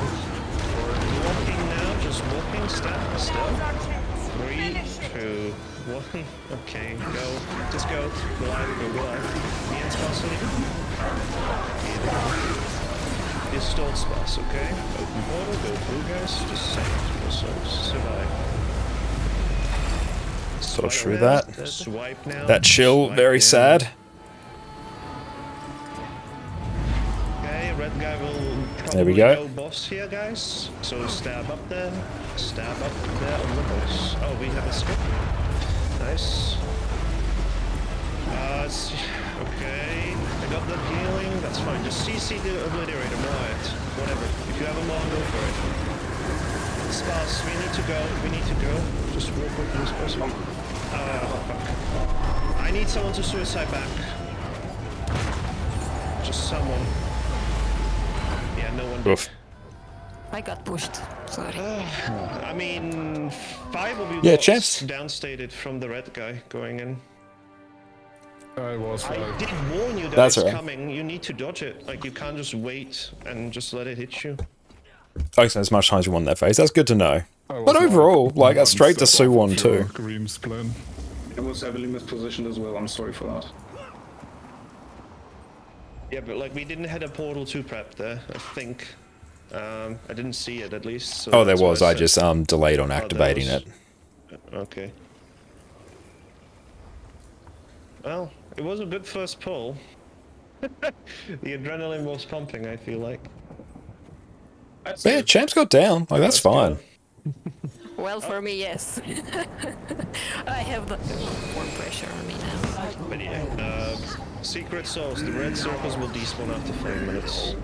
we're walking now, just walking, stand still. 3, 2, 1. Okay, go. Just go. Go live, go live. Me and Sparse. Your stored spots, okay? Open portal, go through, guys. Just save yourselves. Survive. Sort through that. Swipe now. That chill, Swipe very in. sad. Okay, red guy will probably There we go. boss here, guys. So stab up there. Stab up there on the boss. Oh, we have a skip. Nice. Okay. I got the healing. That's fine. Just CC the obliterator. Riot. Whatever. If you have a mod, go for it. Sparse, we need to go. We need to go. Just real quickly, Sparse. Fuck. I need someone to suicide back. Just someone. Yeah, no one. Oof. I got pushed. Sorry. I mean, 5 of you Yeah, got champs. downstated from the red guy going in. I did warn you that That's it's right. coming. You need to dodge it. Like, you can't just wait and just let it hit you. Okay, so as much time as you want in that phase. That's good to know. But overall, like, that's straight to Suwon too. Green's plan. I was heavily mispositioned as well. I'm sorry for that. Yeah, but like, we didn't have a portal 2 prep there, I think. I didn't see it at least. So Oh, there that's why was. I said- just delayed on Oh, there activating was. it. Okay. Well, it was a good first pull. The adrenaline was pumping, I feel like. But yeah, champs got down. Like, that's fine. Well, for me, yes. I have the more pressure on me now. But yeah, secret source. The red circles will despawn after 5 minutes.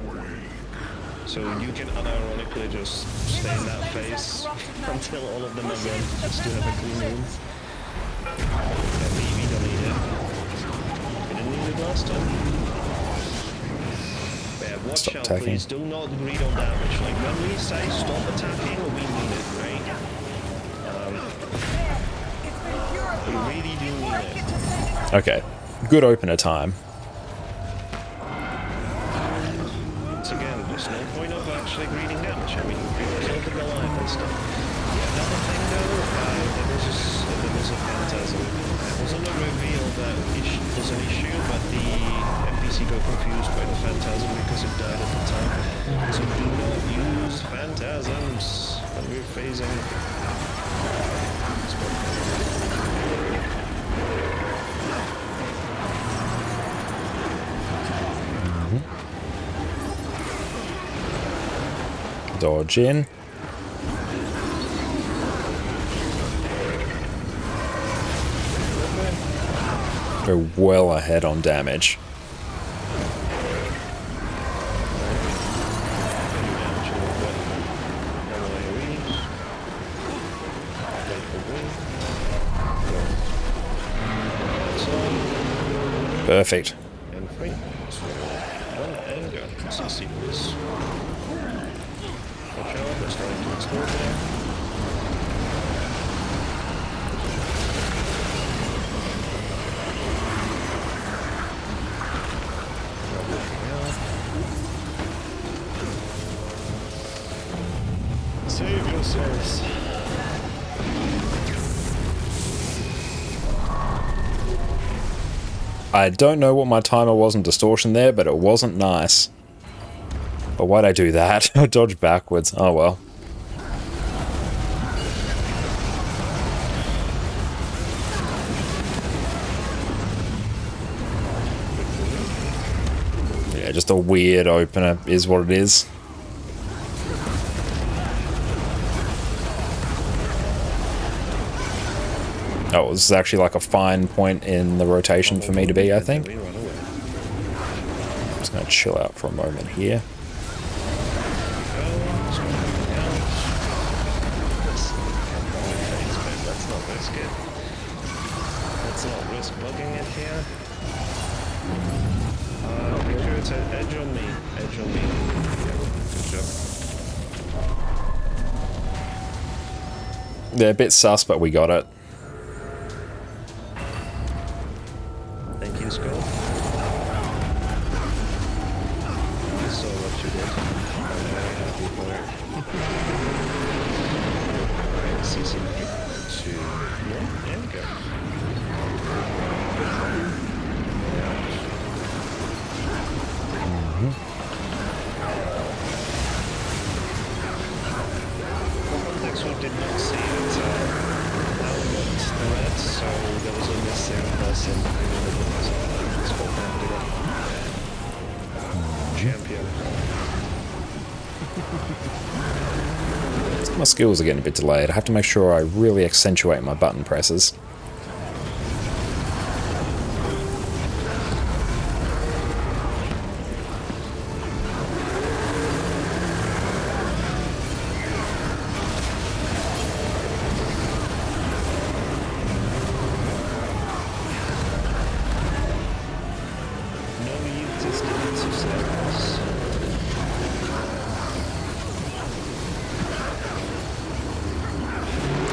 So you can unironically just stay in that phase until all of them are gone, just to have a clean room. Yeah, we don't need it. We didn't need it last time. But yeah, watch Stop out, attacking. please. Do not greed on damage. Like, when we say stop attacking, we mean it, right? We really do mean it. Okay. Good opener time. Once again, there's no point of actually greeting damage. I mean, we killed the Goliath and stuff. Yeah, another thing though, there was a phantasm. It wasn't a reveal that was an issue, but the NPC got confused by the phantasm because it died at the time. So do not use phantasms when we're phasing. Dodge in. We're well ahead on damage. Perfect. And free. One and go. CC please. Watch out, they're starting to explode there. Not looking out. Save yourselves. I don't know what my timer was in distortion there, but it wasn't nice. But why'd I do that? I dodged backwards. Oh well. Yeah, just a weird opener is what it is. Oh, this is actually like a fine point in the rotation for me to be, I think. I'm just going to chill out for a moment here. Let's not risk it. Let's not risk bugging it here. Make sure it's an edge on me. Edge on me. Yeah, good job. They're a bit sus, but we got it. Thank you, Skull. I saw what you did. skills are getting a bit delayed. I have to make sure I really accentuate my button presses.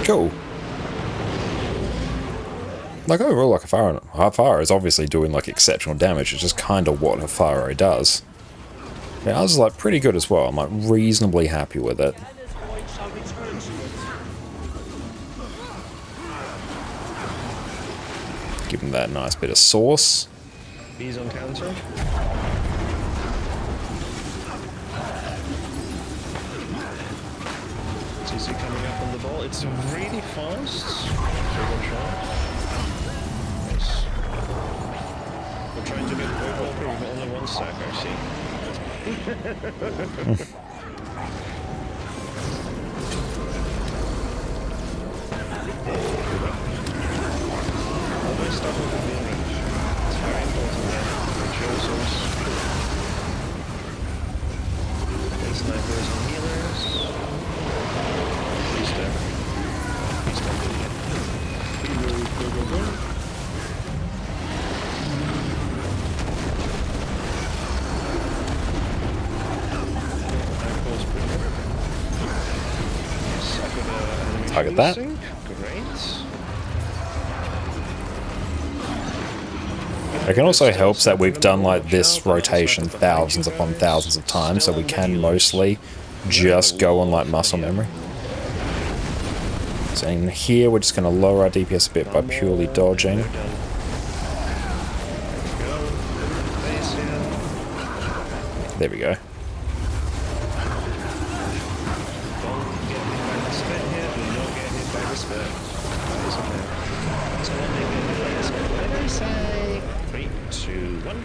Cool. Like overall, like Hafaro is obviously doing like exceptional damage. It's just kind of what Hafaro does. Yeah, ours is like pretty good as well. I'm like reasonably happy with it. Give him that nice bit of sauce. He's on counter. CC coming up on the ball. It's really fast. Nice. We're trying to get Voidwalker with only one stack, I see. Always start with the building. It's very important there. Control source. And snipers and healers. He's there. He's not good yet. Go. Target that. Great. It can also help that we've done like this rotation thousands upon thousands of times, so we can mostly just go on like muscle memory. So in here we're just going to lower our DPS a bit by purely dodging. There we go.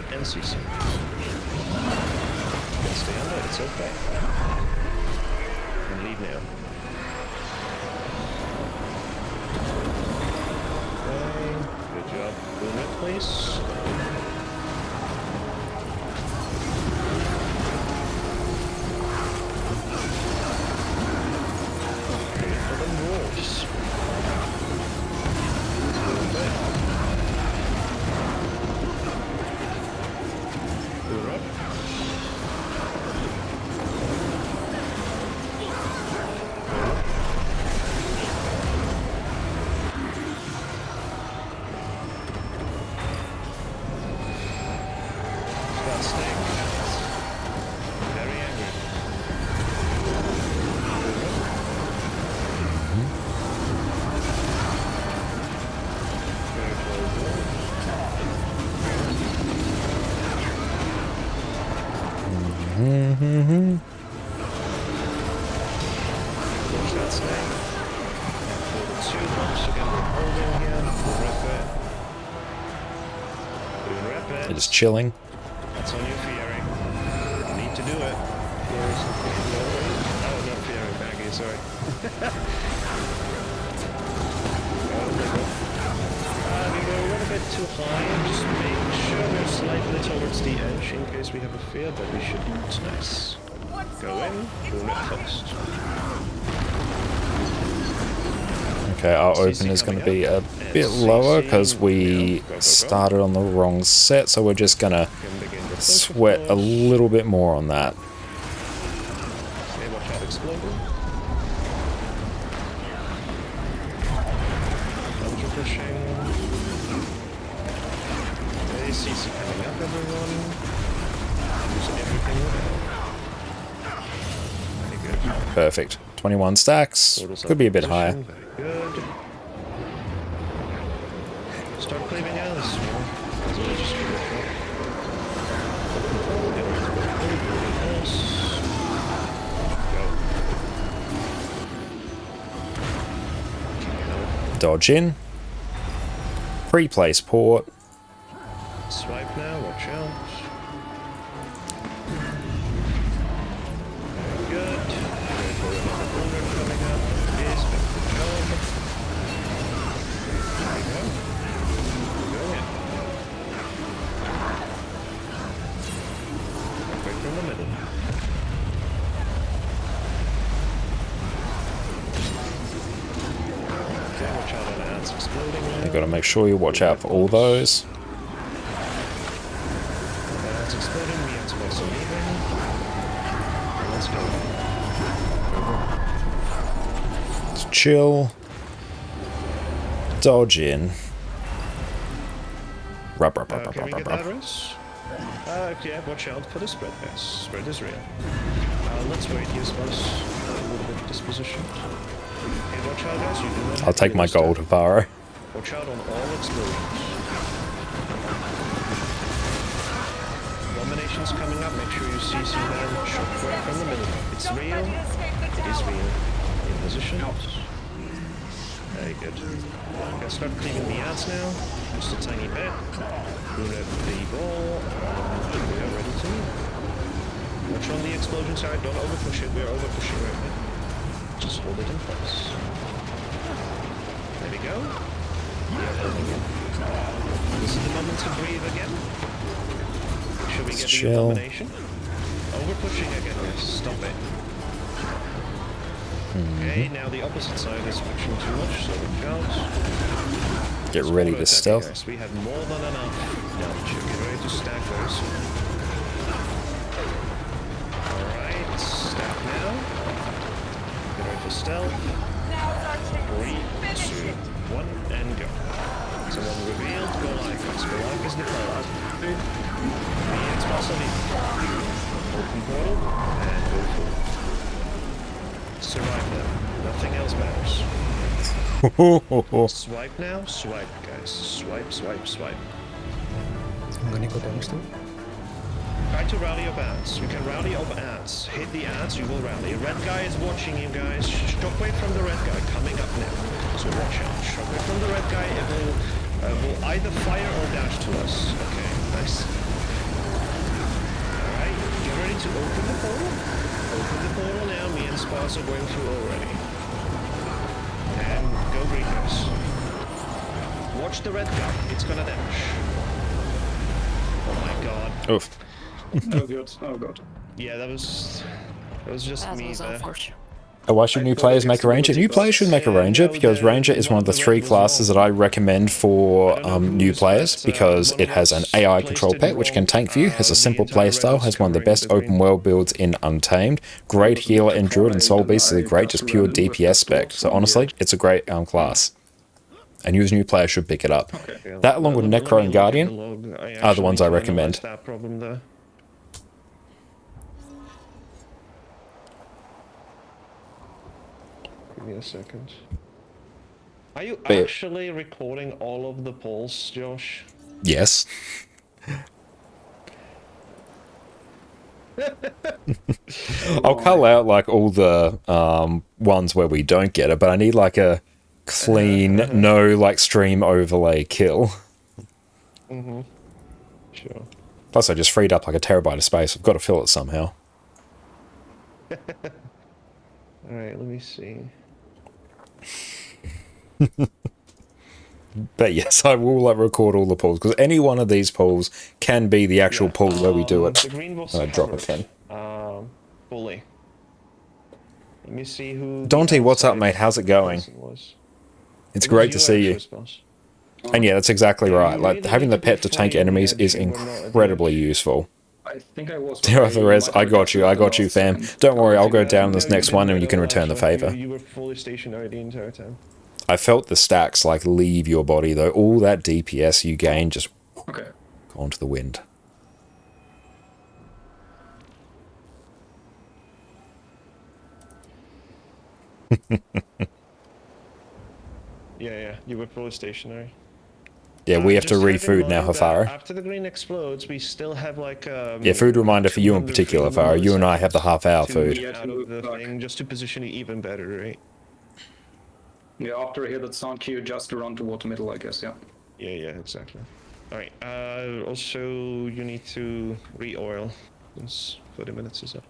NCC. You can stay under, it's okay. And leave now. Okay, good job. Boom it, please. Okay, for the wolves. They're just chilling. That's on you, Fieri. You need to do it. Oh, not Fieri, Maggie, sorry. We go a little bit too high. Just make sure we're slightly towards the edge in case we have a fear, but we shouldn't. Nice. Go in, boom it first. Okay, our open is going to be a bit lower because we started on the wrong set, so we're just going to sweat a little bit more on that. Okay, watch out, exploding. Counter pushing. Okay, CC coming up, everyone. Using everything well. Very good. Perfect. 21 stacks. Could be a bit higher. Very good. Start cleaving out this one. Dodge in. Pre-place port. Swipe now, watch out. Very good. Wait for another corner coming up. watch out on ants exploding now. You gotta make sure you watch out for all those. Ants exploding, me ants also leaving. Let's go. Let's chill. Dodge in. Can we get that race? Yeah, watch out for the spread, guys. Spread is real. Let's wait here, suppose. A little bit disposition. Okay, watch out, guys. You do not I'll take my gold, Havaro. Watch out on all explosions. Abominations coming up. Make sure you see some shockwave from the middle. It's real. It is real. In position. Very good. Okay, start cleaning the ants now. Just a tiny bit. Boot up the ball. We are ready to move. Watch on the explosion side. Don't overpush it. We are overpushing right now. Just hold it in place. There we go. This is the moment to breathe again. Should we get the abomination? Overpushing again. Yes. Stop it. Okay, now the opposite side is pushing too much, so we can't. Get ready to stealth. Yes, we have more than enough. Now we should get ready to stack those. Alright, stack now. Get ready for stealth. 3, 2, 1, and go. Someone revealed, go like us. Go like is declared. It's possibly. Open portal, and go forward. Survive them. Nothing else matters. Swipe now. Swipe, guys. Swipe, swipe, swipe. I'm gonna go downstairs. Try to rally up ants. You can rally up ants. Hit the ants, you will rally. Red guy is watching you guys. Shockwave from the red guy coming up now. So watch out. Shockwave from the red guy. It will either fire or dash to us. Okay, nice. Alright, get ready to open the portal. Open the portal now. Me and Spas are going through already. And go Greekers. Watch the red guy. It's gonna dash. Oh my god. Oof. Oh god. Oh god. Yeah, that was just me there. Why should new players make a ranger? New players should make a ranger because ranger is one of the 3 classes that I recommend for new players because it has an AI control pet which can tank for you, has a simple playstyle, has one of the best open world builds in Untamed, great healer in Druid, and Soul Beast is a great just pure DPS spec. So honestly, it's a great class. And you as a new player should pick it up. That along with Necro and Guardian are the ones I recommend. Give me a second. Are you actually recording all of the polls, Josh? Yes. I'll cull out like all the ones where we don't get it, but I need like a clean, no like stream overlay kill. Sure. Plus I just freed up like a terabyte of space. I've got to fill it somehow. Alright, let me see. But yes, I will record all the polls because any one of these polls can be the actual poll where we do it. The green was I drop a pin. Bully. Let me see who. Dante, what's up, mate? How's it going? It's great to see you. And yeah, that's exactly right. Like having the pet to tank enemies is incredibly useful. I think I was. Therez, I got you, fam. Don't worry, I'll go down this next one and you can return the favor. You were fully stationary the entire time. I felt the stacks like leave your body though. All that DPS you gain just gone to the wind. Yeah, you were fully stationary. Yeah, we have to refood now, Hafaro. After the green explodes, we still have like yeah, food reminder for you in particular, Hafaro. You and I have the half-hour food. Out of the thing, just to position it even better, right? Yeah, after I hit that sound cue, just around toward the middle, I guess, yeah. Yeah, exactly. Alright, also you need to re-oil, since 30 minutes is up.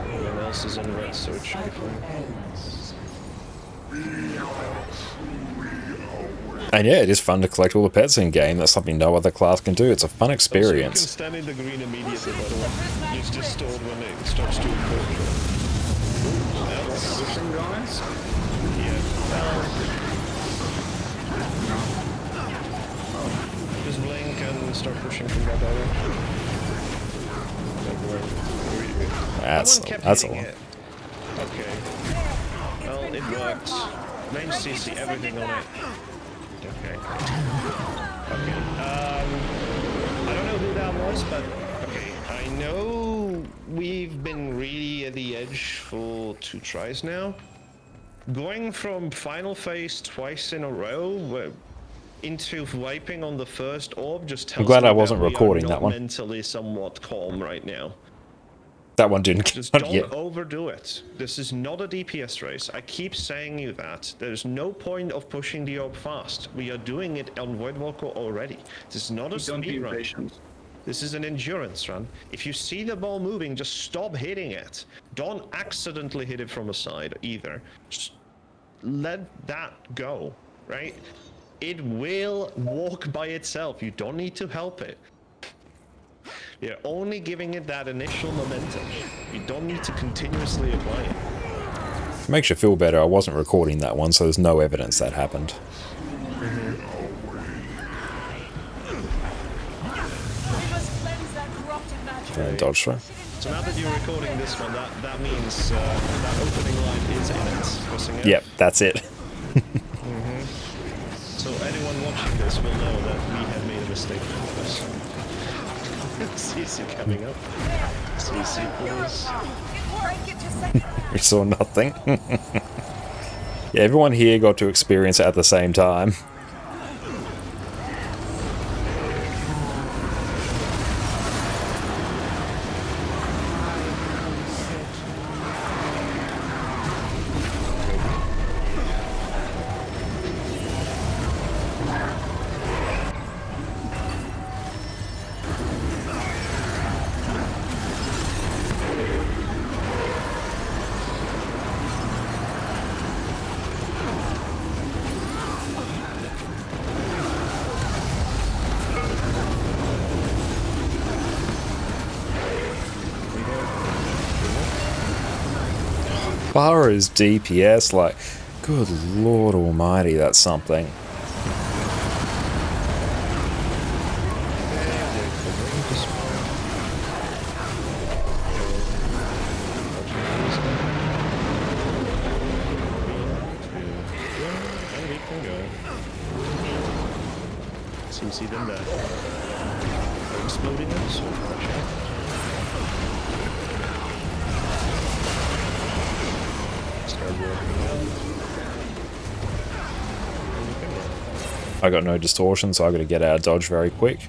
Everyone else is in red, so it should be fine. And yeah, it is fun to collect all the pets in game. That's something no other class can do. It's a fun experience. Also, you can stand in the green immediately, by the way. It's just stored when it starts to encroach. Just blink and start pushing from that direction. That's all. It. Okay. Well, it worked. Range CC, everything on it. Okay. Okay. I don't know who that was, but okay. I know we've been really at the edge for 2 tries now. Going from final phase twice in a row into wiping on the first orb just tells I'm glad me I wasn't that we recording are that not one. mentally somewhat calm right now. That one didn't Just count don't yet. overdo it. This is not a DPS race. I keep saying you that. There's no point of pushing the orb fast. We are doing it on Voidwalker already. This is not a speed run. This is an endurance run. If you see the ball moving, just stop hitting it. Don't accidentally hit it from a side either. Just let that go, right? It will walk by itself. You don't need to help it. You're only giving it that initial momentum. You don't need to continuously apply it. It makes you feel better. I wasn't recording that one, so there's no evidence that happened. Dodge throw. So now that you're recording this one, that means that opening line is in it. Pressing F. Yep, that's it. So anyone watching this will know that we have made a mistake with this. CC coming up. CC, please. We saw nothing. Yeah, everyone here got to experience it at the same time. Far as DPS, like, good lord almighty, that's something. CC them there. Exploding them, so watch out. I got no distortion, so I got to get out of dodge very quick.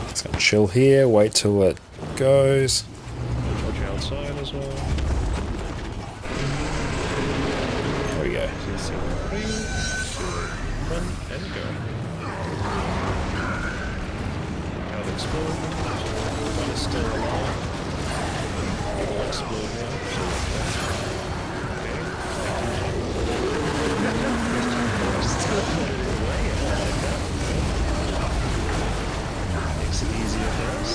Just gonna chill here, wait till it goes. Watch outside as well. There we go. 3, 2, 1, and go. Out explode. One is still alive. It will explode now. Still floating away. I like that. Makes it easier for us.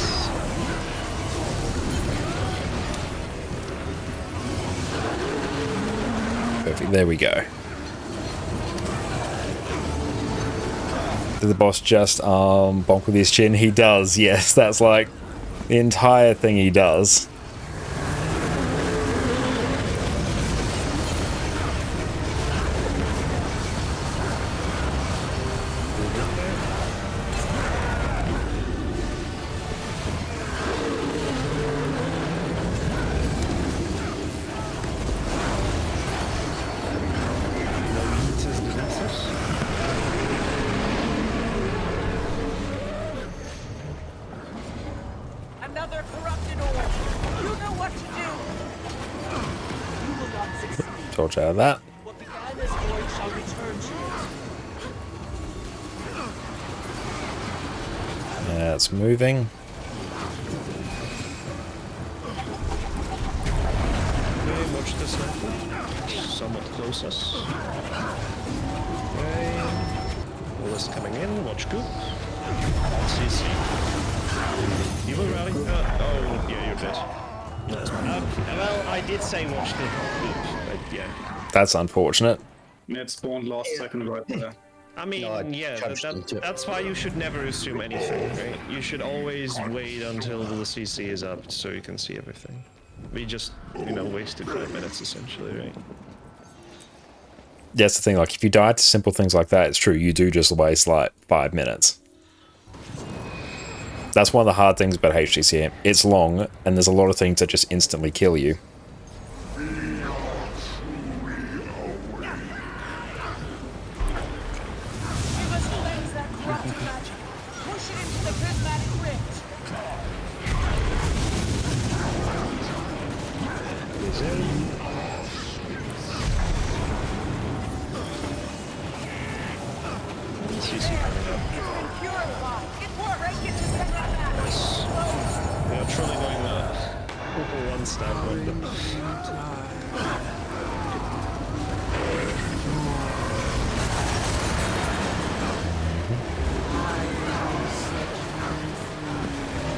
Perfect, there we go. Did the boss just bonk with his chin? He does, yes. That's like the entire thing he does. Another corrupted orb. You know what to do. You will not succeed. Torch out of that. What began as void shall return to it. Yeah, it's moving. Okay, watch this rifle. Somewhat closer. Okay. All is coming in. Watch Goop. CC. You will rally. Oh, yeah, you're dead. Well, I did say watch the Goop, but yeah. That's unfortunate. It spawned last second right there. I mean, yeah, that's why you should never assume anything, right? You should always wait until the CC is up so you can see everything. We just, wasted 5 minutes essentially, right? That's the thing, like, if you die to simple things like that, it's true, you do just waste, like, 5 minutes. That's one of the hard things about HCC. It's long, and there's a lot of things that just instantly kill you.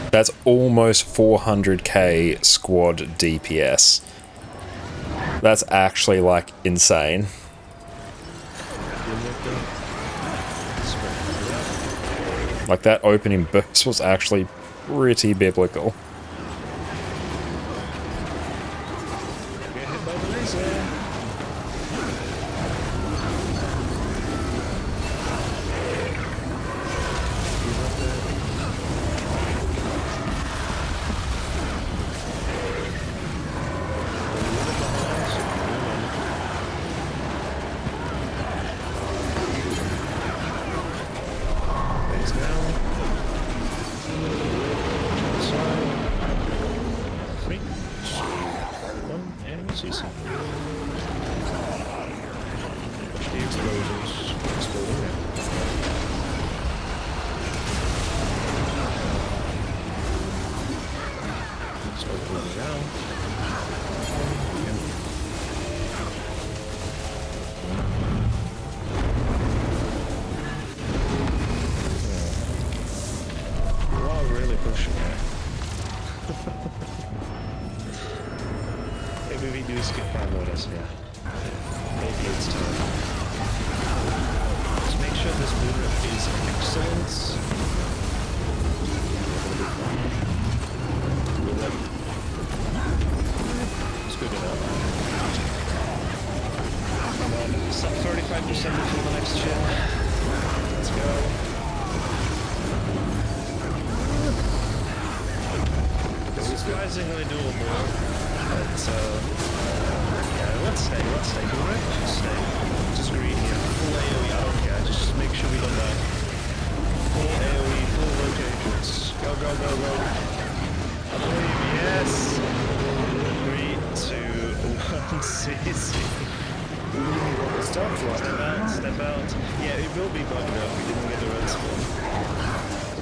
That's almost 400k squad DPS. That's actually, like, insane. Like, that opening burst was actually pretty biblical.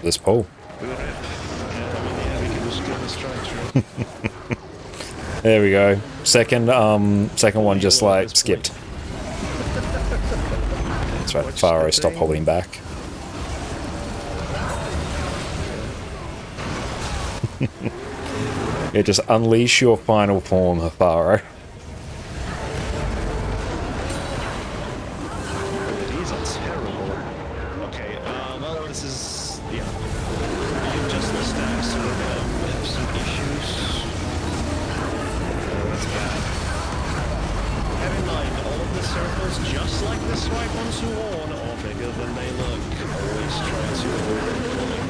This pole. There we go. Second one just like skipped. That's right, Pharaoh, stop holding back. Yeah, just unleash your final form, Pharaoh. Yeah. You just the stacks, so we're gonna have some issues. Oh, that's bad. Have in mind, all of the circles, just like the swipe on Suwon, are bigger than they look. Always try to avoid them fully.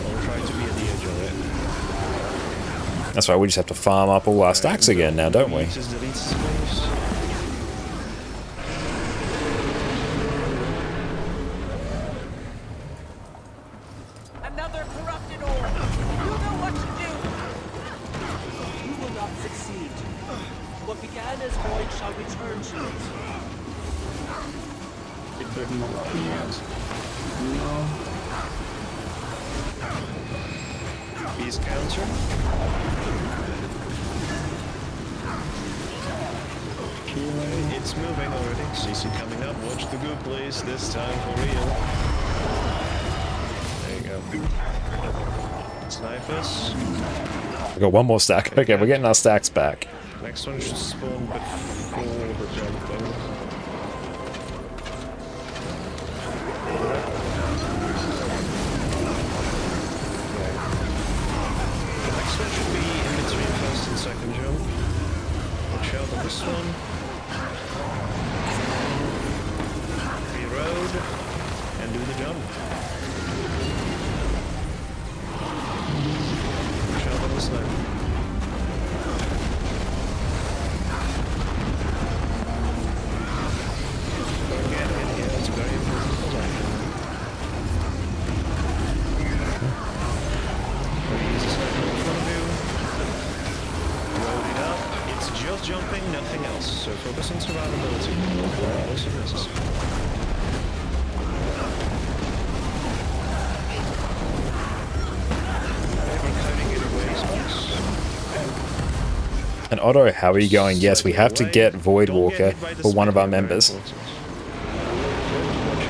Or try to be at the edge of it. That's right, we just have to farm up all our stacks again now, don't we? Another corrupted ore. You know what to do. You will not succeed. What began as void shall return to it. It didn't allow me yet. No. Beast counter. It's moving already. CC coming up. Watch the goo, please. This time for real. There you go. Snipers. We got one more stack. Okay, we're getting our stacks back. Next one should spawn before the jumping. The next one should be in between first and second jump. Watch out on this one. Reload and do the jump. Watch out on this one. Don't get hit here, it's very important for life. Very easy sniper in front of you. Load it up. It's just jumping, nothing else. So focus on survivability. Also necessary. And Otto, how are you going? Yes, we have to get Voidwalker for one of our members. Watch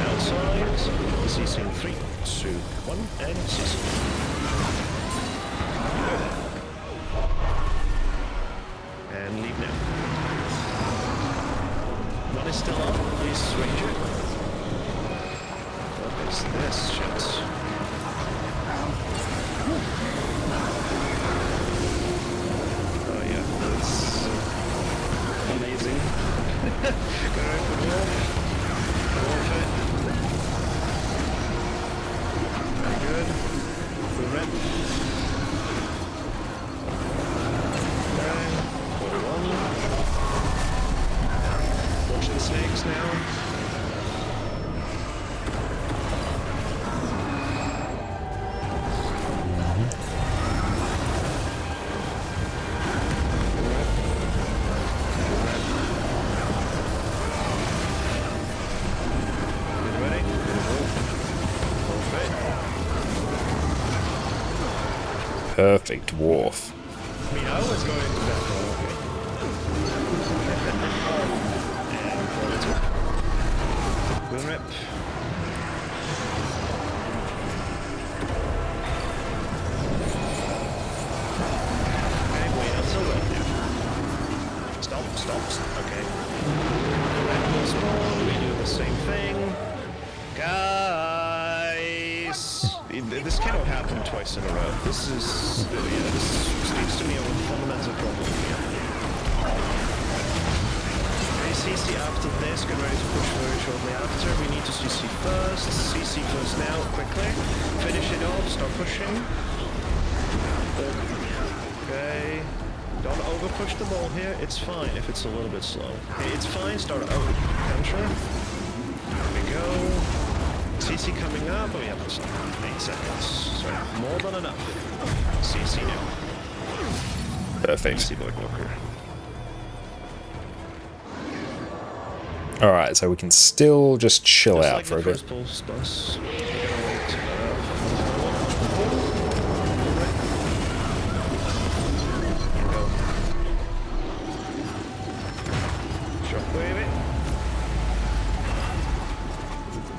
outside. CC in 3, 2, 1, and CC. And leave now. One is still up. Please switch it. What is this shit? Oh yeah, that's amazing. Go right for the wolf. Wolf it. Very good. Good rep. Okay. 41. Watch the snakes now. Perfect dwarf. I mean, I was going to that one, okay. Good rep. Okay, wait until red now. Stop. Okay. Red will spawn, we do the same thing. Guys! This cannot happen twice in a row. This is... yeah, this speaks to me of a fundamental problem here. Okay, CC after this, get ready to push very shortly after. We need to CC first. CC first now, quickly. Finish it off, start pushing. Okay. Don't over-push the ball here. It's fine if it's a little bit slow. Okay, it's fine, start out. Counter. There we go. CC coming up, oh yeah, that's 8 seconds. So more than enough. CC now. Perfect. Easy Voidwalker. Alright, so we can still just chill out like for a bit. Pulse bus. We're gonna wait. Go. Shockwave it.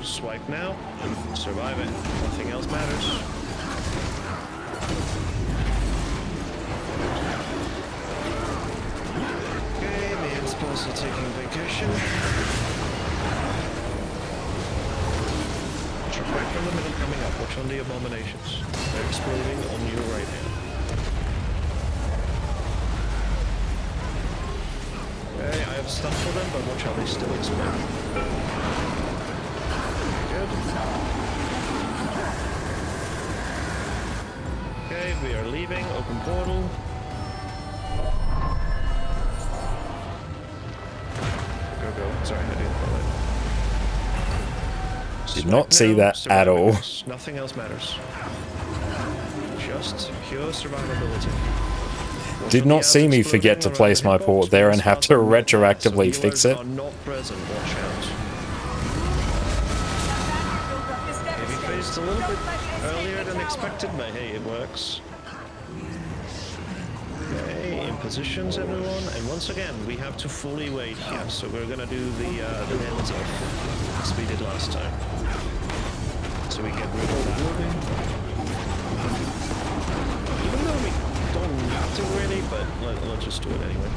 Swipe now. Survive it. Nothing else matters. Okay, man's also taking vacation. Truck right from the middle coming up. Watch on the abominations. They're exploding on you right now. Okay, I have stuff for them, but watch how they still explode. Good. Okay, we are leaving. Open portal. Go. Sorry, I didn't follow it. Did not see that at all. Nothing else matters. Just pure survivability. Did not see me forget to place my port there and have to retroactively fix it. Maybe phased a little bit earlier than expected, but hey, it works. Okay, in positions, everyone, and once again, we have to fully wait here, so we're gonna do the nails off, as we did last time. So we get rid of that. Even though we don't have to really, but let's just do it anyway.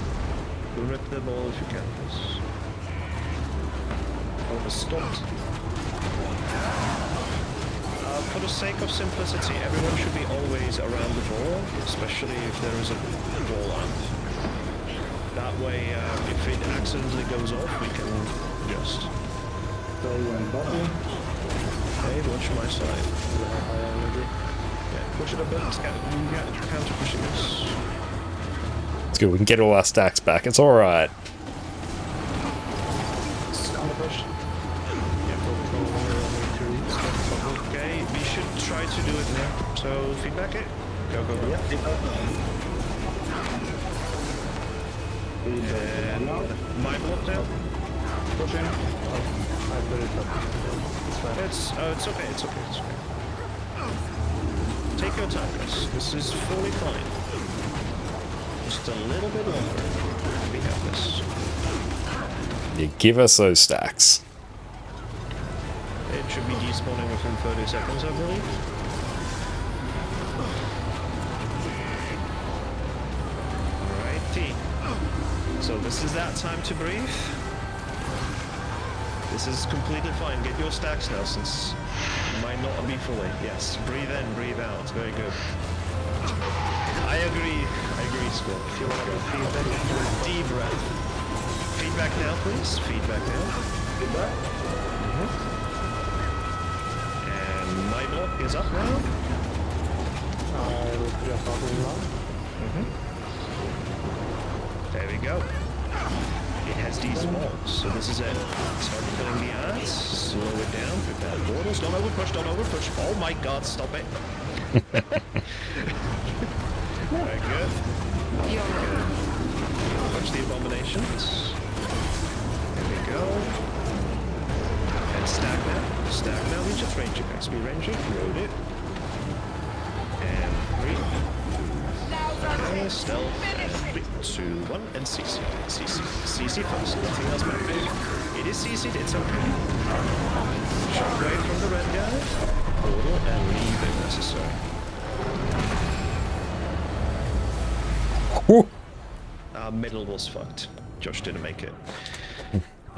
We'll rip them all if you can, please. Oh, stopped. For the sake of simplicity, everyone should be always around the door, especially if there is a wall up. That way, if it accidentally goes off, we can just... Okay, watch my side. Yeah, push it a bit. You get counter pushing this. It's good, we can get all our stacks back. It's alright. Okay, we should try to do it now. So, feedback it. Go. And my block now. Push in. It's okay. Take your time, guys. This is fully fine. Just a little bit longer. We have this. You give us those stacks. It should be despawning within 30 seconds, I believe. Alrighty. So this is that time to breathe. This is completely fine. Get your stacks now, since it might not be fully. Yes, breathe in, breathe out. Very good. I agree, Scott. If you want to go feedback, deep breath. Feedback now, please. Feedback now. Feedback. And my block is up now. There we go. It has despawned, so this is it. Start filling the eyes, slow it down, prepare portals, don't overpush. Oh my god, stop it. Very good. Good. Watch the abominations. There we go. And stack now. We just range it, guys. We range it, road it. And breathe. Okay, stealth. 3, 2, 1, and CC. CC first. Nothing else matters. It is CC'd, it's okay. Shockwave from the red guy. Portal and leave if necessary. Middle was fucked. Josh didn't make it.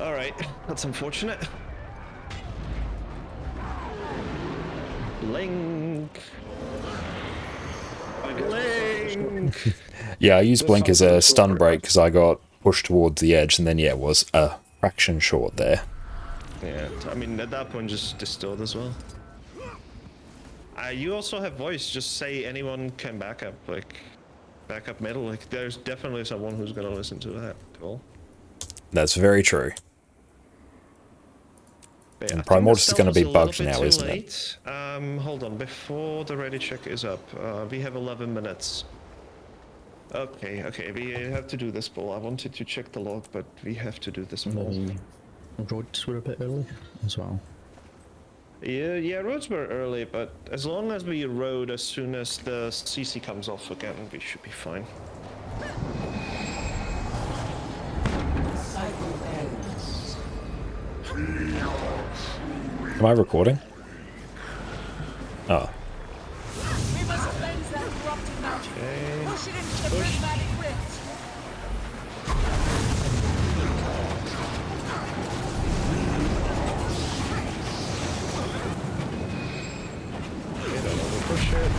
Alright, that's unfortunate. Blink. Yeah, I used Blink as a stun break because I got pushed towards the edge, and then yeah, it was a fraction short there. Yeah, I mean at that point just distilled as well. You also have voice. Just say anyone can back up, like back up middle. Like there's definitely someone who's gonna listen to that. Cool. That's very true. Yeah, and Primordius is going to be bugged now, isn't it? Hold on, before the ready check is up, we have 11 minutes. Okay, we have to do this ball. I wanted to check the log, but we have to do this ball. Roads were a bit early as well. Yeah, roads were early, but as long as we road as soon as the CC comes off again, we should be fine. Am I recording? Oh. We must cleanse that corrupted magic. Push it into the prismatic rift. shit.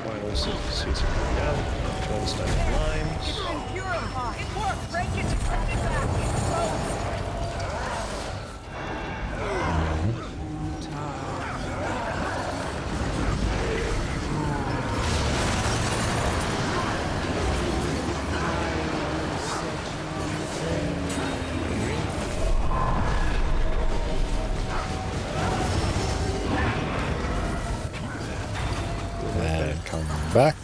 Final seats coming down. 12 standing lines. It's been purified. It worked. Break it to send it back. It's closed. And come back.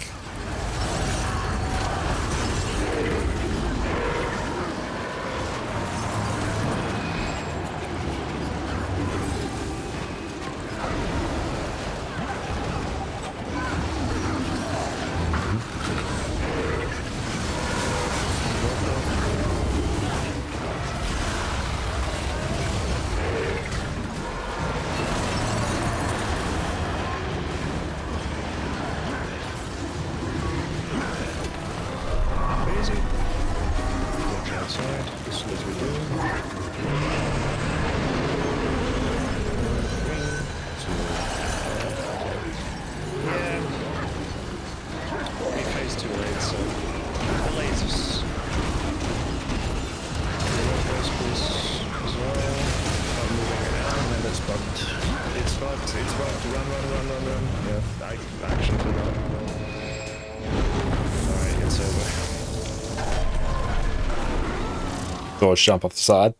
Doors jump off the side.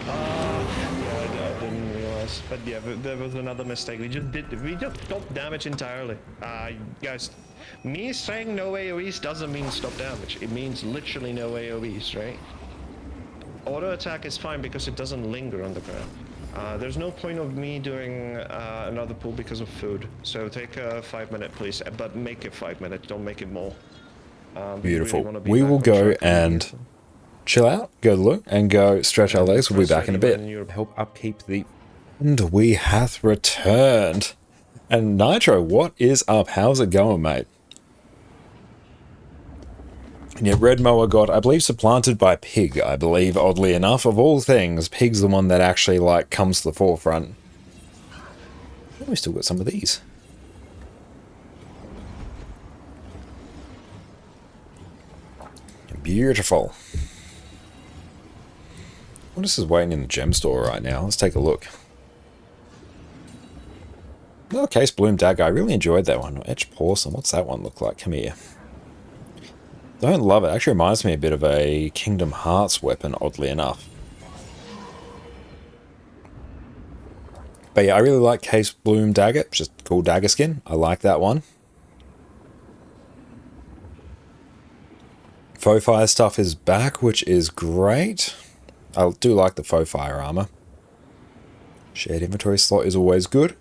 Yeah, I didn't realize. But yeah, there was another mistake. We just stopped damage entirely. Guys, me saying no AoEs doesn't mean stop damage. It means literally no AoEs, right? Auto attack is fine because it doesn't linger on the ground. There's no point of me doing another pull because of food. So take a 5 minute, please, but make it 5 minutes. Don't make it more. Beautiful. We will go and chill out, go to the loo, and go stretch our legs. We'll be back in a bit. Help upkeep the... And we hath returned. And Nitro, what is up? How's it going, mate? And yeah, Red Mower got, I believe, supplanted by Pig, I believe, oddly enough. Of all things, Pig's the one that actually, like, comes to the forefront. Oh, we still got some of these. Beautiful. What is this waiting in the gem store right now? Let's take a look. Oh, Case Bloom Dagger. I really enjoyed that one. Etched Porcelain. What's that one look like? Come here. Don't love it. Actually reminds me a bit of a Kingdom Hearts weapon, oddly enough. But yeah, I really like Case Bloom Dagger. It's just a cool dagger skin. I like that one. Faux Fire stuff is back, which is great. I do like the Faux Fire armor. Shared inventory slot is always good.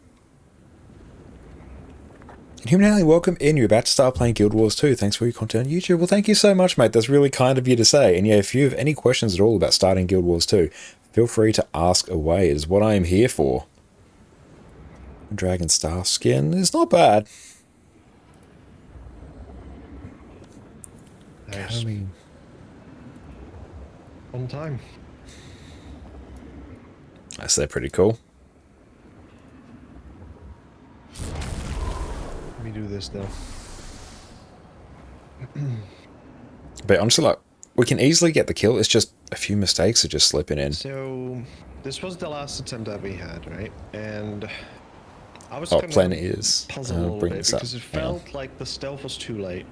And Human Alien, welcome in. You're about to start playing Guild Wars 2. Thanks for your content on YouTube. Well, thank you so much, mate. That's really kind of you to say. And yeah, if you have any questions at all about starting Guild Wars 2, feel free to ask away. It is what I am here for. Dragon Staff skin is not bad. Nice. On time. I say pretty cool. Let me do this though. But honestly, like, we can easily get the kill. It's just a few mistakes are just slipping in. So this was the last attempt that we had, right? And I was plan is puzzled a little bit because up. it felt like the stealth was too late.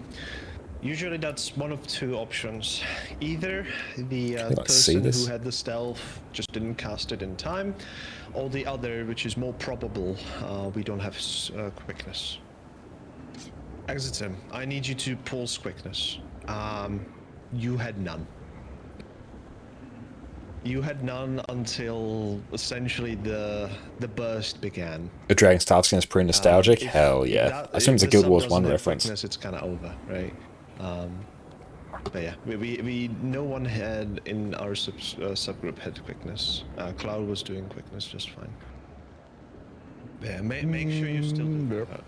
Usually that's one of two options. Either the person who had the stealth just didn't cast it in time, or the other, which is more probable, we don't have quickness. Exitim, I need you to pulse quickness. You had none. You had none until essentially the burst began. The Dragon Staff skin is pretty nostalgic. Hell yeah! I assume it's a Guild Wars 1 reference. Quickness, it's kind of over, right? But yeah, we no one had in our subgroup had quickness. Cloud was doing quickness just fine. Yeah, make sure you still do that.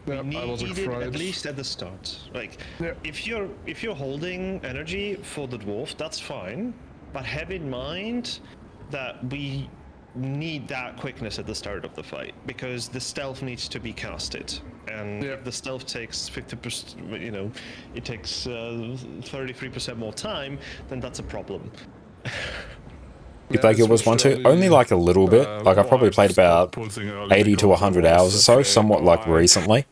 We need it at least at the start. Like, if you're holding energy for the dwarf, that's fine. But have in mind that we need that quickness at the start of the fight because the stealth needs to be casted, and if the stealth takes 50%, you know, it takes 33% more time, then that's a problem. You play Guild Wars 1 too? Only like a little bit. Like I've probably played about 80 to 100 hours or so, somewhat like recently.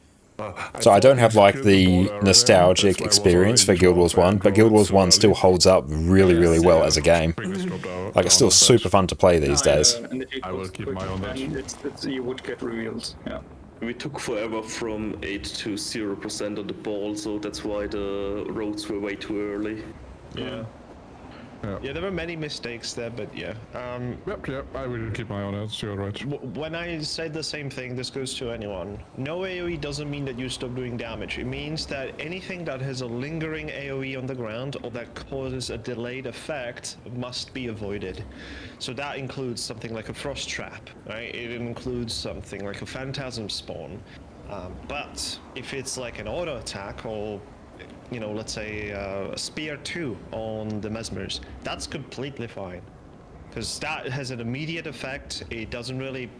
So I don't have like the nostalgic experience for Guild Wars 1, but Guild Wars 1 still holds up really, really well as a game. Like it's still super fun to play these days. I will keep my own that. You would get reveals, yeah. We took forever from 8 to 0% on the ball, so that's why the roads were way too early. Yeah. Yeah, there were many mistakes there, but yeah. Yep, I will keep my own head, you're right. When I said the same thing, this goes to anyone. No AoE doesn't mean that you stop doing damage. It means that anything that has a lingering AoE on the ground or that causes a delayed effect must be avoided. So that includes something like a frost trap, right? It includes something like a phantasm spawn. But if it's like an auto attack or, you know, let's say a spear 2 on the mesmers, that's completely fine, because that has an immediate effect. It doesn't really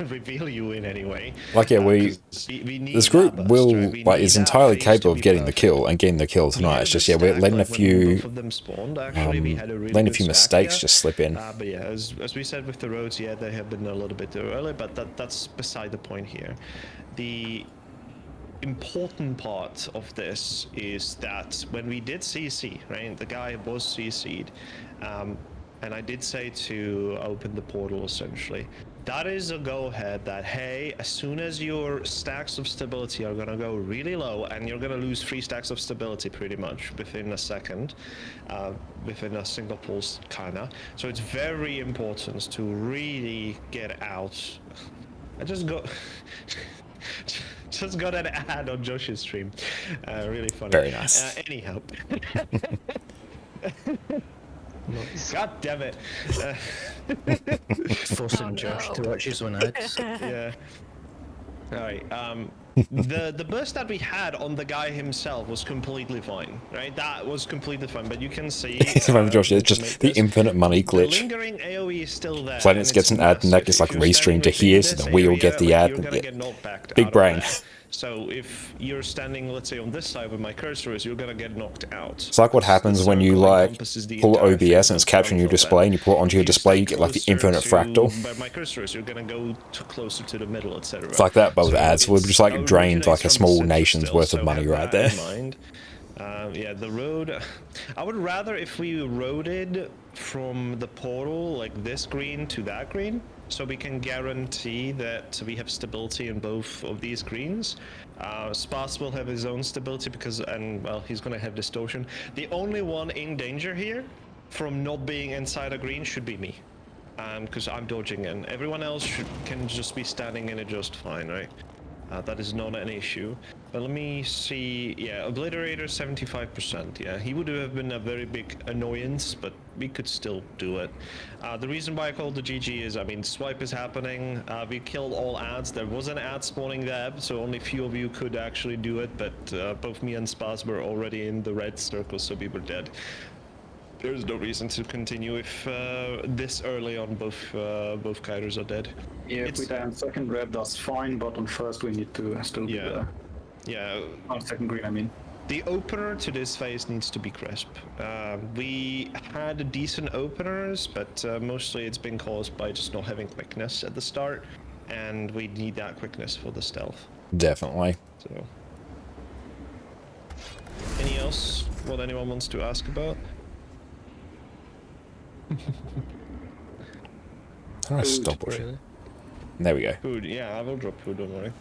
reveal you in any way. Like yeah, we need this group burst, will right? like is entirely capable of getting the kill and getting the kill tonight. It's just we're letting a few letting a few mistakes just slip in. But yeah, as we said with the roads, yeah, they have been a little bit early, but that's beside the point here. The important part of this is that when we did CC, right, the guy was CC'd, and I did say to open the portal essentially. That is a go-ahead that, hey, as soon as your stacks of stability are gonna go really low and you're gonna lose 3 stacks of stability pretty much within a second, within a single pulse kinda. So it's very important to really get out. I just got just got an ad on Josh's stream. Really funny. Very nice. Anyhow. God damn it. Forcing Josh to watch his own ads. Yeah. Alright, the burst that we had on the guy himself was completely fine, right? That was completely fine, but you can see... Josh, it's just the infinite money glitch. The lingering AoE is still there. Planets gets an ad and that gets like restreamed to here, so then we all get the ad. Big brain. So if you're standing, let's say, on this side where my cursor is, you're gonna get knocked out. It's like what happens when you like pull OBS and it's capturing your display and you put it onto your display, you get like the infinite fractal. Where my cursor is, you're gonna go closer to the middle, etc. It's like that, but with ads. We've just like drained like a small nation's worth of money right there. Yeah, the road. I would rather if we roaded from the portal like this green to that green, so we can guarantee that we have stability in both of these greens. Spas will have his own stability because, well, he's gonna have distortion. The only one in danger here from not being inside a green should be me, because I'm dodging in. Everyone else can just be standing in it just fine, right? That is not an issue. But let me see. Yeah, Obliterator 75%. Yeah, he would have been a very big annoyance, but we could still do it. The reason why I called the GG is, I mean, swipe is happening. We killed all ads. There was an ad spawning there, so only few of you could actually do it. But both me and Spas were already in the red circle, so we were dead. There's no reason to continue if this early on both Kaiders are dead. Yeah, if we die on second red, that's fine, but on first we need to still be there. Yeah. On second green, I mean. The opener to this phase needs to be crisp. We had decent openers, but mostly it's been caused by just not having quickness at the start, and we need that quickness for the stealth. Definitely. So. Any else? What anyone wants to ask about? How do I stop watching? There we go. Food, yeah, I will drop food, don't worry.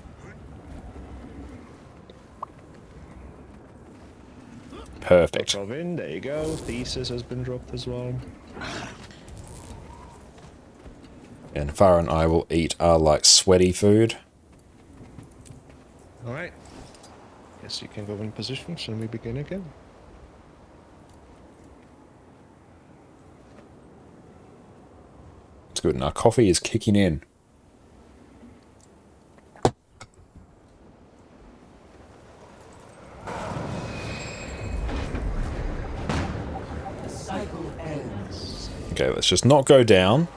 Perfect. Robin, there you go. Thesis has been dropped as well. And Farah and I will eat our like sweaty food. Alright. Guess you can go in position, shall we begin again? It's good, and our coffee is kicking in. Okay, let's just not go down.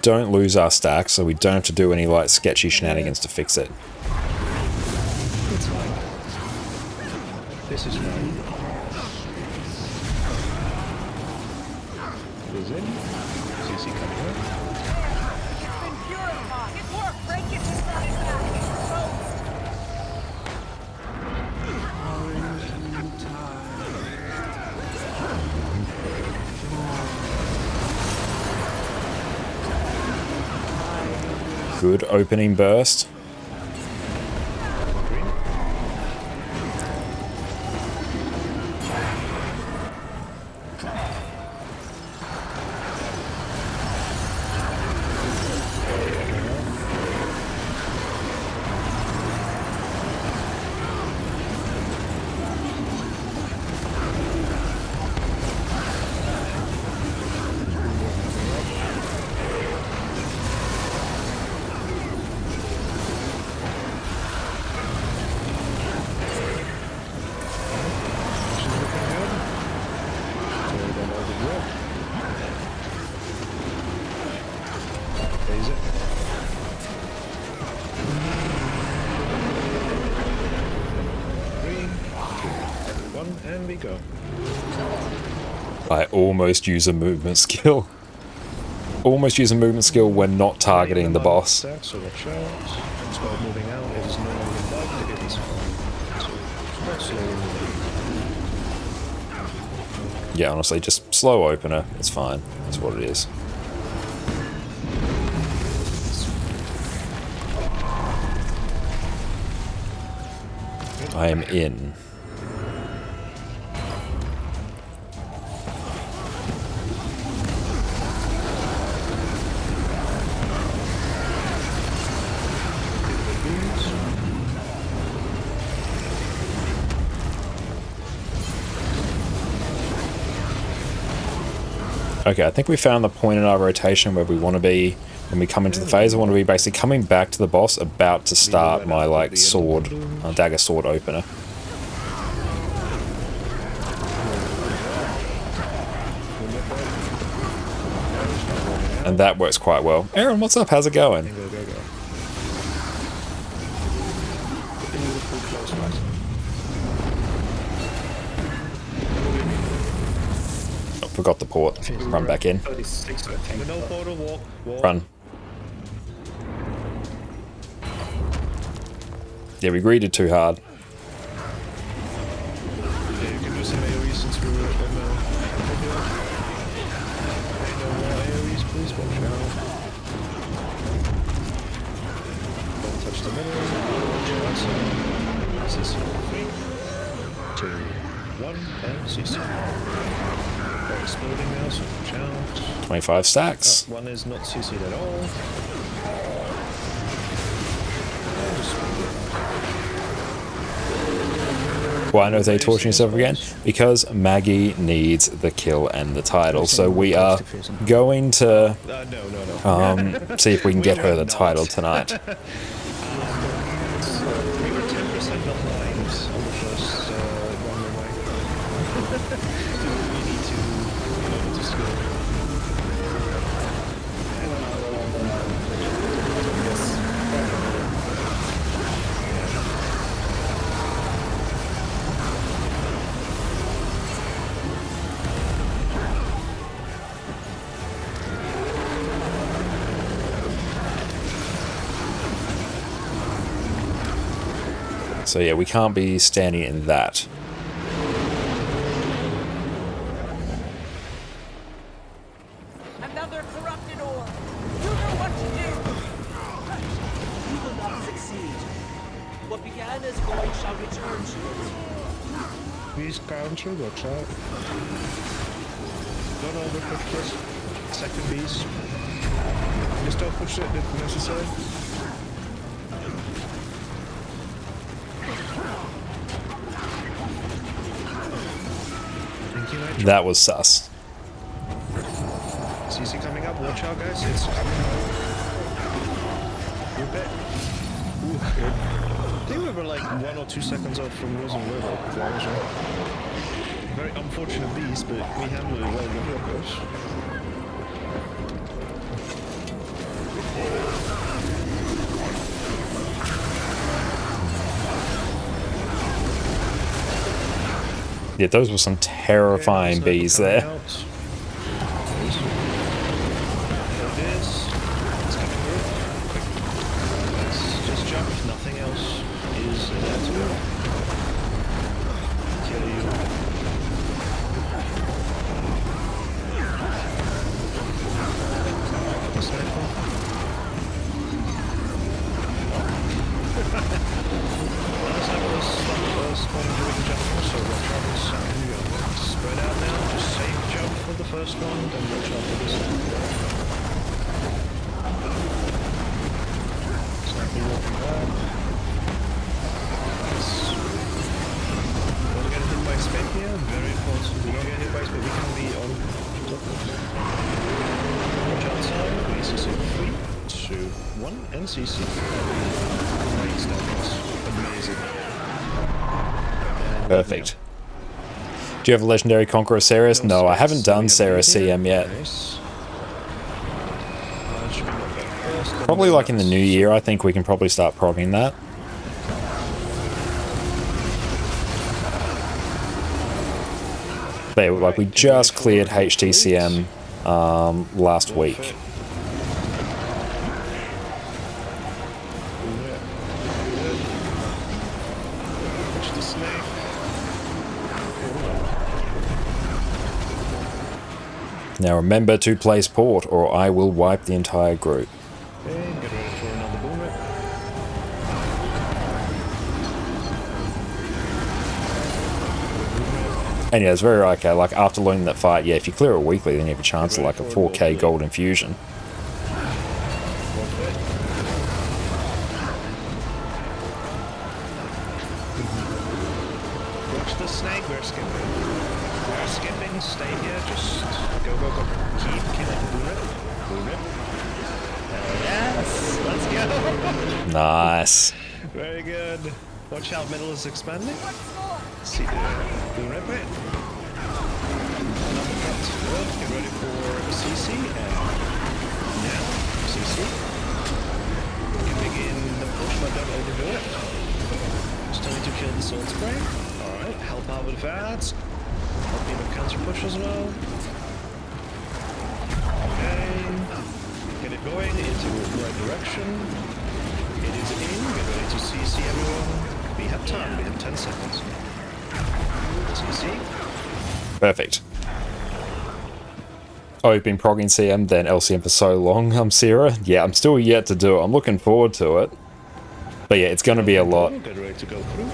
don't lose our stack, so we don't have to do any like sketchy shenanigans to fix it. It's fine. This is fine. It is in. CC coming up. It's been purified. It worked. Break it just not his back. Good opening burst. And we go. I almost use a movement skill. Almost use a movement skill when not targeting the boss. So watch out. Start moving out. It is no longer bugged. It is fine. So not slowly moving. Yeah, honestly, just slow opener. It's fine. That's what it is. I am in. Okay, I think we found the point in our rotation where we want to be when we come into the phase. I want to be basically coming back to the boss, about to start my like sword, dagger sword opener. And that works quite well. Aaron, what's up? How's it going? Forgot the port. Run back in. 36, I think. No portal, walk. Run. Yeah, we greeted too hard. Yeah, you can do some AoE since we were in the... No more AoEs, please watch out. Don't touch the middle. CC. 3, 2, 1, and CC. Exploding now, so watch out. 25 stacks. One is not CC'd at all. Why are they torching yourself again? Because Maggie needs the kill and the title. So we are going to see if we can get her the title tonight. We were 10% behind on the first run away. We need to skill. So yeah, we can't be standing in that. Another corrupted ore. You know what to do. You will not succeed. What began as void shall return to it. Please counter, watch out. Don't overpush this. Second beast. Just don't push it if necessary. That was sus. CC coming up, watch out guys, it's coming up. You're bit. Ooh, good. I think we were like 1 or 2 seconds off from losing River. Very unfortunate beast, but we handled it well with Voidwalkers. Yeah, those were some terrifying bees there. Just jump, nothing else is there to kill you. This next one. Last time was the first one doing the jump, so watch out for the second. Spread out now, just safe jump for the first one, then watch out for the second. Sniper walking back. Don't get hit by spec here, very important. Do not get hit by spec, we can be on top. Watch outside, ACC 3, 2, 1, and CC. Great stats, amazing. And Perfect. Do you have a legendary Conqueror Ceres? No, I haven't done Ceres CM yet. Probably like in the new year, I think we can probably start progging that. But like we just cleared HTCM last week. Now remember to place port or I will wipe the entire group. Okay, get ready for another boom rip. And yeah, it's very okay. Like after learning that fight, yeah, if you clear it weekly, then you have a chance of like a 4k gold infusion. Watch the snake, we're skipping. We're skipping, stay here, just go, go, go. Keep killing. Boom rip. Boom rip. Yes! Let's go! Nice. Very good. Watch out, middle is expanding. See the boom rip it. Another cut. Good. Get ready for CC and now CC. You begin the push, but don't overdo it. Still need to kill the sword spray. Alright, help out with that. Help me with counter push as well. Okay. Get it going into the right direction. It is in. Get ready to CC everyone. We have time. We have 10 seconds. CC. Perfect. Oh, you've been progging CM, then LCM for so long, Sierra? Yeah, I'm still yet to do it. I'm looking forward to it. But yeah, it's going to be a lot. Get ready to go through.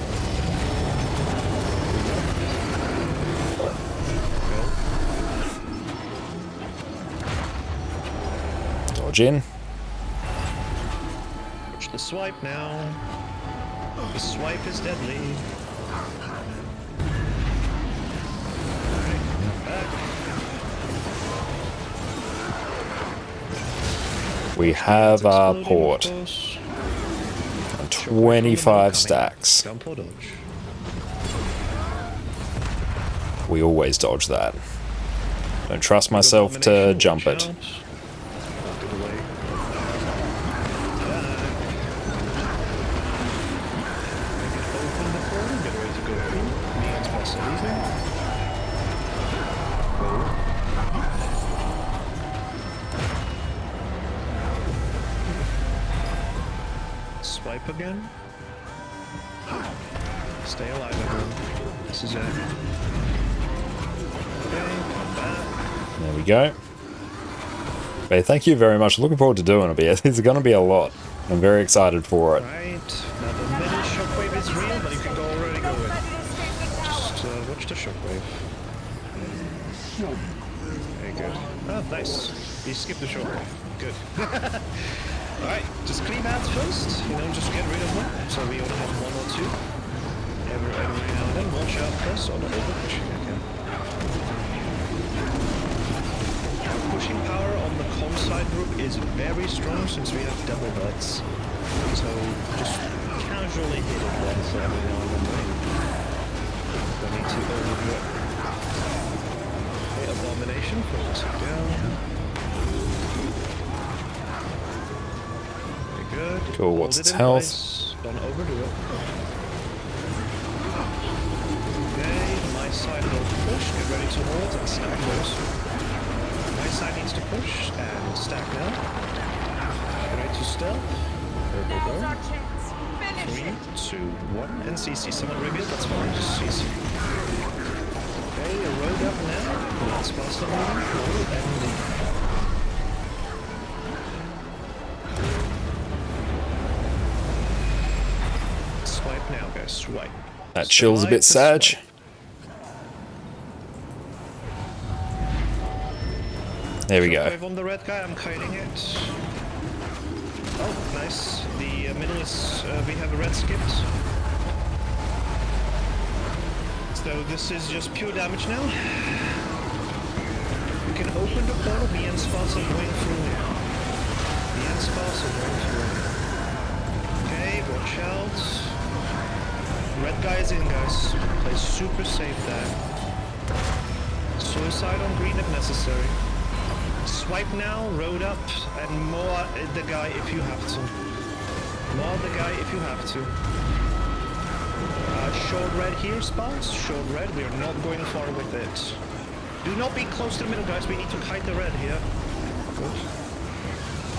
Dodge in. Watch the swipe now. The swipe is deadly. We have our port. 25 stacks. We always dodge that. Don't trust myself to jump it. Swipe again. Stay alive, everyone. This is it. Okay, come back. There we go. Hey, thank you very much. Looking forward to doing it. It's going to be a lot. I'm very excited for it. Right. Now the mini shockwave is real, but you can go already go in. Just watch the shockwave. Very good. Oh, nice. You skipped the shockwave. Good. Alright, just clean out first. You know, just get rid of them. So we only have one or two. Every now and then. Watch out first on the overpushing again. Pushing power on the com side group is very strong since we have double butts. So just casually hit it once every now and then. Don't need to overdo it. Okay, abomination, focus it down. Good. Cool, what's Hold its it in health? place. Don't overdo it. Okay, my side will push. Get ready to hold and stack those. My side needs to push and stack now. Get ready to stealth. Go, go, go. 3, 2, 1, and CC. Someone reveal, that's fine, just CC. Okay, a road up now. Let's pass the moving. Roll and lead. Swipe now, guys, swipe. That chill's a bit sad. There we go. Shockwave on the red guy, I'm kiting it. Oh, nice. The middle is, we have a red skipped. So this is just pure damage now. We can open the portal, me and Spas are going through now. Me and Spas are going through. Okay, watch out. Red guy is in, guys. Play super safe there. Suicide on green if necessary. Swipe now, road up, and more the guy if you have to. More the guy if you have to. Short red here, Spas. Short red, we are not going far with it. Do not be close to the middle, guys. We need to kite the red here. Good.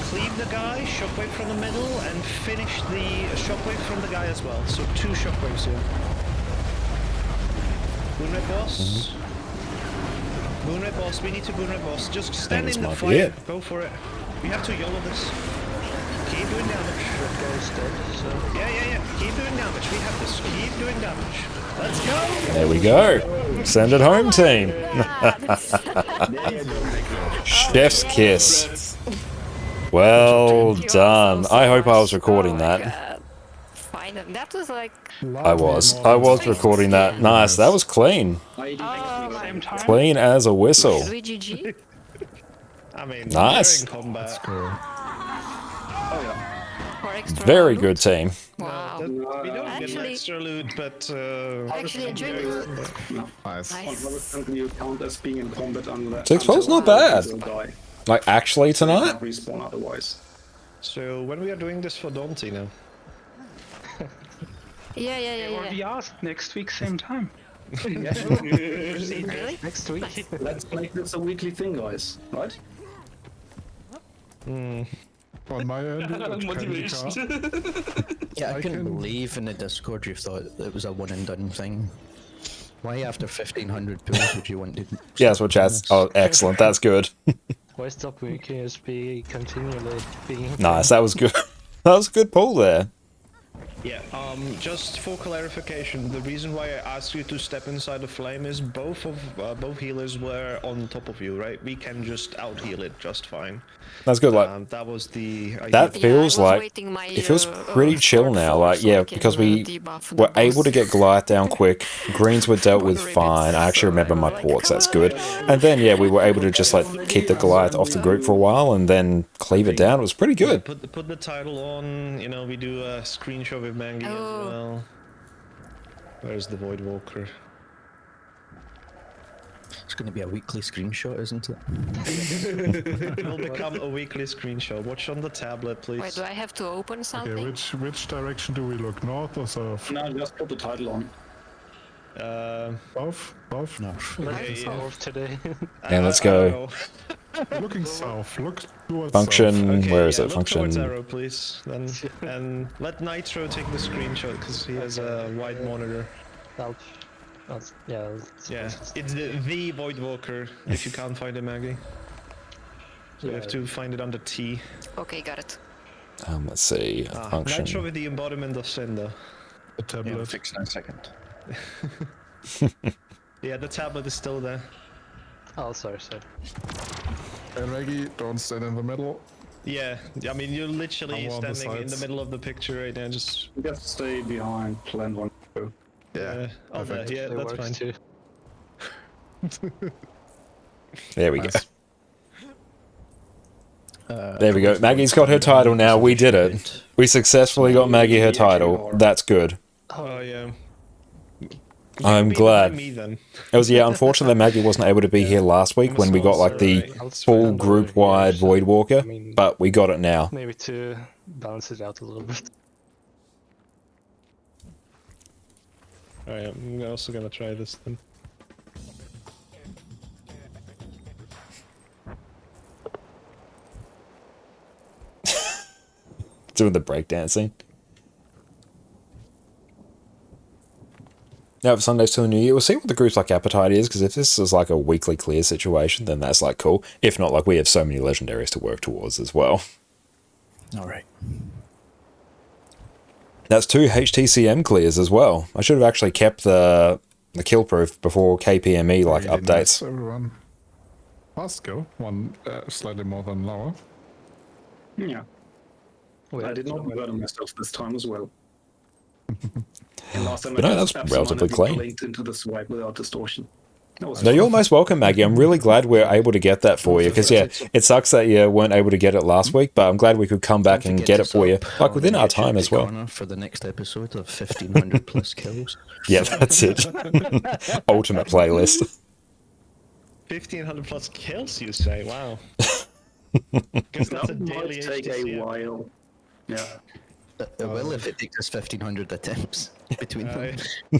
Cleave the guy, shockwave from the middle, and finish the shockwave from the guy as well. So 2 shockwaves here. Moonred boss. Moonred boss, we need to Moonred boss. Just stand in the fire. Go for it. We have to YOLO this. Keep doing damage. Red guy's dead, so... Yeah. Keep doing damage. We have this. Keep doing damage. Let's go! There we go. Send it home, team. Chef's kiss. Well done. I hope I was recording that. Fine. That was like... I was recording that. Nice. That was clean. Clean as a whistle. I mean, nice. Combat. Very good team. Wow. We don't get an extra loot, but actually enjoyed it. Nice. You count as being in combat unless 6-4's not bad. Like actually tonight? Respawn otherwise. So when we are doing this for Dante now? Yeah. Or we asked next week, same time. Really? Next week. Let's make this a weekly thing, guys. Right? On my end, motivation. Yeah, I couldn't believe in the Discord you thought it was a one and done thing. Why after 1500 pools would you want to... Yeah, that's what Chad's... Oh, excellent. That's good. Why stop KSP continually being... Nice. That was good. That was a good pull there. Yeah, just for clarification, the reason why I asked you to step inside the flame is both healers were on top of you, right? We can just out heal it just fine. That's good. Like that was the. That feels like it feels pretty chill now. Like because we were able to get Goliath down quick. Greens were dealt with fine. I actually remember my ports. That's good. And then we were able to just like keep the Goliath off the group for a while and then cleave it down. It was pretty good. Put the title on. You know, we do a screenshot with Mangi as well. Where's the Voidwalker? It's going to be a weekly screenshot, isn't it? It will become a weekly screenshot. Watch on the tablet, please. Wait, do I have to open something? Okay, which direction do we look? North or south? No, just put the title on. South? South? No. Let's south today. And let's go. Looking south. Look towards Function. south. Okay, where is it? Look Function. towards arrow, please. Then and let Nitro take the screenshot because he has a wide monitor. Yeah, it's the Voidwalker. If you can't find it, Maggie. So you have to find it under T. Okay, got it. Let's see. Function. Nitro with the embodiment of Cinder. The tablet. Yeah, fix in a second. Yeah, the tablet is still there. Oh, sorry. And Maggie, don't stand in the middle. Yeah, I mean you're literally standing in the middle of the picture right now. Just you have to stay behind plan 1. Yeah, that's fine too. There we go. There we go. Maggie's got her title now. We did it. We successfully got Maggie her title. That's good. Oh yeah. I'm glad. Me, then. It was, yeah, unfortunately Maggie wasn't able to be here last week when we got like the full group-wide Voidwalker, but we got it now. Maybe to balance it out a little bit. Alright, I'm also gonna try this then. Doing the breakdancing. Now for Sundays till New Year, we'll see what the group's like appetite is, because if this is like a weekly clear situation, then that's like cool. If not, like we have so many legendaries to work towards as well. Alright. That's 2 HTCM clears as well. I should have actually kept the kill proof before KPME like Really updates. nice, everyone. Fast go. One slightly more than Laura. Yeah. I did not murder myself this time as well. And last time But I no, just that's relatively clean. blinked into the swipe without distortion. No, you're most welcome, Maggie. I'm really glad we're able to get that for you, because yeah, it sucks that you weren't able to get it last week, but I'm glad we could come back and get it for you, like within our time as well. For the next episode of 1500 plus kills. Yeah, that's it. Ultimate playlist. 1500 plus kills, you say? Wow. Guess that's a daily take a while. Yeah. It will if it takes us 1500 attempts between them. I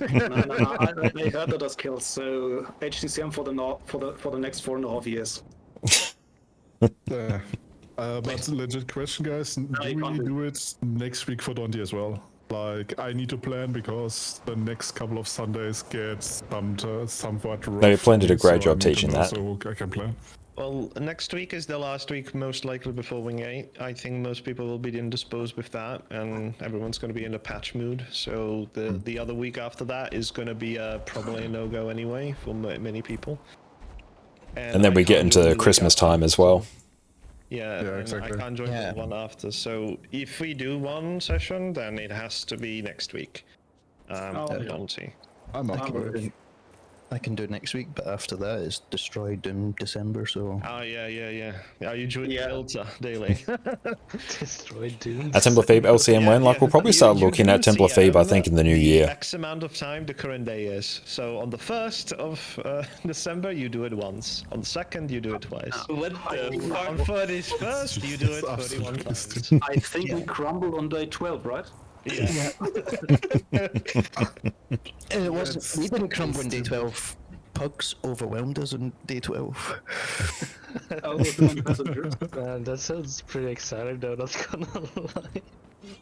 heard that as kills, so HTCM for the next 4.5 years. But legit question, guys. Do we do it next week for Dante as well? Like, I need to plan because the next couple of Sundays get somewhat rough. They plan to do a great so job teaching that. So I can plan. Well, next week is the last week, most likely before Wing 8. I think most people will be indisposed with that, and everyone's going to be in a patch mood. So the other week after that is going to be probably a no-go anyway for many people. And then we get into Christmas time as well. Yeah, exactly. I can't join the one after. So if we do one session, then it has to be next week. Dante. I'm up for it. I can do it next week, but after that it's destroyed in December, so... Oh, yeah. Are you joining Delta daily? Destroyed Doom. At Temple Phoebe LCM when? Like, we'll probably start looking at Temple Phoebe, I think, in the new year. X amount of time the current day is. So on the 1st of December, you do it once. On the 2nd, you do it twice. What the fuck? On 31st, you do it 31 times. I think we crumbled on day 12, right? Yeah. It wasn't. We didn't crumble on day 12. Pugs overwhelmed us on day 12. That sounds pretty exciting though, not gonna lie.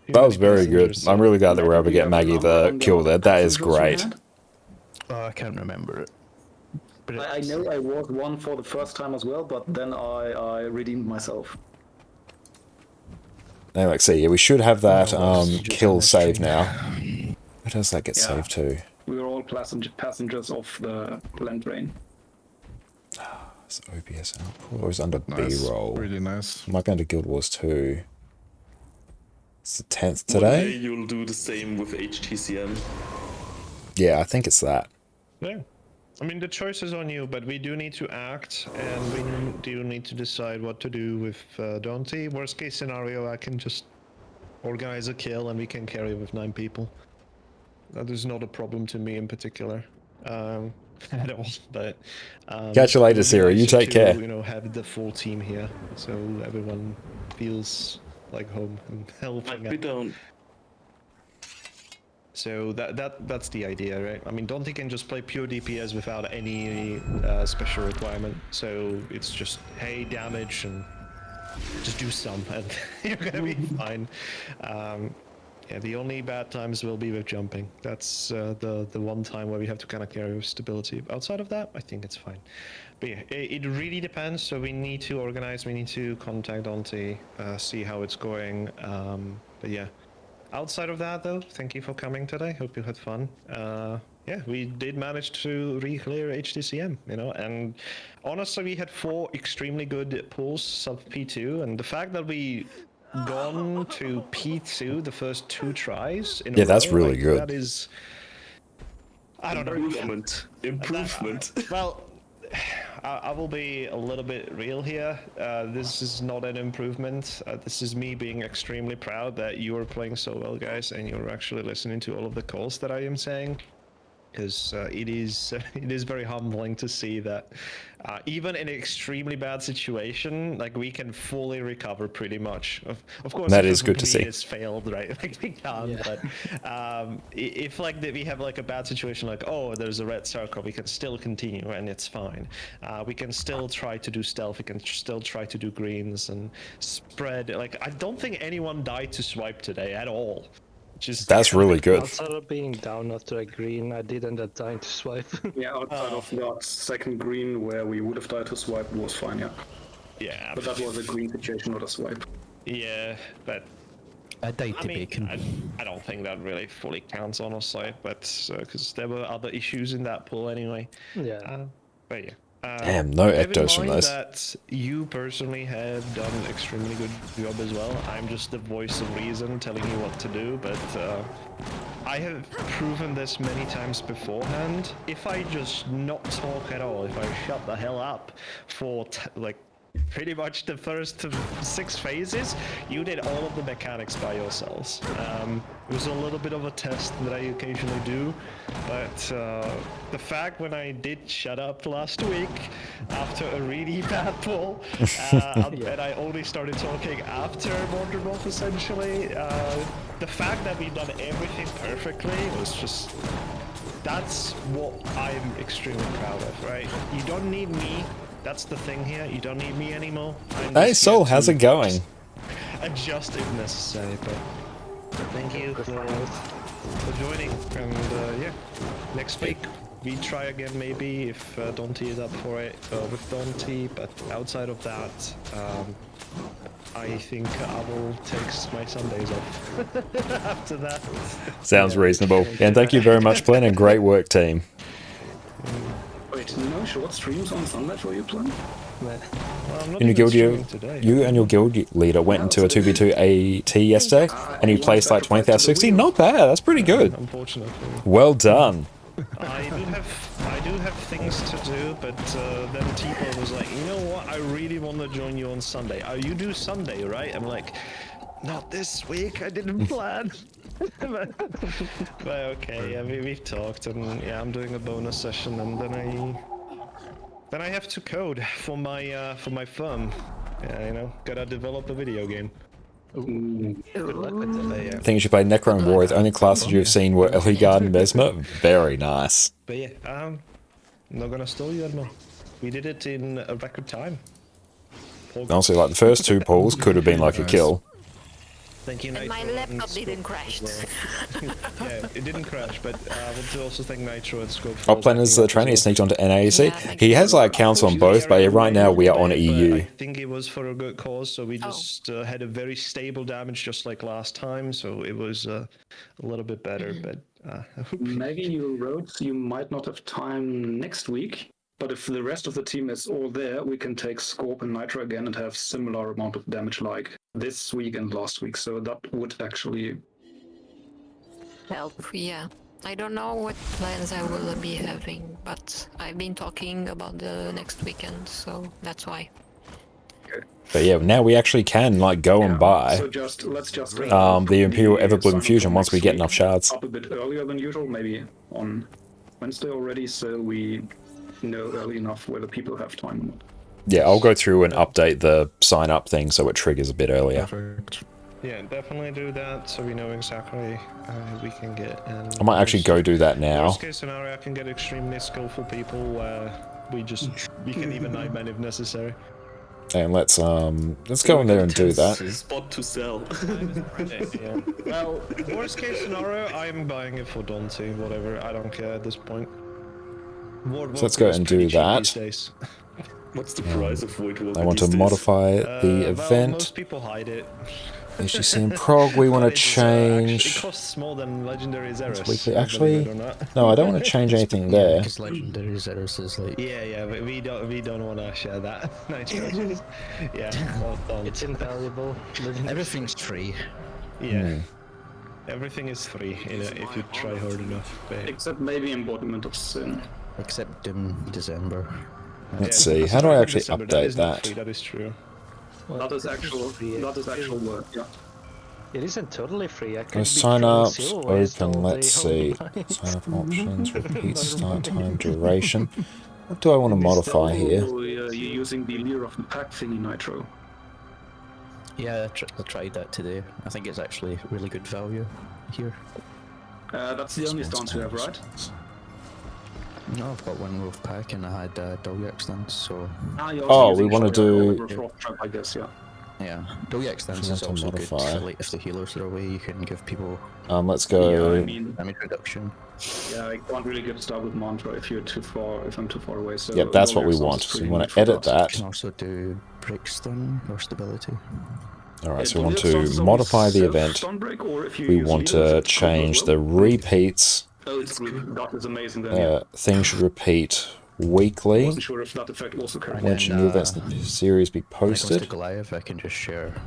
That was very good. I'm really glad that we're able to get Maggie the kill there. That is great. Oh, I can't remember it. But I know I was one for the first time as well, but then I redeemed myself. Now, like, see, yeah, we should have that kill save now. Where does that get saved to? We were all passengers of the land train. It's OBS output, or is it under Nice. B-roll? Really nice. Might be under Guild Wars 2. It's the 10th One day today? you'll do the same with HTCM. Yeah, I think it's that. Yeah. I mean, the choice is on you, but we do need to act, and we do need to decide what to do with Dante. Worst case scenario, I can just organize a kill and we can carry with 9 people. That is not a problem to me in particular. At all, but... Catch you later, it would be Siri. You nicer take to, care. You know, have the full team here, so everyone feels like home and helping We out. don't. So that's the idea, right? I mean, Dante can just play pure DPS without any special requirement. So it's just, hey, damage, and just do some, and you're gonna be fine. Yeah, the only bad times will be with jumping. That's the one time where we have to kind of carry with stability. Outside of that, I think it's fine. But yeah, it really depends. So we need to organize, we need to contact Dante, see how it's going. But yeah. Outside of that, though, thank you for coming today. Hope you had fun. Yeah, we did manage to re-clear HTCM, you know, and honestly, we had 4 extremely good pulls sub P2, and the fact that we gone to P2 the first 2 tries in a that's row, really like, good. That is, I don't know. Improvement. Well, I will be a little bit real here. This is not an improvement. This is me being extremely proud that you are playing so well, guys, and you're actually listening to all of the calls that I am saying. because it is very humbling to see that even in an extremely bad situation, like we can fully recover pretty much. Of course, That if is a good to bleed see. is failed, right? Like we can't. But if like we have like a bad situation, like oh, there's a red circle, we can still continue and it's fine. We can still try to do stealth. We can still try to do greens and spread. Like I don't think anyone died to swipe today at all. That's really good. Outside of being down after a green, I did end up dying to swipe. Yeah, outside of that second green where we would have died to swipe was fine, yeah. Yeah. But that was a green situation, not a swipe. Yeah, but I died to mean, bacon. I don't think that really fully counts, honestly, but because there were other issues in that pool anyway. Yeah. But yeah. Damn, no ectos from this. those. That you personally have done an extremely good job as well. I'm just the voice of reason telling you what to do, but I have proven this many times beforehand. If I just not talk at all, if I shut the hell up for like pretty much the first 6 phases, you did all of the mechanics by yourselves. It was a little bit of a test that I occasionally do, but the fact when I did shut up last week after a really bad pull, and I only started talking after Wonderwolf essentially, the fact that we've done everything perfectly was just... That's what I'm extremely proud of, right? You don't need me. That's the thing here. You don't need me anymore. Hey, Soul, how's it going? Adjust if necessary, but thank you for joining. And yeah, next week we try again maybe if Dante is up for it with Dante. But outside of that, I think I will take my Sundays off after that. Sounds reasonable. And thank you very much, Glenn, and great work, team. Wait, no short streams on Sunday for you, Plan? In your guild, you and your guild leader went into a 2v2 AT yesterday, and you placed like 20th out of 60. Not bad. That's pretty good. Unfortunately. Well done. I do have things to do, but then T-Bone was like, you know what? I really want to join you on Sunday. Oh, you do Sunday, right? I'm like, not this week. I didn't plan. but okay, yeah, we've talked, and yeah, I'm doing a bonus session, and then I have to code for my firm. Yeah, you know, gotta develop a video game. Good luck with that. I think you should play Necro and Warrior. The only classes you've seen were Elligard and Mesmer. Very nice. But yeah, I'm not gonna stall you anymore. We did it in a record time. Honestly, like the first 2 pulls could have been like a kill. Thank you, And my laptop didn't crash. Yeah, it didn't crash, but I want to also thank Nitro and Scope. Planner's training sneaked onto NAC. He has like accounts on both, but right now we are on EU. I think it was for a good cause, so we just had a very stable damage just like last time, so it was a little bit better, but... Maybe you wrote you might not have time next week, but if the rest of the team is all there, we can take Scorp and Nitro again and have similar amount of damage like this week and last week, so that would actually help. Yeah, I don't know what plans I will be having, but I've been talking about the next weekend, so that's why. But yeah, now we actually can like go and buy so let's just the Imperial Everbloom Fusion once we get enough shards. Up a bit earlier than usual, maybe on Wednesday already, so we know early enough whether people have time or not. Yeah, I'll go through and update the sign up thing so it triggers a bit earlier. Perfect. Yeah, definitely do that so we know exactly we can get. And I might actually go do that now. Worst case scenario, I can get extremely skillful people where we can even nightman if necessary. And let's go in there and do that. Spot to sell. Yeah. Well, worst case scenario, I'm buying it for Dante, whatever. I don't care at this point. So let's go and do that. What's the price of Voidwalkers? I want to modify the event. Well, most people hide it. HGC and Prog, we want to change. It costs more than Legendary Zeros. Weekly. Actually, no, I don't want to change anything there. Because Legendary Zeros is like... Yeah, but we don't want to share that. Yeah, it's invaluable. Everything's free. Yeah. Everything is free if you try hard enough. Except maybe Embodiment of Sin. Except Doom December. Let's see. How do I actually update that? That is true. Well, that is actual work, yeah. It isn't totally free. I could Go be sign throwing ups, silver waste open, all let's day, all see. night. Sign up options, repeat Not start free. time, duration. What do I want to modify here? You're using the Leer of the Pack thingy, Nitro. Yeah, I tried that today. I think it's actually really good value here. That's the only stance you have, right? No, I've got one wolf pack and I had Dolyak stance, so... Oh, we want to do... I guess, yeah. Yeah, Dolyak stance is also good, so like if the healers are away, you can give people... let's go... Yeah, I mean... damage reduction. Yeah, I can't really get start with Mantra if I'm too far away, so... Yeah, that's what we want, so we want to edit that. You can also do break stun or stability. Alright, so we want to modify the event. We want to change the repeats. Oh, it's group. That is amazing then, yeah. Things should repeat weekly. Wasn't sure if that effect also carried. When should new events in the series be posted? When it goes to Goliath, I can just share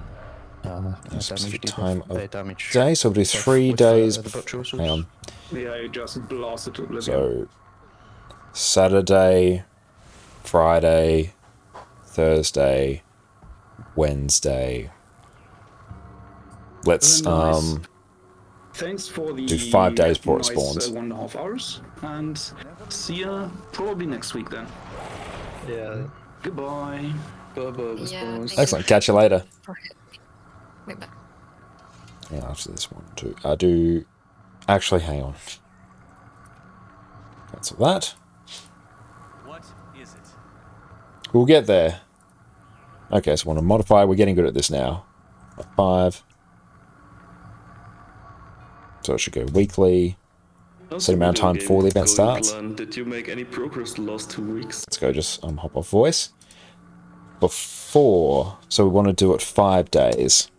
specific time of damage day, so we'll do 3 days. Hang on. Yeah, you just blast it to oblivion. So, Saturday, Friday, Thursday, Wednesday. Let's Thanks for the do 5 days before it nice, spawns. 1.5 hours, and see ya probably next week then. Yeah. Goodbye. Yeah, Excellent. Catch you later. Bye bye. Yeah, after this one too. I do. Actually, hang on. Cancel that. What is it? We'll get there. Okay, so I want to modify. We're getting good at this now. 5. So it should go weekly. Same amount of time before the event starts. Did you make any progress the last 2 weeks? Let's go just hop off voice. Before, so we want to do it 5 days.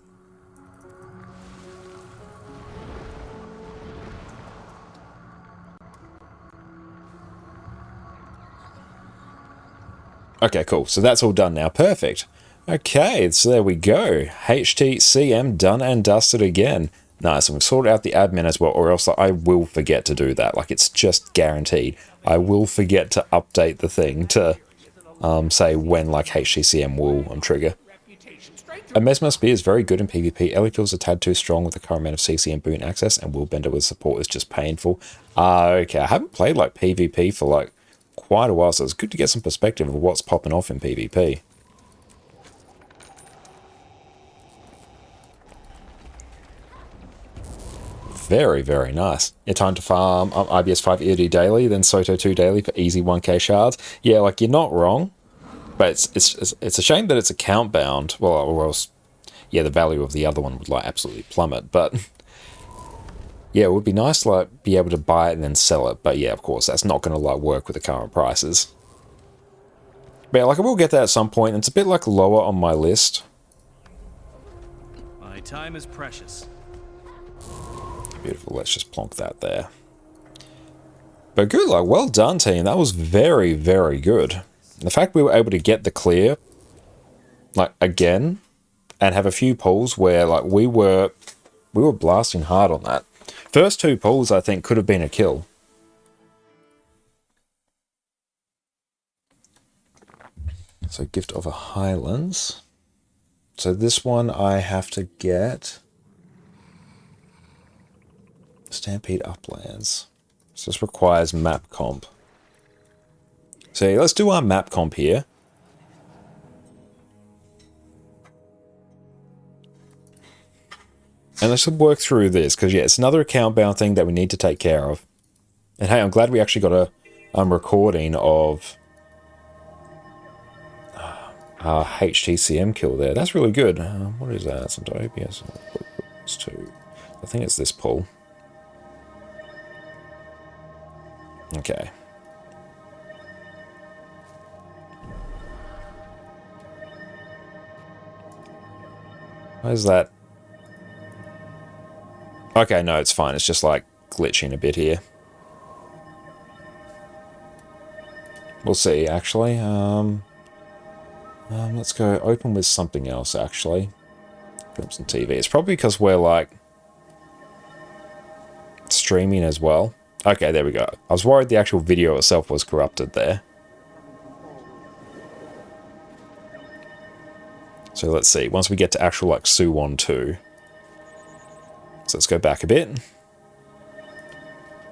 Okay, cool. So that's all done now. Perfect. Okay, so there we go. HTCM done and dusted again. Nice, and we've sorted out the admin as well, or else I will forget to do that. Like, it's just guaranteed. I will forget to update the thing to say when, like, HTCM will trigger. A Mesmer Spear is very good in PvP. Ellie feels a tad too strong with the current amount of CC and boon access, and Willbender with support is just painful. Okay, I haven't played, like, PvP for, like, quite a while, so it's good to get some perspective of what's popping off in PvP. Very, very nice. Yeah, time to farm IBS 5 EOD daily, then Soto 2 daily for easy 1k shards. Yeah, like, you're not wrong, but it's a shame that it's account bound. Well, or else, yeah, the value of the other one would, like, absolutely plummet, but yeah, it would be nice to, like, be able to buy it and then sell it, but yeah, of course, that's not going to, like, work with the current prices. But yeah, like, I will get that at some point, and it's a bit, like, lower on my list. My time is precious. Beautiful, let's just plonk that there. But good, like, well done, team. That was very, very good. The fact we were able to get the clear, like, again, and have a few pulls where, like, we were blasting hard on that. First 2 pulls, I think, could have been a kill. So, Gift of a Highlands. So this one I have to get... Stampede Uplands. So this requires map comp. So let's do our map comp here. And let's work through this, because yeah, it's another account bound thing that we need to take care of. And hey, I'm glad we actually got a recording of our HTCM kill there. That's really good. What is that? Some OBS. It's 2. I think it's this pull. Okay. Why is that? Okay, no, it's fine. It's just like glitching a bit here. We'll see, actually. Let's go open with something else, actually. Films and TV. It's probably because we're, like, streaming as well. Okay, there we go. I was worried the actual video itself was corrupted there. So let's see. Once we get to actual, like, Suwon 2. So let's go back a bit.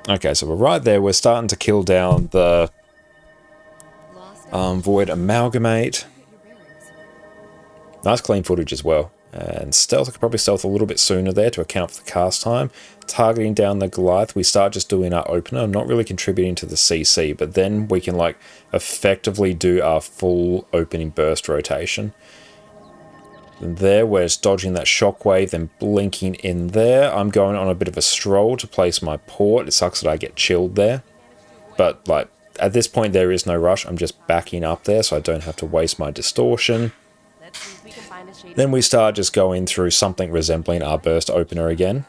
Okay, so we're right there. We're starting to kill down the Void Amalgamate. Nice clean footage as well. And stealth, I could probably stealth a little bit sooner there to account for the cast time. Targeting down the Goliath, we start just doing our opener, not really contributing to the CC, but then we can like effectively do our full opening burst rotation. And there, we're just dodging that shockwave, then blinking in there. I'm going on a bit of a stroll to place my port. It sucks that I get chilled there. But like at this point, there is no rush. I'm just backing up there so I don't have to waste my distortion. Then we start just going through something resembling our burst opener again.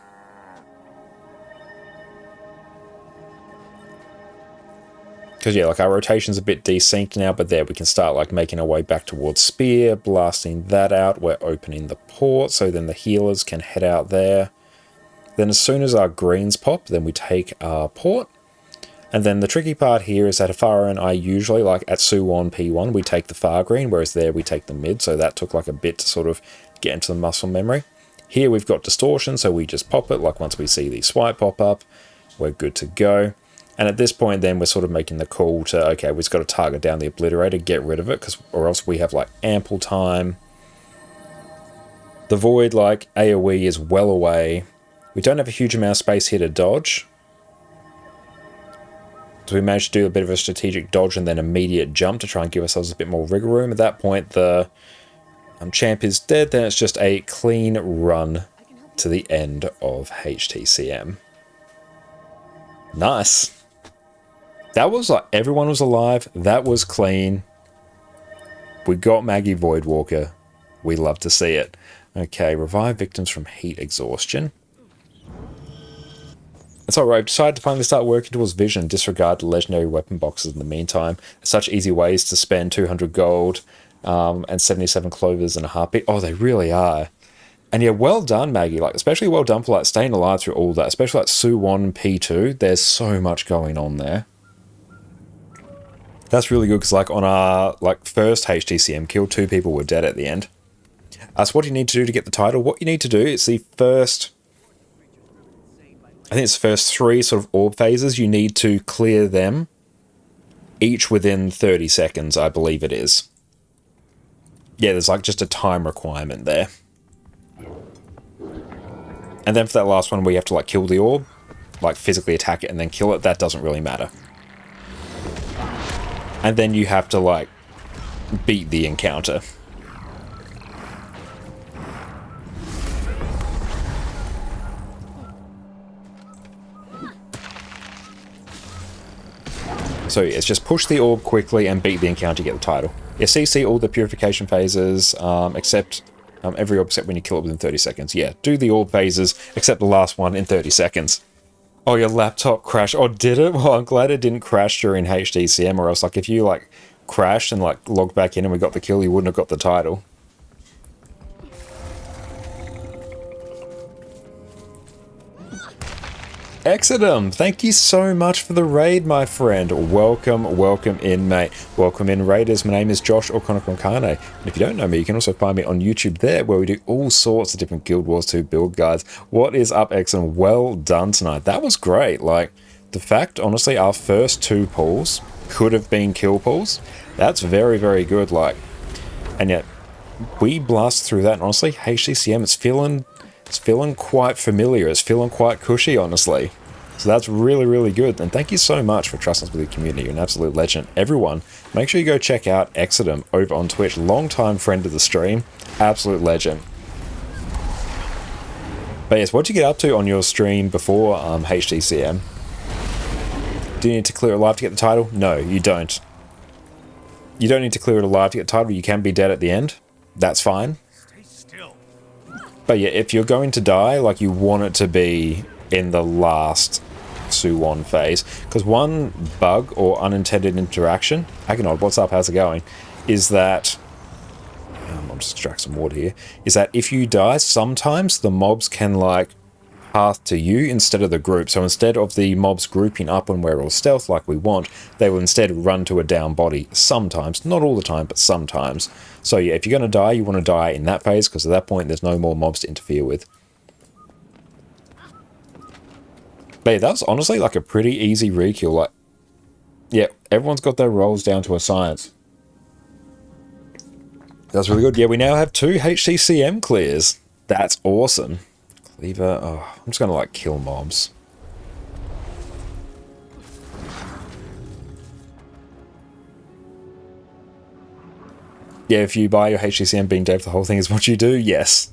Because yeah, like our rotation's a bit desynced now, but there we can start like making our way back towards spear, blasting that out. We're opening the port, so then the healers can head out there. Then as soon as our greens pop, then we take our port. And then the tricky part here is that Afara and I usually, like at Suwon P1, we take the far green, whereas there we take the mid, so that took like a bit to sort of get into the muscle memory. Here we've got distortion, so we just pop it, like once we see the swipe pop up, we're good to go. And at this point then we're sort of making the call to, okay, we've just got to target down the Obliterator, get rid of it, or else we have like ample time. The Void, like AoE, is well away. We don't have a huge amount of space here to dodge. So we managed to do a bit of a strategic dodge and then immediate jump to try and give ourselves a bit more wriggle room. At that point, the champ is dead. Then it's just a clean run to the end of HTCM. Nice. That was like, everyone was alive. That was clean. We got Maggie Voidwalker. We love to see it. Okay, revive victims from heat exhaustion. It's alright, I've decided to finally start working towards vision and disregard the legendary weapon boxes in the meantime. Such easy ways to spend 200 gold and 77 clovers in a heartbeat. Oh, they really are. And yeah, well done, Maggie. Like, especially well done for like staying alive through all that. Especially like Suwon P2. There's so much going on there. That's really good because like on our like first HTCM kill, 2 people were dead at the end. So what do you need to do to get the title? What you need to do is the first... I think it's the first 3 sort of orb phases. You need to clear them each within 30 seconds, I believe it is. Yeah, there's like just a time requirement there. And then for that last one, we have to like kill the orb, like physically attack it and then kill it. That doesn't really matter. And then you have to like beat the encounter. So yeah, it's just push the orb quickly and beat the encounter to get the title. Yeah, CC all the purification phases, except every orb except when you kill it within 30 seconds. Yeah, do the orb phases, except the last one in 30 seconds. Oh, your laptop crashed. Oh, did it? Well, I'm glad it didn't crash during HDCM, or else like if you like crashed and like logged back in and we got the kill, you wouldn't have got the title. Exodum, thank you so much for the raid, my friend. Welcome, welcome in, mate. Welcome in, raiders. My name is Josh O'Connor. And if you don't know me, you can also find me on YouTube there, where we do all sorts of different Guild Wars 2 build guides. What is up, Exodum? Well done tonight. That was great. Like, the fact, honestly, our first 2 pulls could have been kill pulls. That's very, very good. Like, and yet, we blast through that, and honestly, HCCM, it's feeling quite familiar. It's feeling quite cushy, honestly. So that's really, really good. And thank you so much for trusting us with your community. You're an absolute legend. Everyone, make sure you go check out Exodum over on Twitch. Long-time friend of the stream. Absolute legend. But yes, what did you get up to on your stream before HDCM? Do you need to clear it alive to get the title? No, you don't. You don't need to clear it alive to get the title. You can be dead at the end. That's fine. But yeah, if you're going to die, like, you want it to be in the last Suwon phase. Because one bug or unintended interaction, Agonod, what's up, how's it going, is that, I'll just extract some water here, is that if you die, sometimes the mobs can, like, path to you instead of the group. So instead of the mobs grouping up and we're all stealth like we want, they will instead run to a down body sometimes. Not all the time, but sometimes. So yeah, if you're going to die, you want to die in that phase, because at that point there's no more mobs to interfere with. But yeah, that was honestly like a pretty easy re-kill. Like, yeah, everyone's got their roles down to a science. That's really good. Yeah, we now have 2 HCCM clears. That's awesome. Cleaver. Oh, I'm just gonna like kill mobs. Yeah, if you buy your HCCM being dead, the whole thing is what you do. Yes.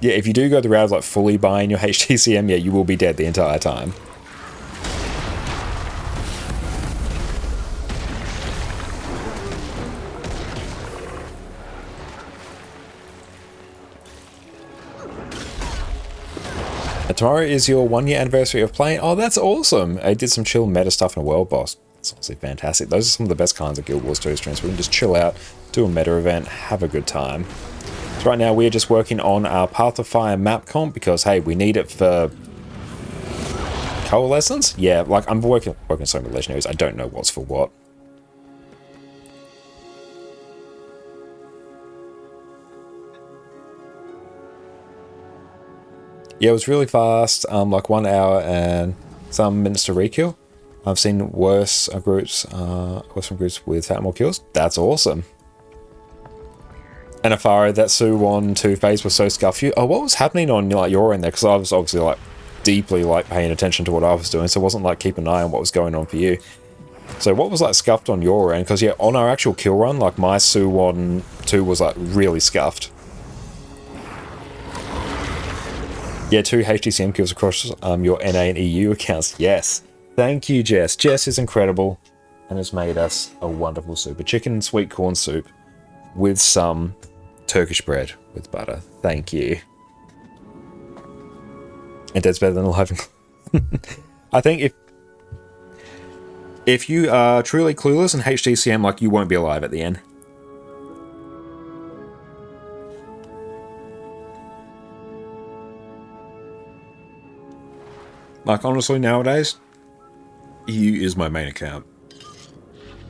Yeah, if you do go the route of like fully buying your HCCM, yeah, you will be dead the entire time. Tomorrow is your 1-year anniversary of playing. Oh, that's awesome. I did some chill meta stuff in a world boss. It's honestly fantastic. Those are some of the best kinds of Guild Wars 2 streams. We can just chill out, do a meta event, have a good time. So right now we're just working on our Path of Fire map comp because, hey, we need it for Coalescence? Yeah, like I'm working so many legendaries, I don't know what's for what. Yeah, it was really fast, like 1 hour and some minutes to re-kill. I've seen worse groups with that more kills. That's awesome. And Afaro, that Suwon 2 phase was so scuffed you. Oh, what was happening on like your end there? Because I was obviously like deeply like paying attention to what I was doing, so it wasn't like keeping an eye on what was going on for you. So what was like scuffed on your end? Because yeah, on our actual kill run, like my Suwon 2 was like really scuffed. Yeah, 2 HDCM kills across your NA and EU accounts. Yes. Thank you, Jess. Jess is incredible and has made us a wonderful super chicken and sweet corn soup with some Turkish bread with butter. Thank you. And that's better than alive. I think if you are truly clueless in HDCM, like, you won't be alive at the end. Like, honestly, nowadays, EU is my main account.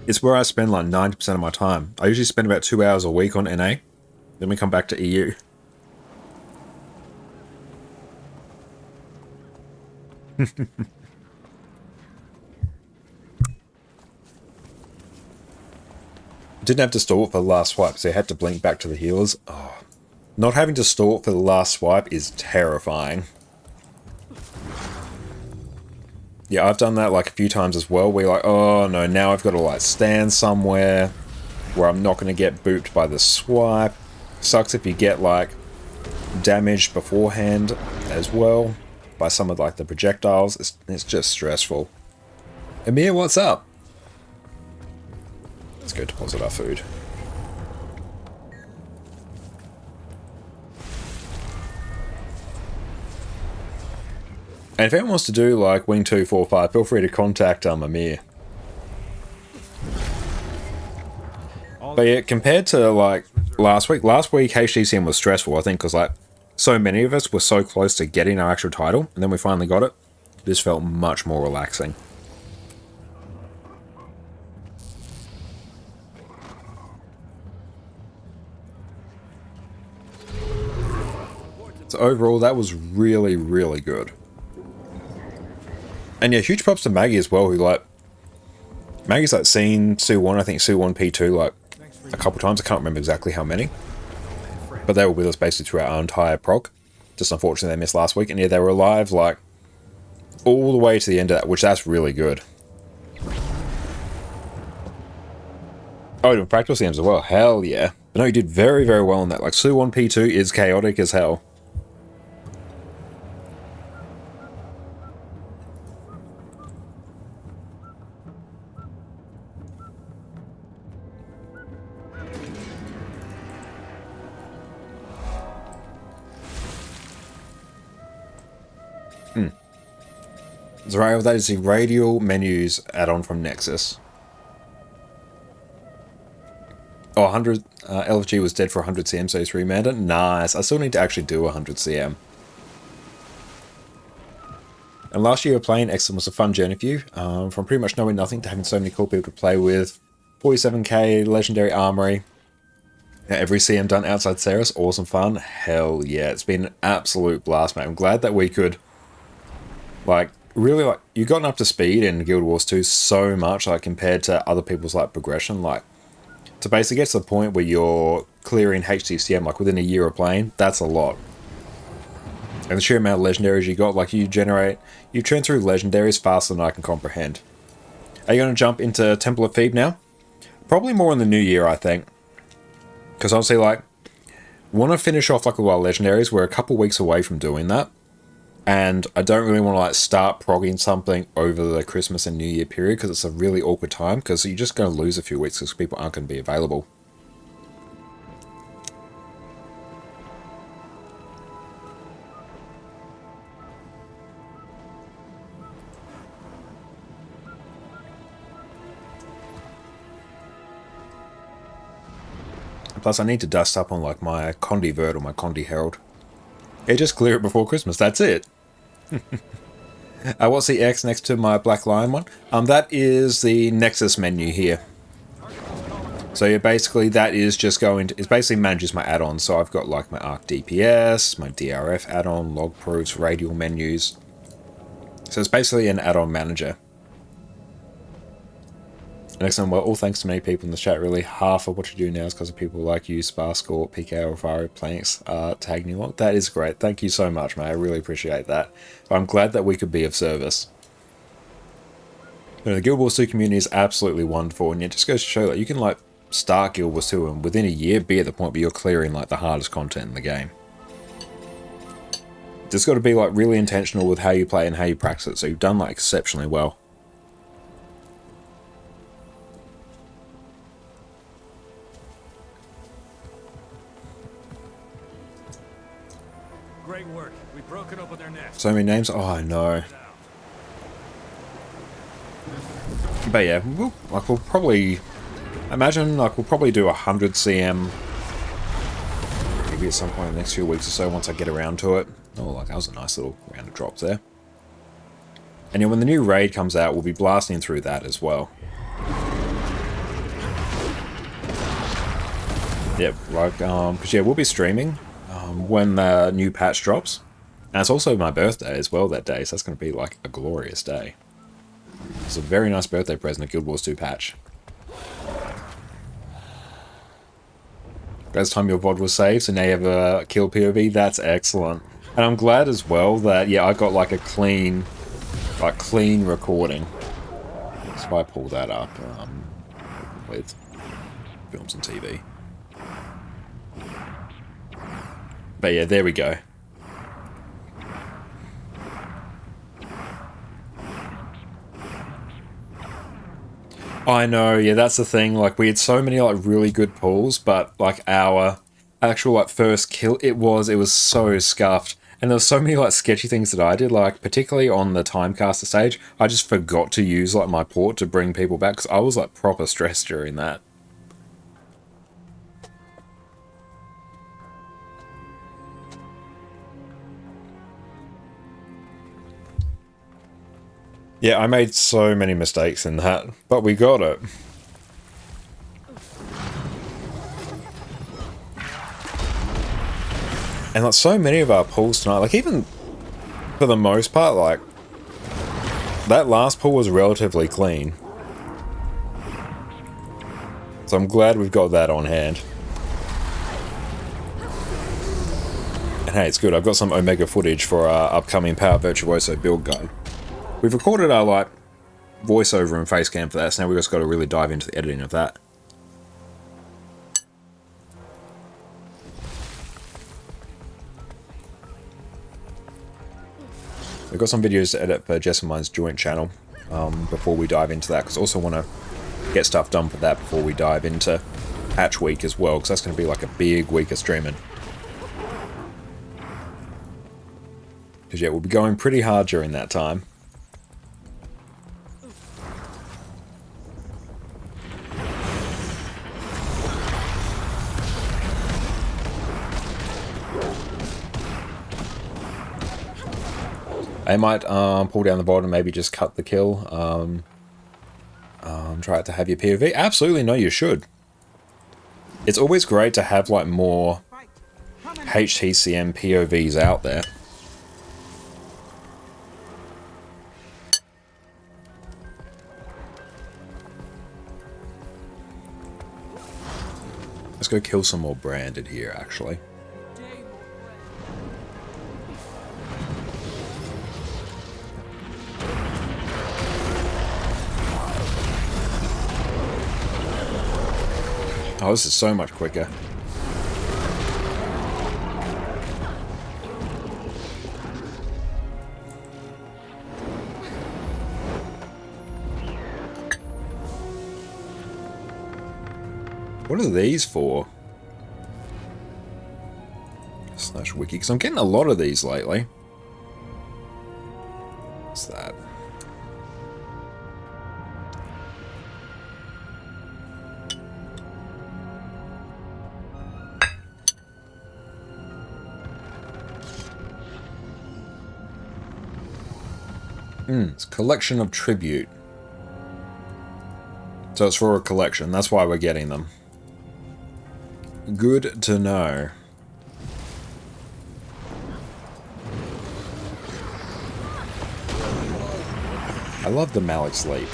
It's where I spend like 90% of my time. I usually spend about 2 hours a week on NA, then we come back to EU. Didn't have to store it for the last swipe, so I had to blink back to the healers. Oh, not having to store it for the last swipe is terrifying. Yeah, I've done that like a few times as well, where you're like, oh no, now I've got to like stand somewhere where I'm not going to get booped by the swipe. Sucks if you get like damaged beforehand as well by some of like the projectiles. It's just stressful. Amir, what's up? Let's go deposit our food. And if anyone wants to do like Wing 245, feel free to contact Amir. But yeah, compared to like last week HDCM was stressful, I think, because like so many of us were so close to getting our actual title, and then we finally got it. This felt much more relaxing. So overall, that was really, really good. And yeah, huge props to Maggie as well, who like... Maggie's like seen Sue1, I think Sue1 P2 like a couple times, I can't remember exactly how many. But they were with us basically throughout our entire prog. Just unfortunately they missed last week, and yeah, they were alive like all the way to the end of that, which that's really good. Oh, doing practical CMs as well, hell yeah. But no, you did very, very well on that. Like Sue1 P2 is chaotic as hell. Zerael, that is the radial menus add-on from Nexus. Oh, 100 LFG was dead for 100 CM, so he's remanded it. Nice. I still need to actually do 100 CM. And last year playing Exxon was a fun journey for you. From pretty much knowing nothing to having so many cool people to play with. 47k, Legendary Armory. Every CM done outside Ceres, awesome fun. Hell yeah, it's been an absolute blast, mate. I'm glad that we could, like, really, like, you've gotten up to speed in Guild Wars 2 so much, like, compared to other people's, like, progression, like, to basically get to the point where you're clearing HTCM, like, within a year of playing, that's a lot. And the sheer amount of legendaries you got, like, you churn through legendaries faster than I can comprehend. Are you going to jump into Temple of Thebe now? Probably more in the new year, I think. Because honestly, like, want to finish off, like, a lot of legendaries. We're a couple weeks away from doing that. And I don't really want to, like, start progging something over the Christmas and New Year period, because it's a really awkward time, because you're just going to lose a few weeks because people aren't going to be available. Plus, I need to dust up on, like, my Condi Vert or my Condi Herald. Yeah, just clear it before Christmas, that's it. What's the X next to my Black Lion one? That is the Nexus menu here. So yeah, basically that is just going to, it basically manages my add-ons. So I've got like my Arc DPS, my DRF add-on, log proofs, radial menus. So it's basically an add-on manager. Excellent. Well, all thanks to many people in the chat. Really, half of what you do now is because of people like you, Sparscore, PK, or Faro, Planks, tagging you along. That is great. Thank you so much, mate. I really appreciate that. I'm glad that we could be of service. You know, the Guild Wars 2 community is absolutely wonderful, and it just goes to show that you can like start Guild Wars 2 and within a year be at the point where you're clearing like the hardest content in the game. Just got to be like really intentional with how you play and how you practice it. So you've done like exceptionally well. Great work. We've broken open their nest. So many names. Oh, I know. But yeah, we'll probably imagine like we'll probably do 100 CM maybe at some point in the next few weeks or so once I get around to it. Oh, like that was a nice little round of drops there. And yeah, when the new raid comes out, we'll be blasting through that as well. Yeah, like because yeah, we'll be streaming when the new patch drops, and it's also my birthday as well that day, so that's going to be like a glorious day. It's a very nice birthday present, a Guild Wars 2 patch. Last time your VOD was saved, so now you have a kill POV. That's excellent, and I'm glad as well that yeah, I got like a clean recording. So if I pull that up with films and TV. But yeah, there we go. I know, yeah, that's the thing. Like, we had so many like really good pulls, but like our actual like first kill, it was so scuffed. And there was so many like sketchy things that I did, like particularly on the Timecaster stage, I just forgot to use like my port to bring people back because I was like proper stressed during that. Yeah, I made so many mistakes in that, but we got it. And like so many of our pulls tonight, like even for the most part, like that last pull was relatively clean. So I'm glad we've got that on hand. And hey, it's good. I've got some Omega footage for our upcoming Power Virtuoso build guide. We've recorded our like voiceover and facecam for that, so now we've just got to really dive into the editing of that. We've got some videos to edit for Jess and mine's joint channel before we dive into that, because I also want to get stuff done for that before we dive into Hatch Week as well, because that's going to be like a big week of streaming. Because yeah, we'll be going pretty hard during that time. I might pull down the bottom and maybe just cut the kill. Try to have your POV. Absolutely, no, you should. It's always great to have like more HTCM POVs out there. Let's go kill some more branded here, actually. Oh, this is so much quicker. What are these for? Slash wiki, because I'm getting a lot of these lately. What's that? It's a collection of tribute. So it's for a collection, that's why we're getting them. Good to know. I love the Malik's Leap.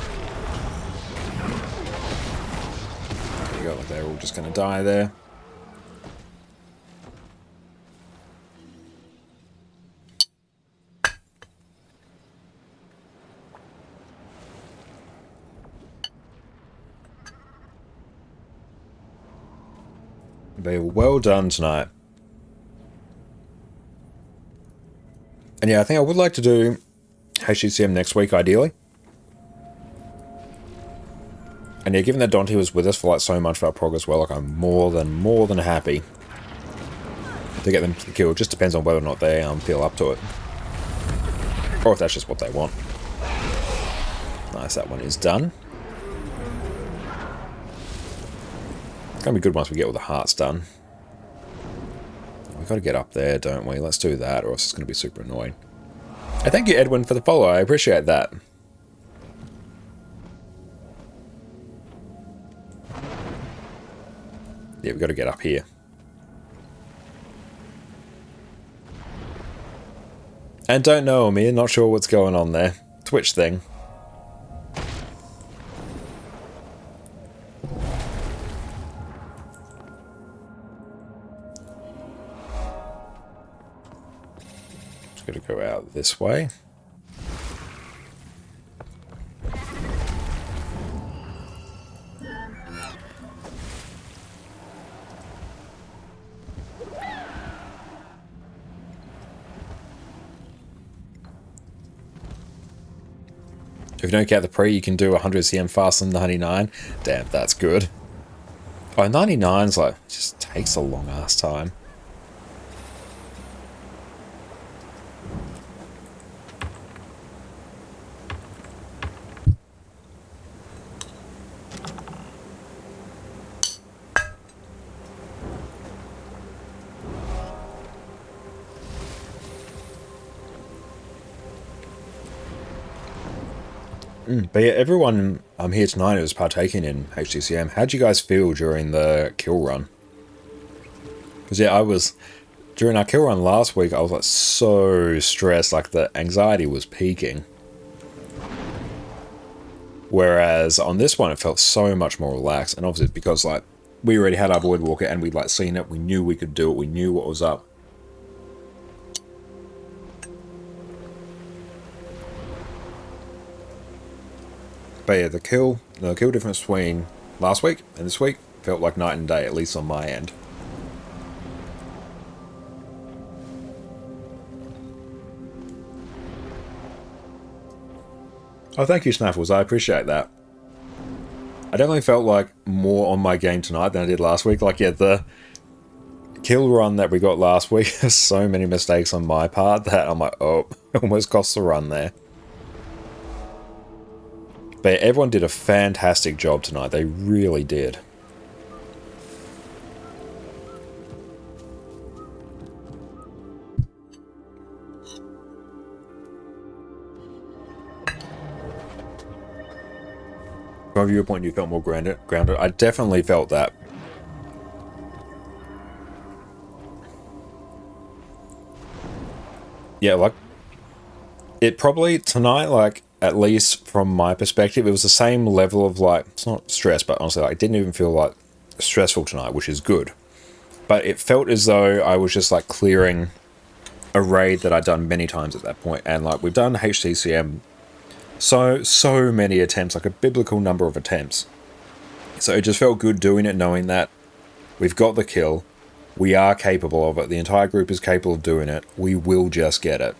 There you go, like they're all just gonna die there. They were well done tonight. And yeah, I think I would like to do HCCM next week, ideally. And yeah, given that Dante was with us for like so much of our prog as well, like I'm more than happy to get them killed. Just depends on whether or not they feel up to it. Or if that's just what they want. Nice, that one is done. It's going to be good once we get all the hearts done. We've got to get up there, don't we? Let's do that, or else it's going to be super annoying. And thank you, Edwin, for the follow. I appreciate that. Yeah, we've got to get up here. And don't know, Amir. Not sure what's going on there. Twitch thing. Just got to go out this way. If you don't get the pre, you can do 100 CM faster than 99. Damn, that's good. Oh, 99's like, it just takes a long ass time. But yeah, everyone here tonight who was partaking in HCCM, how'd you guys feel during the kill run? Because yeah, during our kill run last week, I was like so stressed, like the anxiety was peaking. Whereas on this one, it felt so much more relaxed. And obviously because like we already had our Voidwalker and we'd like seen it, we knew we could do it, we knew what was up. But yeah, the kill difference between last week and this week felt like night and day, at least on my end. Oh, thank you, Snaffles. I appreciate that. I definitely felt like more on my game tonight than I did last week. Like, yeah, the kill run that we got last week, there's so many mistakes on my part that I'm like, oh, almost cost the run there. But everyone did a fantastic job tonight. They really did. From your point, you felt more grounded. I definitely felt that. Yeah, like, it probably, tonight, like, at least from my perspective, it was the same level of, like, it's not stress, but honestly, like, it didn't even feel like stressful tonight, which is good. But it felt as though I was just like clearing a raid that I'd done many times at that point. And like we've done HTCM so many attempts, like a biblical number of attempts. So it just felt good doing it, knowing that we've got the kill. We are capable of it. The entire group is capable of doing it. We will just get it.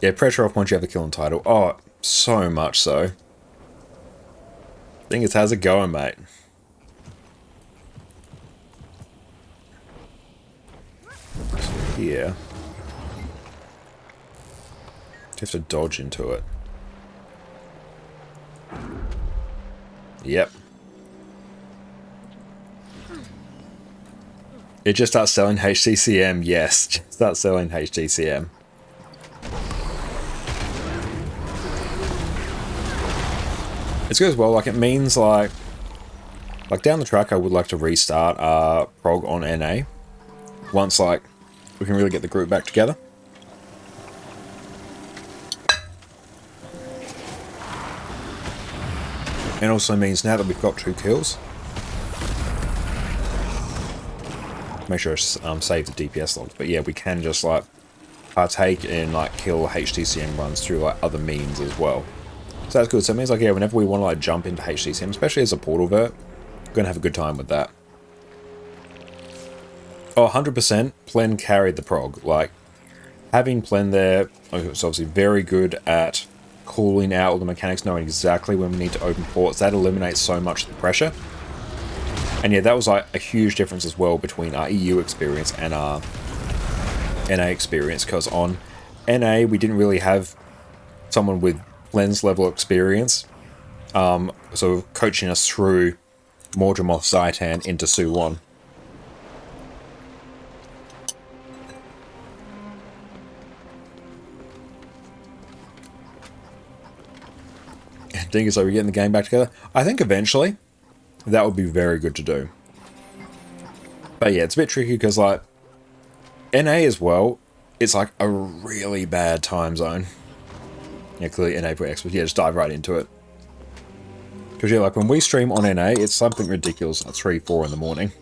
Yeah, pressure off once you have the kill and title. Oh, so much so. Thing is, how's it going, mate? So here. You have to dodge into it. Yep. It just starts selling HTCM. Yes, just starts selling HTCM. It's good as well, like it means like down the track I would like to restart prog on NA once like we can really get the group back together. And also means now that we've got 2 kills, make sure I save the DPS logs, but yeah, we can just like partake in like kill HTCM runs through like other means as well. So that's good. So it means like, yeah, whenever we want to like jump into HTCM, especially as a portal vert, we're going to have a good time with that. Oh, 100% Plen carried the prog. Like, having Plen there, it's obviously very good at calling out all the mechanics, knowing exactly when we need to open ports. That eliminates so much of the pressure. And yeah, that was like a huge difference as well between our EU experience and our NA experience, because on NA, we didn't really have someone with Plen's level of experience, so coaching us through Mordramoth, Zaitan into Su-1. Dingus, are we getting the game back together? I think eventually that would be very good to do. But yeah, it's a bit tricky because like NA as well, it's like a really bad time zone. Yeah, clearly NA for experts. Yeah, just dive right into it. Because yeah, like when we stream on NA, it's something ridiculous at 3, 4 in the morning.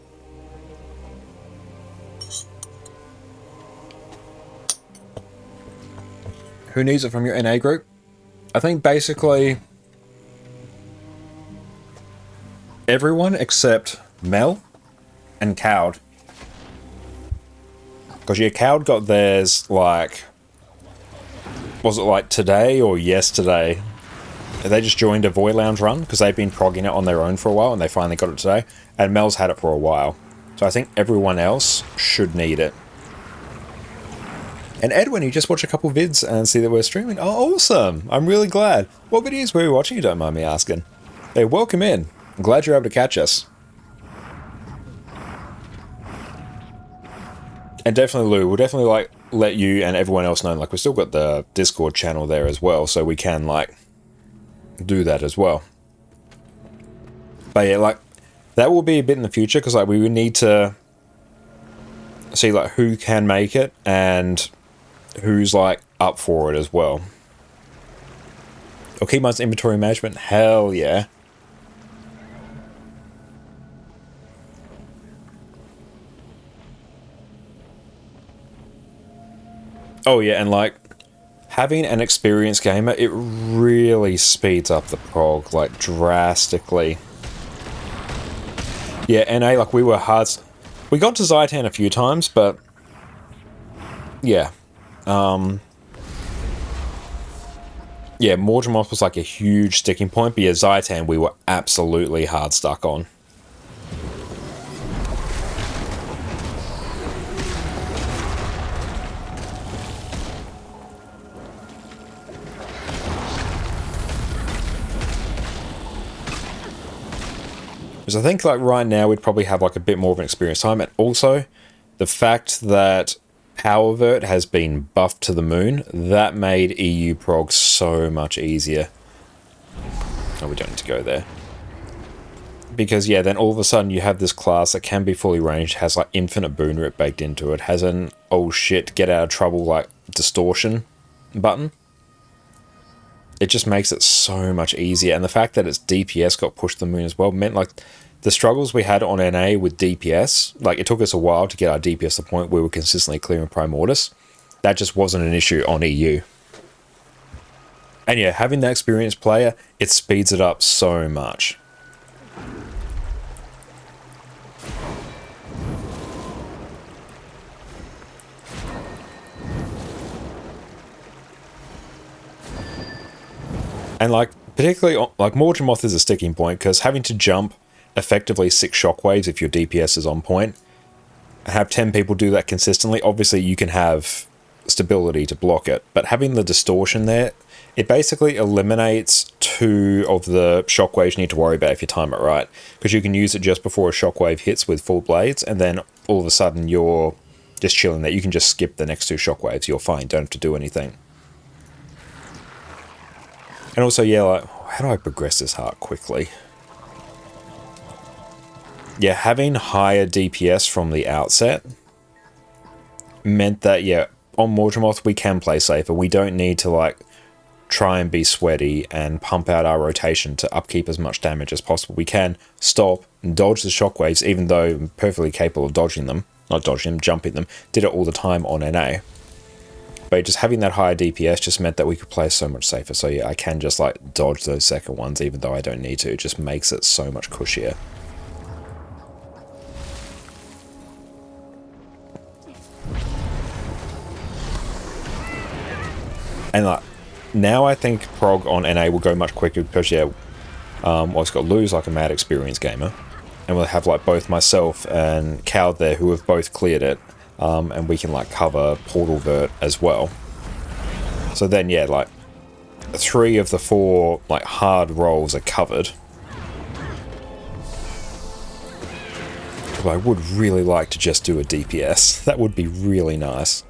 Who needs it from your NA group? I think basically everyone except Mel and Cowd. Because yeah, Cowd got theirs like, was it like today or yesterday? They just joined a Void Lounge run because they've been progging it on their own for a while and they finally got it today. And Mel's had it for a while. So I think everyone else should need it. And Edwin, you just watch a couple vids and see that we're streaming. Oh, awesome. I'm really glad. What videos were you watching, you don't mind me asking? Hey, welcome in. I'm glad you're able to catch us. And definitely, Lou, we'll definitely like let you and everyone else know, like we've still got the Discord channel there as well, so we can like do that as well. But yeah, like that will be a bit in the future because like we would need to see like who can make it and who's like up for it as well. Or Keymon's inventory management, hell yeah. Oh yeah, and like having an experienced gamer, it really speeds up the prog like drastically. Yeah, NA, like we were hard. We got to Zaitan a few times, but yeah. Yeah, Mordramoth was like a huge sticking point, but yeah, Zaitan we were absolutely hard stuck on. Because I think like right now we'd probably have like a bit more of an experience time, and also the fact that Powervert has been buffed to the moon, that made EU prog so much easier. Oh, we don't need to go there. Because, yeah, then all of a sudden you have this class that can be fully ranged, has, like, infinite boon rip baked into it, has an, oh shit, get out of trouble, like, distortion button. It just makes it so much easier. And the fact that its DPS got pushed to the moon as well meant, like, the struggles we had on NA with DPS, like, it took us a while to get our DPS to the point where we were consistently clearing Primordius. That just wasn't an issue on EU. And yeah, having that experienced player, it speeds it up so much. And like, particularly, like, Morgemoth is a sticking point, because having to jump effectively 6 shockwaves if your DPS is on point, and have 10 people do that consistently, obviously you can have stability to block it, but having the distortion there, it basically eliminates 2 of the shockwaves you need to worry about if you time it right, because you can use it just before a shockwave hits with full blades, and then all of a sudden you're just chilling there. You can just skip the next 2 shockwaves, you're fine, don't have to do anything. And also, yeah, like, how do I progress this heart quickly? Yeah, having higher DPS from the outset meant that, yeah, on Morgemoth we can play safer. We don't need to, like, try and be sweaty and pump out our rotation to upkeep as much damage as possible. We can stop and dodge the shockwaves, even though I'm perfectly capable of dodging them. Not dodging them, jumping them. Did it all the time on NA. But just having that higher DPS just meant that we could play so much safer. So yeah, I can just, like, dodge those second ones even though I don't need to. It just makes it so much cushier. And like, now I think prog on NA will go much quicker because, yeah, well, it's got Lou's like a mad experienced gamer. And we'll have, like, both myself and Cal there who have both cleared it. And we can, like, cover Portal Vert as well. So then, yeah, like, 3 of the 4, like, hard rolls are covered. But I would really like to just do a DPS. That would be really nice.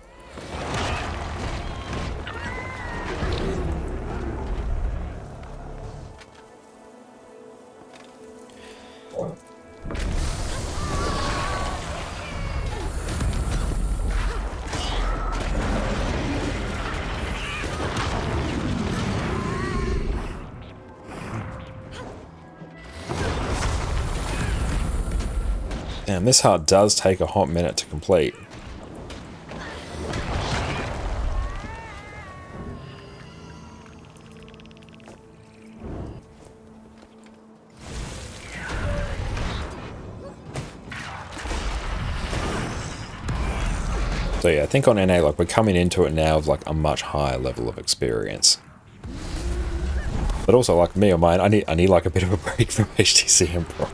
Damn, this heart does take a hot minute to complete. So yeah, I think on NA, like, we're coming into it now with, like, a much higher level of experience. But also, like me or mine, I need like a bit of a break from HTC and Pro.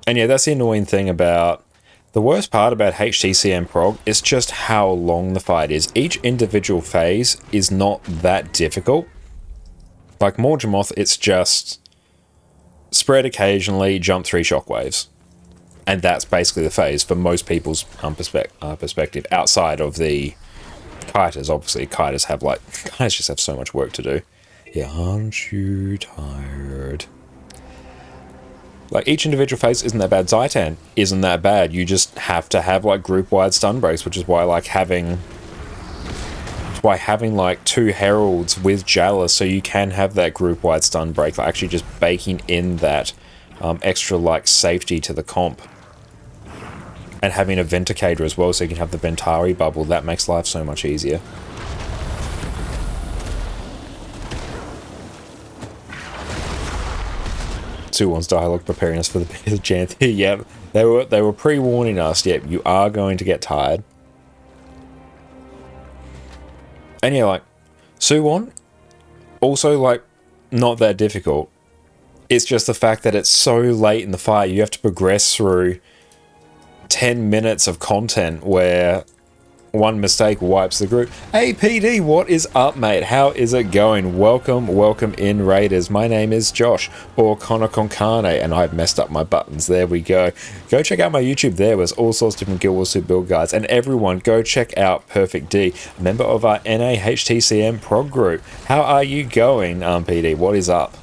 And yeah, that's the annoying thing about... The worst part about HTC and Prog is just how long the fight is. Each individual phase is not that difficult. Like Morgemoth, it's just... spread occasionally, jump 3 shockwaves. And that's basically the phase for most people's perspective. Outside of the kiters, obviously. Kiters have, like... Kiters just have so much work to do. Yeah, aren't you tired? Like, each individual phase isn't that bad. Zaitan isn't that bad. You just have to have, like, group-wide stun breaks, which is why, like, having... like, 2 heralds with Jalis, so you can have that group-wide stun break, like, actually just baking in that extra, like, safety to the comp. And having a Vindicator as well, so you can have the Ventari bubble. That makes life so much easier. Suwon's dialogue preparing us for the bit Janthi. Yep, they were pre-warning us. Yep, you are going to get tired. And yeah, like, Suwon, also, like, not that difficult. It's just the fact that it's so late in the fight, you have to progress through 10 minutes of content where One mistake wipes the group. Hey PD, what is up, mate? How is it going? Welcome in, Raiders. My name is Josh, or Connor Concane, and I've messed up my buttons. There we go. Go check out my YouTube. There was all sorts of different Guild Wars 2 build guides. And everyone, go check out Perfect D, a member of our NAHTCM prog group. How are you going, PD? What is up?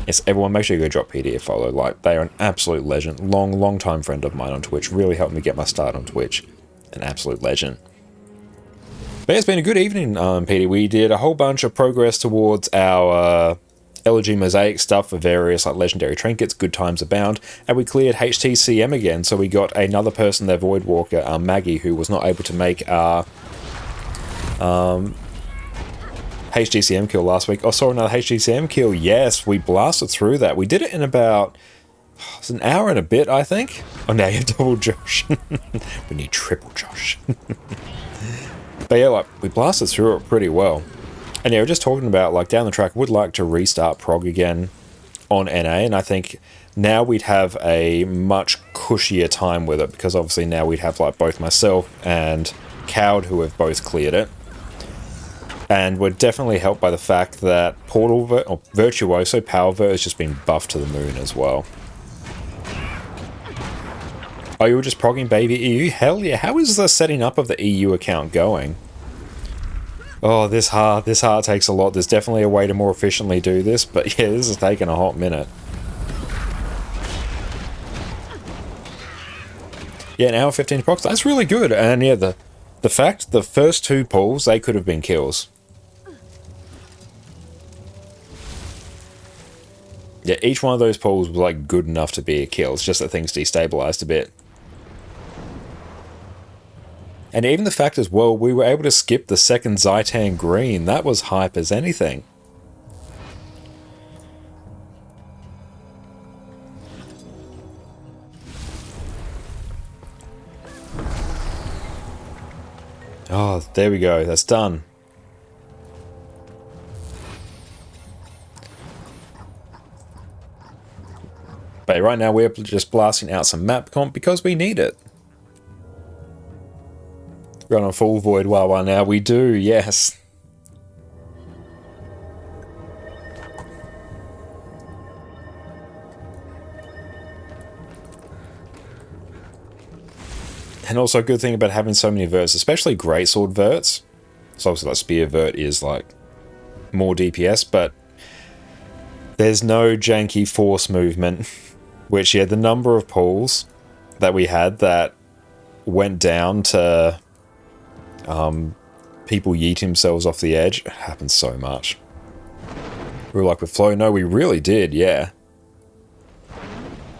Yes, everyone, make sure you go drop PD a follow. Like, they are an absolute legend. Long time friend of mine on Twitch. Really helped me get my start on Twitch. An absolute legend. But yeah, it's been a good evening, PD. We did a whole bunch of progress towards our Elegy Mosaic stuff for various like legendary trinkets. Good times abound. And we cleared HTCM again. So we got another person there, Voidwalker, Maggie, who was not able to make our HGCM kill last week. I saw another HGCM kill. Yes, we blasted through that. We did it in about it's an hour and a bit, I think. Oh, now you have double Josh. We need triple Josh. But yeah, like we blasted through it pretty well. And yeah, we're just talking about like down the track. Would like to restart prog again on NA, and I think now we'd have a much cushier time with it because obviously now we'd have like both myself and Cowd who have both cleared it. And we're definitely helped by the fact that Virtuoso Power Vert has just been buffed to the moon as well. Oh, you were just progging baby EU? Hell yeah. How is the setting up of the EU account going? Oh, this heart takes a lot. There's definitely a way to more efficiently do this, but yeah, this is taking a hot minute. Yeah, an hour 15 procs. That's really good. And yeah, the fact the first two pulls, they could have been kills. Yeah, each one of those pulls was like good enough to be a kill. It's just that things destabilized a bit. And even the fact as well, we were able to skip the second Zaitan green. That was hype as anything. Oh, there we go. That's done. But right now we're just blasting out some map comp because we need it. We're on a full Void Wawa now. We do, yes. And also a good thing about having so many verts, especially greatsword verts. So obviously like spear vert is like more DPS, but there's no janky force movement. Which, yeah, the number of pulls that we had that went down to people yeet themselves off the edge happens so much. We were like with Flow, no, we really did, yeah.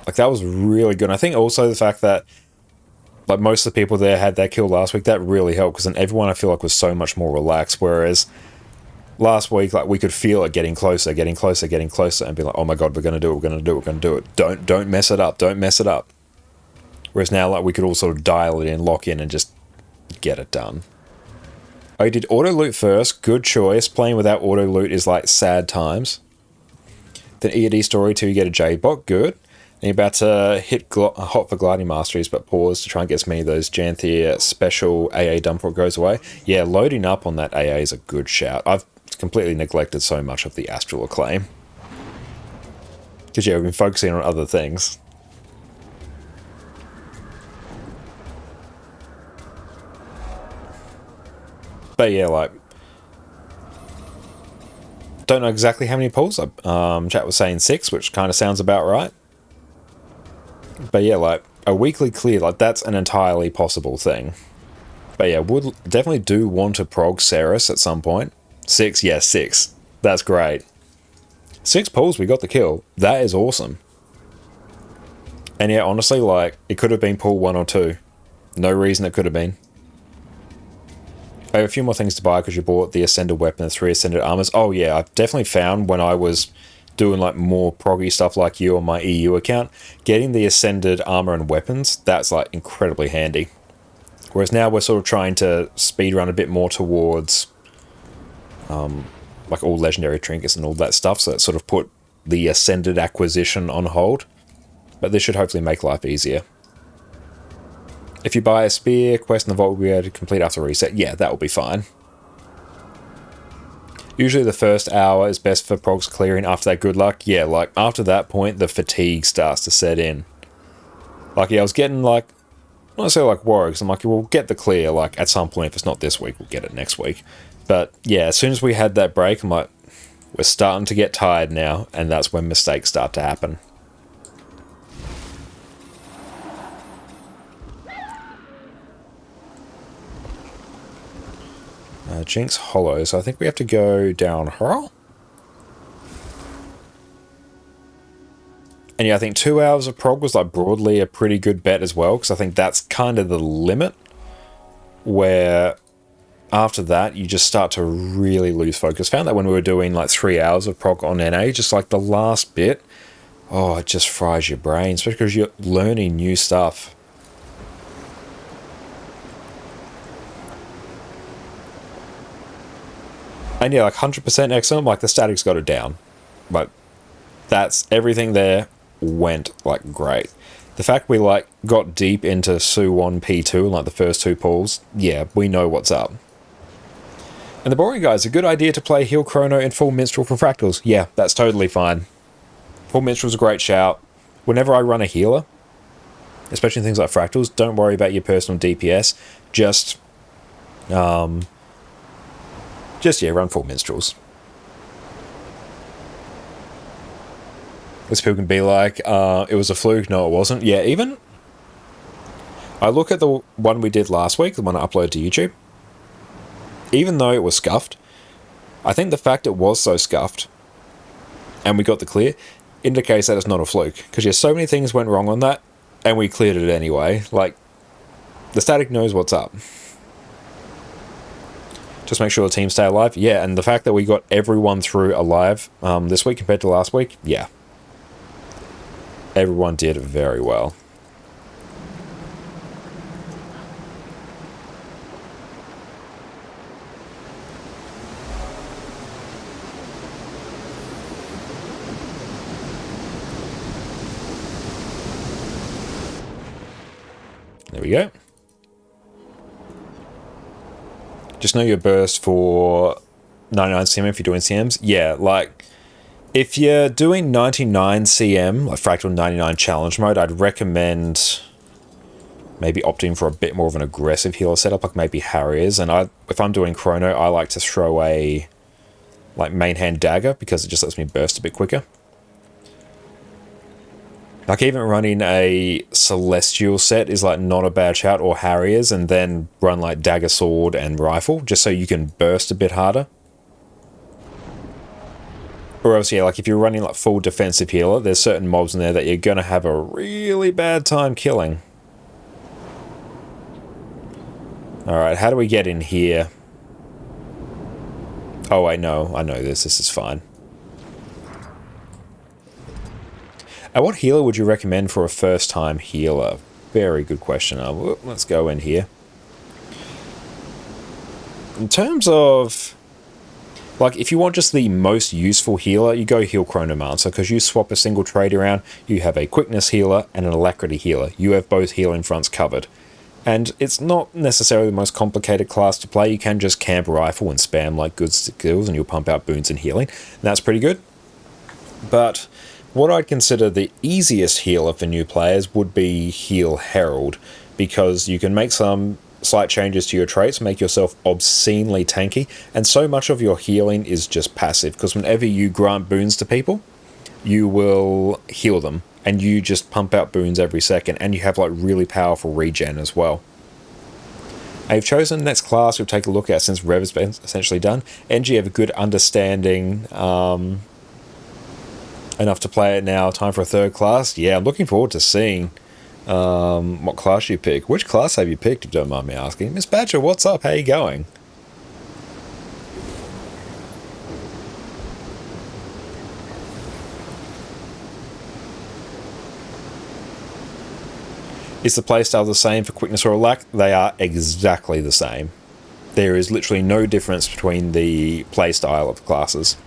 Like, that was really good. And I think also the fact that like most of the people there had that kill last week, that really helped, because then everyone I feel like was so much more relaxed, whereas last week, like, we could feel it getting closer, and be like, oh my god, we're going to do it. Don't mess it up. Don't mess it up. Whereas now, like, we could all sort of dial it in, lock in, and just get it done. Oh, you did auto loot first. Good choice. Playing without auto loot is like sad times. Then E&D story 2, you get a J-bot. Good. And you're about to hit hot for gliding masteries, but pause to try and get as many of those Janthia special AA dump before it goes away. Yeah, loading up on that AA is a good shout. I've completely neglected so much of the Astral Acclaim. Because, yeah, we've been focusing on other things. But, yeah, like, don't know exactly how many pulls. Chat was saying 6, which kind of sounds about right. But, yeah, like, a weekly clear, like, that's an entirely possible thing. But, yeah, would definitely do want to prog Ceres at some point. 6, yes, 6. That's great. 6 pulls, we got the kill. That is awesome. And yeah, honestly, like, it could have been pull 1 or 2. No reason it could have been. I have a few more things to buy because you bought the Ascended Weapon and 3 Ascended Armors. Oh yeah, I've definitely found when I was doing like more proggy stuff like you on my EU account, getting the Ascended Armor and Weapons, that's like incredibly handy. Whereas now we're sort of trying to speedrun a bit more towards like all legendary trinkets and all that stuff, so it sort of put the Ascended acquisition on hold. But this should hopefully make life easier. If you buy a spear, quest in the vault will be able to complete after reset. Yeah, that will be fine. Usually the first hour is best for progs clearing. After that, good luck. Yeah, like, after that point, the fatigue starts to set in. Like, yeah, I was getting, like, not necessarily like worried, because I'm like, we'll get the clear, like, at some point. If it's not this week, we'll get it next week. But, yeah, as soon as we had that break, I'm like, we're starting to get tired now, and that's when mistakes start to happen. Jinx Hollow, so I think we have to go down her. And yeah, I think 2 hours of prog was like broadly a pretty good bet as well, because I think that's kind of the limit where after that you just start to really lose focus. Found that when we were doing like 3 hours of prog on NA, just like the last bit, oh, it just fries your brain, especially because you're learning new stuff. And yeah, like 100% excellent, like the static's got it down. Like, that's everything there went like great. The fact we like got deep into Su-1 P2, like the first 2 pools, yeah, we know what's up. And the boring guys, a good idea to play Heal Chrono and Full Minstrel for Fractals. Yeah, that's totally fine. Full Minstrel's a great shout. Whenever I run a healer, especially in things like Fractals, don't worry about your personal DPS. Just yeah, run Full Minstrels. This people can be like, it was a fluke. No, it wasn't. Yeah, even I look at the one we did last week, the one I uploaded to YouTube. Even though it was scuffed, I think the fact it was so scuffed and we got the clear indicates that it's not a fluke. Because yeah, so many things went wrong on that and we cleared it anyway. Like, the static knows what's up. Just make sure the team stay alive. Yeah, and the fact that we got everyone through alive this week compared to last week, yeah. Everyone did very well. There we go. Just know your burst for 99 cm if you're doing CMs. Yeah, like, if you're doing 99 cm, like Fractal 99 challenge mode, I'd recommend maybe opting for a bit more of an aggressive healer setup, like maybe Harriers. And if I'm doing Chrono, I like to throw a like main hand dagger because it just lets me burst a bit quicker. Like, even running a Celestial set is like not a bad shout, or Harriers, and then run like Dagger, Sword, and Rifle, just so you can burst a bit harder. Or else, yeah, like if you're running like full defensive healer, there's certain mobs in there that you're going to have a really bad time killing. Alright, how do we get in here? Oh, I know this. This is fine. And what healer would you recommend for a first-time healer? Very good question. Let's go in here. In terms of, like, if you want just the most useful healer, you go heal Chronomancer, because you swap a single trait around, you have a quickness healer and an alacrity healer. You have both healing fronts covered. And it's not necessarily the most complicated class to play. You can just camp rifle and spam like good skills and you'll pump out boons and healing. And that's pretty good. But what I'd consider the easiest healer for new players would be Heal Herald, because you can make some slight changes to your traits, make yourself obscenely tanky, and so much of your healing is just passive, because whenever you grant boons to people, you will heal them, and you just pump out boons every second, and you have like really powerful regen as well. I've chosen the next class we'll take a look at since Rev has been essentially done. NG have a good understanding, enough to play it now. Time for a third class. Yeah, I'm looking forward to seeing what class you pick. Which class have you picked, if you don't mind me asking? Miss Badger, what's up? How you going? Is the playstyle the same for quickness or lack? They are exactly the same. There is literally no difference between the playstyle of the classes.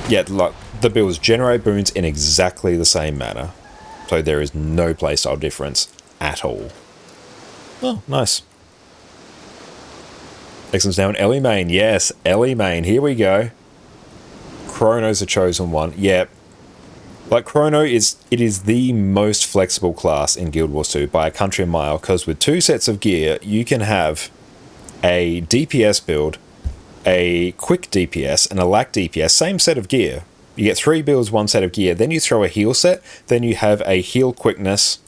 Yeah, like, the builds generate boons in exactly the same manner. So there is no playstyle difference at all. Oh, nice. Excellent. Now an Ellie main. Yes, Ellie main. Here we go. Chrono's a chosen one. Yep. Like, Chrono is the most flexible class in Guild Wars 2 by a country mile, because with 2 sets of gear, you can have a DPS build, a quick DPS, and a lack DPS, same set of gear. You get 3 builds, 1 set of gear, then you throw a heal set, then you have a heal quickness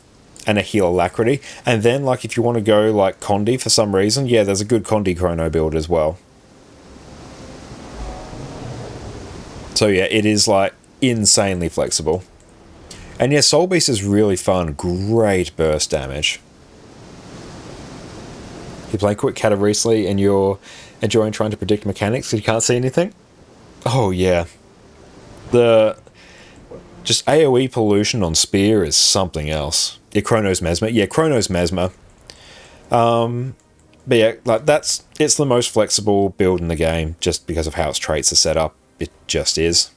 and a heal alacrity, and then, like, if you want to go, like, Condi for some reason, yeah, there's a good Condi Chrono build as well. So yeah, it is, like, insanely flexible. And yeah, Soul Beast is really fun. Great burst damage. You play Quick Kata recently and you're enjoying trying to predict mechanics because you can't see anything? Oh yeah. Just AoE pollution on Spear is something else. Yeah, Chrono's Mesmer. Yeah, Chrono's Mesmer. But yeah, like it's the most flexible build in the game just because of how its traits are set up. It just is.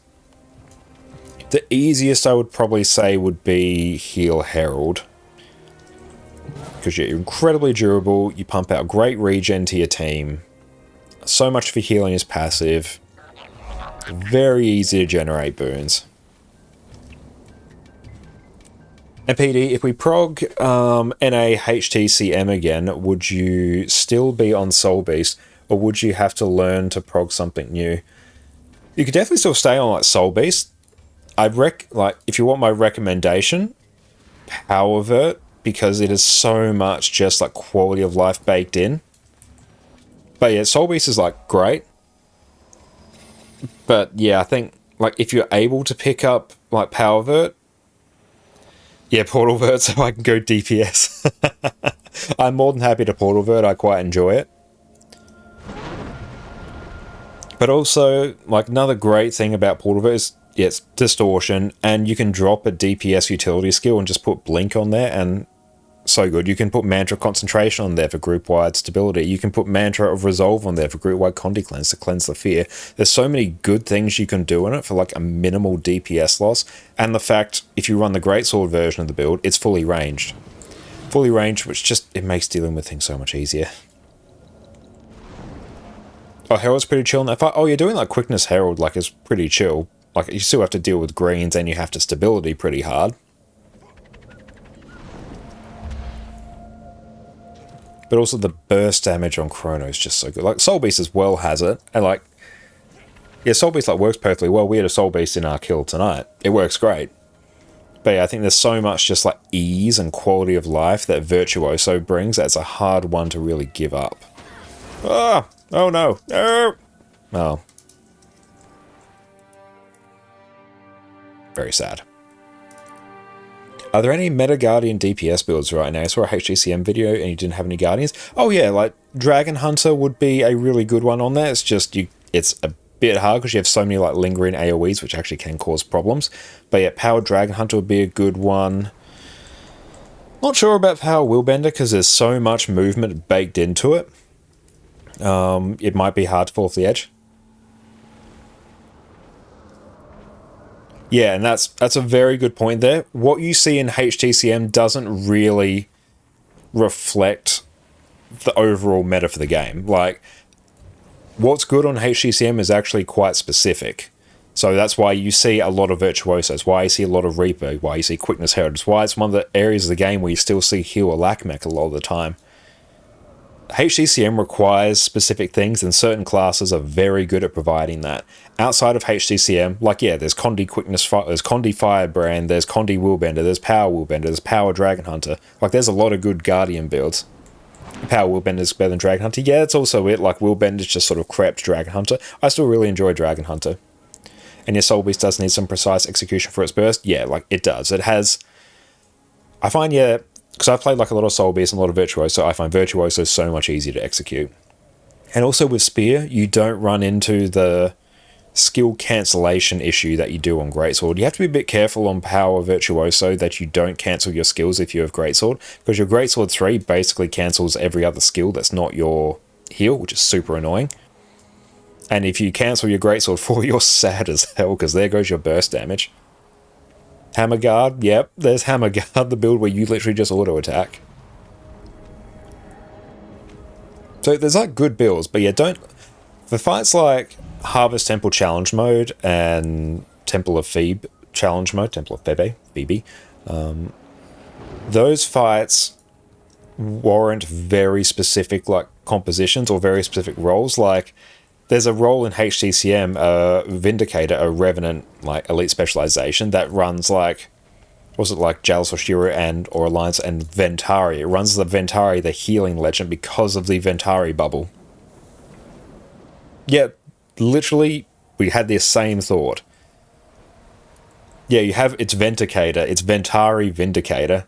The easiest I would probably say would be Heal Herald. Because you're incredibly durable, you pump out great regen to your team. So much for healing is passive. Very easy to generate boons. And PD, if we prog NA HTCM again, would you still be on Soul Beast? Or would you have to learn to prog something new? You could definitely still stay on like Soul Beast. Like, if you want my recommendation, Power Vert, because it is so much just like quality of life baked in. But yeah, Soul Beast is like great. But yeah, I think like if you're able to pick up like Power Vert, yeah, Portal Vert, so I can go DPS. I'm more than happy to Portal Vert, I quite enjoy it. But also, like, another great thing about Portal Vert is, yeah, it's distortion, and you can drop a DPS utility skill and just put Blink on there, and so good. You can put Mantra of Concentration on there for group-wide stability. You can put Mantra of Resolve on there for group-wide Condi Cleanse to cleanse the fear. There's so many good things you can do in it for like a minimal DPS loss, and the fact, if you run the Greatsword version of the build, it's fully ranged. Fully ranged, which just, it makes dealing with things so much easier. Oh, Herald's pretty chill in that fight. Oh, you're doing like Quickness Herald, like, it's pretty chill. Like, you still have to deal with greens and you have to stability pretty hard. But also the burst damage on Chrono is just so good. Like, Soul Beast as well has it. And like, yeah, Soul Beast like works perfectly well. We had a Soul Beast in our kill tonight. It works great. But yeah, I think there's so much just like ease and quality of life that Virtuoso brings that it's a hard one to really give up. Ah! Oh no! No! Oh. Very sad. Are there any Meta Guardian DPS builds right now? I saw a HGCM video and you didn't have any Guardians. Oh yeah, like Dragon Hunter would be a really good one on there. It's just it's a bit hard because you have so many like lingering AoEs which actually can cause problems. But yeah, Power Dragon Hunter would be a good one. Not sure about Power Willbender because there's so much movement baked into it. It might be hard to fall off the edge. Yeah, and that's a very good point there. What you see in HTCM doesn't really reflect the overall meta for the game. Like, what's good on HTCM is actually quite specific. So that's why you see a lot of Virtuosos, why you see a lot of Reaper, why you see Quickness Herald, why it's one of the areas of the game where you still see Heal or Lack Mech a lot of the time. HCCM requires specific things and certain classes are very good at providing that. Outside of HCCM, like, yeah, there's Condi Quickness, there's Condi Firebrand, there's Condi Willbender, there's Power Willbender, there's Power Dragon Hunter. Like, there's a lot of good Guardian builds. Power Willbender is better than Dragon Hunter. Yeah, that's also it. Like, Willbender's just sort of crept Dragon Hunter. I still really enjoy Dragon Hunter. And your Soul Beast does need some precise execution for its burst. Yeah, like, it does. It has... I find, yeah... Because I've played like a lot of Soul Beast and a lot of Virtuoso, I find Virtuoso so much easier to execute. And also with Spear, you don't run into the skill cancellation issue that you do on Greatsword. You have to be a bit careful on Power Virtuoso that you don't cancel your skills if you have Greatsword, because your Greatsword 3 basically cancels every other skill that's not your heal, which is super annoying. And if you cancel your Greatsword 4, you're sad as hell, because there goes your burst damage. Hammer Guard, yep, there's Hammer Guard, the build where you literally just auto-attack. So there's like good builds, but yeah, don't... For fights like Harvest Temple Challenge Mode and Temple of Phoebe Challenge Mode, Temple of Phoebe, those fights warrant very specific like compositions or very specific roles. Like there's a role in HTCM, Vindicator, a Revenant like elite specialization that runs like, was it like Jalis or Shiro and or Alliance and Ventari. It runs the Ventari, the healing legend, because of the Ventari bubble. Yeah, literally, we had the same thought. Yeah, you have, it's Vindicator, it's Ventari Vindicator.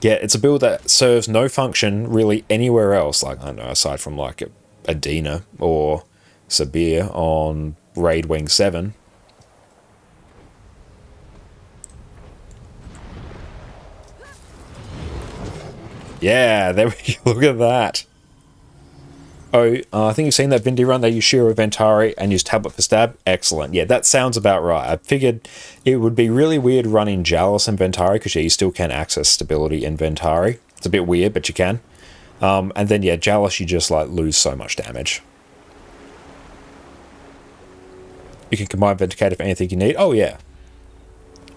Yeah, it's a build that serves no function really anywhere else, like, I don't know, aside from like Adina or Sabir on Raid Wing 7. Yeah, there we go, look at that. Oh, I think you've seen that Vindy run. They use Shiro Ventari and use Tablet for Stab. Excellent. Yeah, that sounds about right. I figured it would be really weird running Jalis and Ventari, because yeah, you still can access stability in Ventari. It's a bit weird, but you can. And then, yeah, Jalis, you just like lose so much damage. You can combine Vindicator for anything you need. Oh, yeah.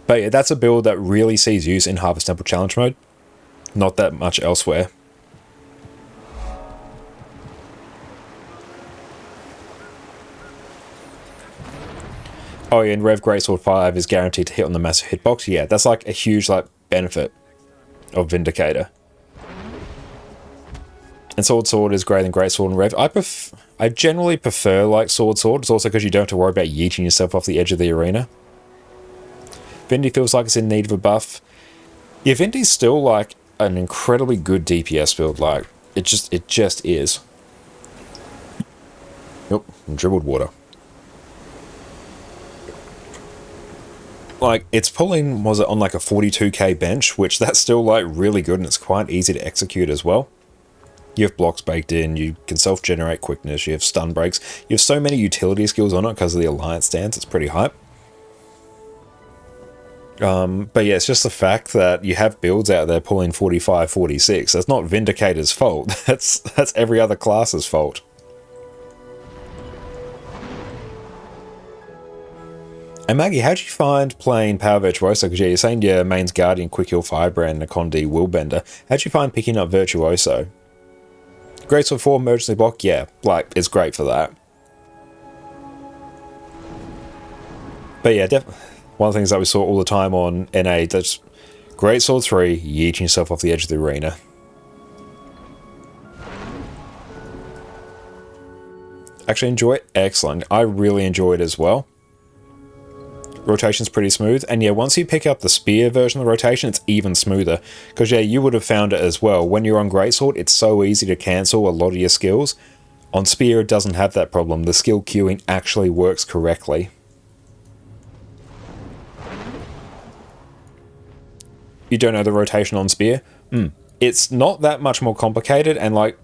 But yeah, that's a build that really sees use in Harvest Temple Challenge Mode. Not that much elsewhere. Oh yeah, and Rev Greatsword 5 is guaranteed to hit on the massive hitbox. Yeah, that's like a huge like benefit of Vindicator. And Sword is greater than Greatsword and Rev. I generally prefer like Sword. It's also because you don't have to worry about yeeting yourself off the edge of the arena. Vindy feels like it's in need of a buff. Yeah, Vindy's still like an incredibly good DPS build. Like it just is. Yep, dribbled water. Like, it's pulling, was it on like a 42k bench, which that's still like really good and it's quite easy to execute as well. You have blocks baked in, you can self-generate quickness, you have stun breaks, you have so many utility skills on it because of the alliance stance, it's pretty hype. But yeah, it's just the fact that you have builds out there pulling 45, 46. That's not Vindicator's fault, that's every other class's fault. And Maggie, how'd you find playing Power Virtuoso? Because yeah, you're saying your main's Guardian, Quick Heal, Firebrand, Nakondi, Willbender. How'd you find picking up Virtuoso? Greatsword 4 emergency block? Yeah, like, it's great for that. But yeah, one of the things that we saw all the time on NA, that's Greatsword 3, yeeting yourself off the edge of the arena. Actually enjoy it? Excellent. I really enjoy it as well. Rotation's pretty smooth, and yeah, once you pick up the spear version of the rotation, it's even smoother, because yeah, you would have found it as well. When you're on Greatsword, it's so easy to cancel a lot of your skills. On spear, it doesn't have that problem. The skill queuing actually works correctly. You don't know the rotation on spear? It's not that much more complicated, and like,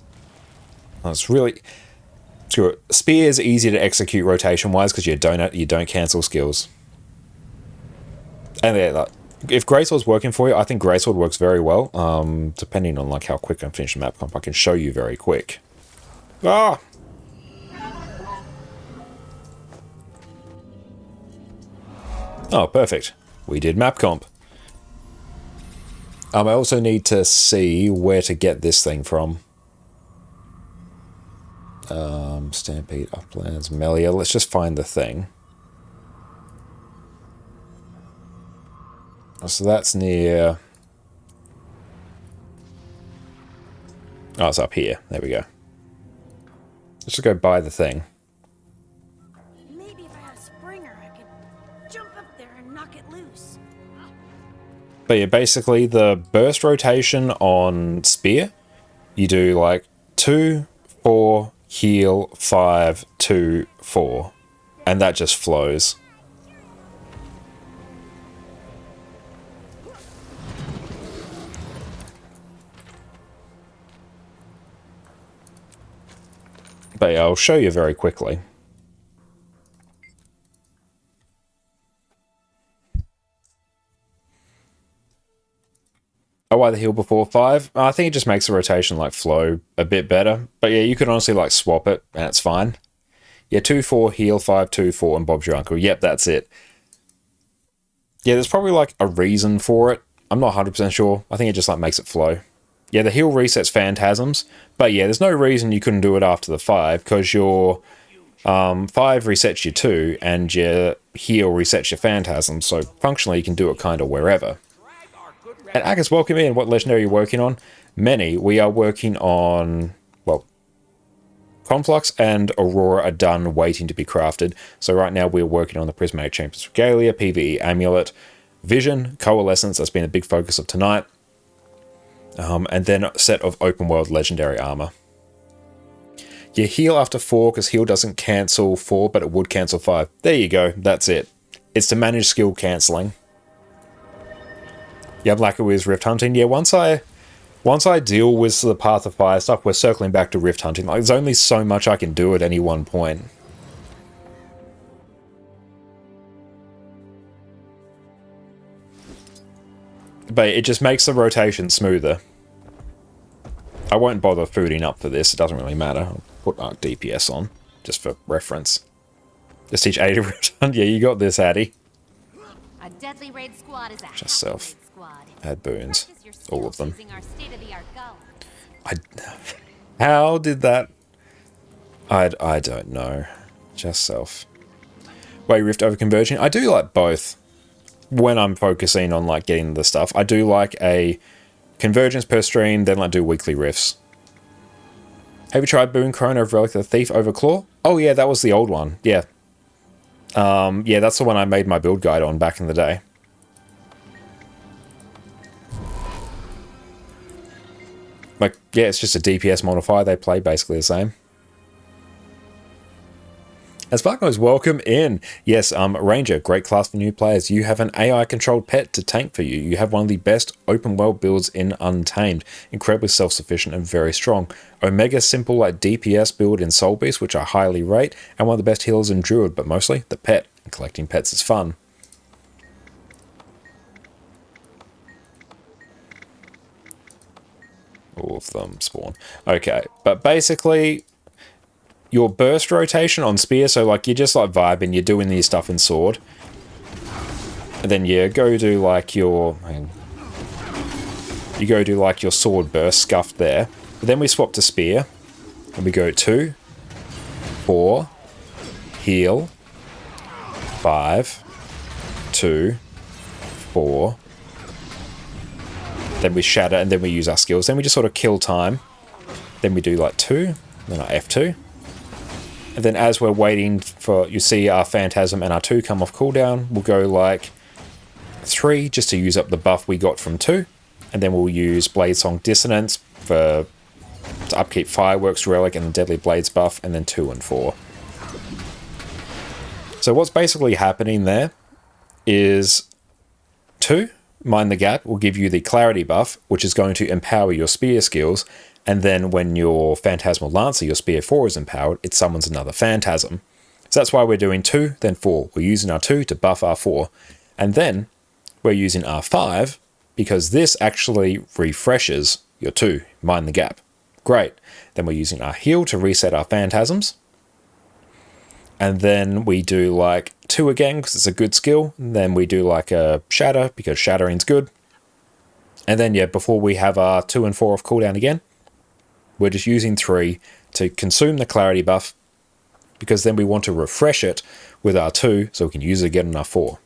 it's really... Spear is easy to execute rotation-wise, because you don't cancel skills. And yeah, like, if Greatsword's working for you, I think Greatsword works very well. Depending on like how quick I'm finishing map comp, I can show you very quick. Ah! Oh, perfect. We did map comp. I also need to see where to get this thing from. Stampede, Uplands, Melia. Let's just find the thing. So that's near... Oh, it's up here. There we go. Let's just go buy the thing. Maybe if I had a Springer, I could jump up there and knock it loose. But yeah, basically the burst rotation on Spear, you do like 2, 4, heal, 5, 2, 4. And that just flows. But yeah, I'll show you very quickly. Oh, why the heal before 5? I think it just makes the rotation like flow a bit better. But yeah, you could honestly like swap it and it's fine. Yeah, 2-4, heal 5-2-4, and Bob's your uncle. Yep, that's it. Yeah, there's probably like a reason for it. I'm not 100% sure. I think it just like makes it flow. Yeah, the heal resets phantasms, but yeah, there's no reason you couldn't do it after the 5 because your 5 resets your 2 and your heal resets your phantasms. So functionally, you can do it kind of wherever. And Agus, welcome in. What legendary are you working on? Many. We are working on, well, Conflux and Aurora are done waiting to be crafted. So right now we're working on the Prismatic Champions Regalia, PvE Amulet, Vision, Coalescence. That's been a big focus of tonight. And then a set of open world legendary armor. You heal after 4 because heal doesn't cancel 4, but it would cancel 5. There you go. That's it. It's to manage skill cancelling. Yeah, Blacker with Rift Hunting. Yeah, once I deal with the Path of Fire stuff, we're circling back to Rift Hunting. Like, there's only so much I can do at any one point. But it just makes the rotation smoother. I won't bother fooding up for this. It doesn't really matter. I'll put Arc DPS on, just for reference. Just teach Addy Rift Hunt. Yeah, you got this, Addy. A deadly raid squad is a Just self. Add boons. All of them. How did that... I don't know. Just self. Wait, Rift over Converging? I do like both. When I'm focusing on like getting the stuff, I do like a convergence per stream, then like do weekly rifts. Have you tried Boon Crone over Relic of the Thief over Claw? Oh yeah, that was the old one. Yeah. Yeah, that's the one I made my build guide on back in the day. Like, yeah, it's just a DPS modifier. They play basically the same. As far goes, welcome in. Yes, Ranger, great class for new players. You have an AI-controlled pet to tank for you. You have one of the best open-world builds in Untamed. Incredibly self-sufficient and very strong. Omega simple like DPS build in Soul Beast, which I highly rate, and one of the best healers in Druid, but mostly the pet. And collecting pets is fun. All of them spawn. Okay, but basically... your burst rotation on spear, so like you're just like vibing, you're doing these stuff in sword. And then you go do like your... you go do like your sword burst, scuffed there. But then we swap to spear. And we go 2, 4, heal, 5, 2, 4. Then we shatter and then we use our skills. Then we just sort of kill time. Then we do like 2, then our F2. And then as we're waiting for, you see our Phantasm and our 2 come off cooldown, we'll go like 3 just to use up the buff we got from 2. And then we'll use Blade Song Dissonance to upkeep Fireworks Relic and the Deadly Blades buff, and then 2 and 4. So what's basically happening there is 2, Mind the Gap, will give you the Clarity buff, which is going to empower your spear skills. And then when your Phantasmal Lancer, your Spear 4 is empowered, it summons another Phantasm. So that's why we're doing 2, then 4. We're using our 2 to buff our 4. And then we're using our 5 because this actually refreshes your 2, Mind the Gap. Great. Then we're using our heal to reset our Phantasms. And then we do like 2 again because it's a good skill. And then we do like a Shatter because Shattering's good. And then, yeah, before we have our 2 and 4 off cooldown again, we're just using 3 to consume the Clarity buff, because then we want to refresh it with our 2 so we can use it again on our 4.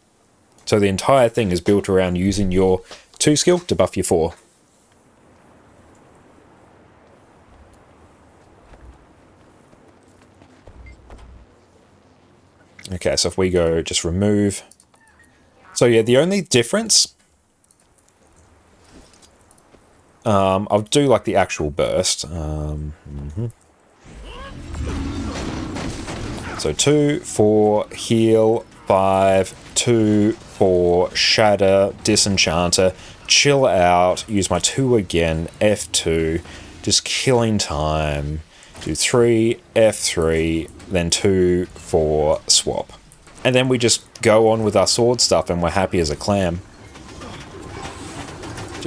So the entire thing is built around using your 2 skill to buff your 4. Okay, so if we go just remove... So yeah, the only difference... I'll do like the actual burst. So 2, 4, heal, 5, 2, 4, shatter, disenchanter, chill out, use my 2 again, F2, just killing time, do 3, F3, then 2, 4, swap. And then we just go on with our sword stuff and we're happy as a clam.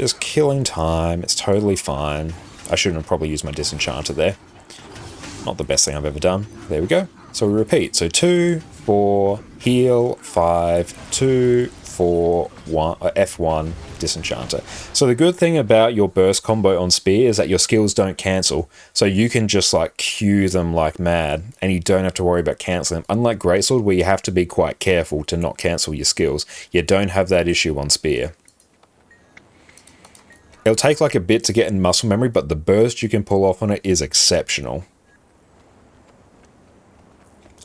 Just killing time. It's totally fine. I shouldn't have probably used my disenchanter there. Not the best thing I've ever done. There we go. So we repeat. So 2, 4, heal, 5, 2, 4, 1, F1, disenchanter. So the good thing about your burst combo on spear is that your skills don't cancel. So you can just like queue them like mad and you don't have to worry about cancelling them. Unlike greatsword where you have to be quite careful to not cancel your skills. You don't have that issue on spear. It'll take like a bit to get in muscle memory, but the burst you can pull off on it is exceptional.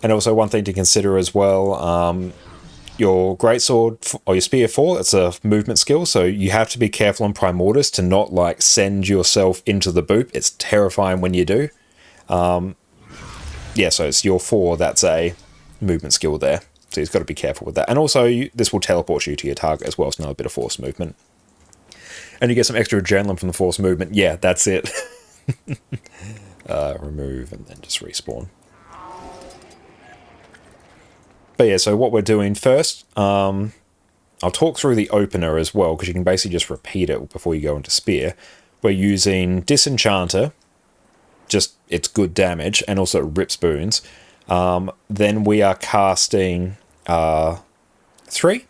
And also one thing to consider as well, your greatsword or your spear 4, it's a movement skill, so you have to be careful on Primordius to not like send yourself into the boop. It's terrifying when you do. Yeah, so it's your 4, that's a movement skill there. So you've got to be careful with that. And also this will teleport you to your target as well, so another bit of force movement. And you get some extra adrenaline from the force movement. Yeah, that's it. Remove and then just respawn. But yeah, so what we're doing first, I'll talk through the opener as well, because you can basically just repeat it before you go into spear. We're using disenchanter, just it's good damage, and also it rips boons. Then we are casting 3.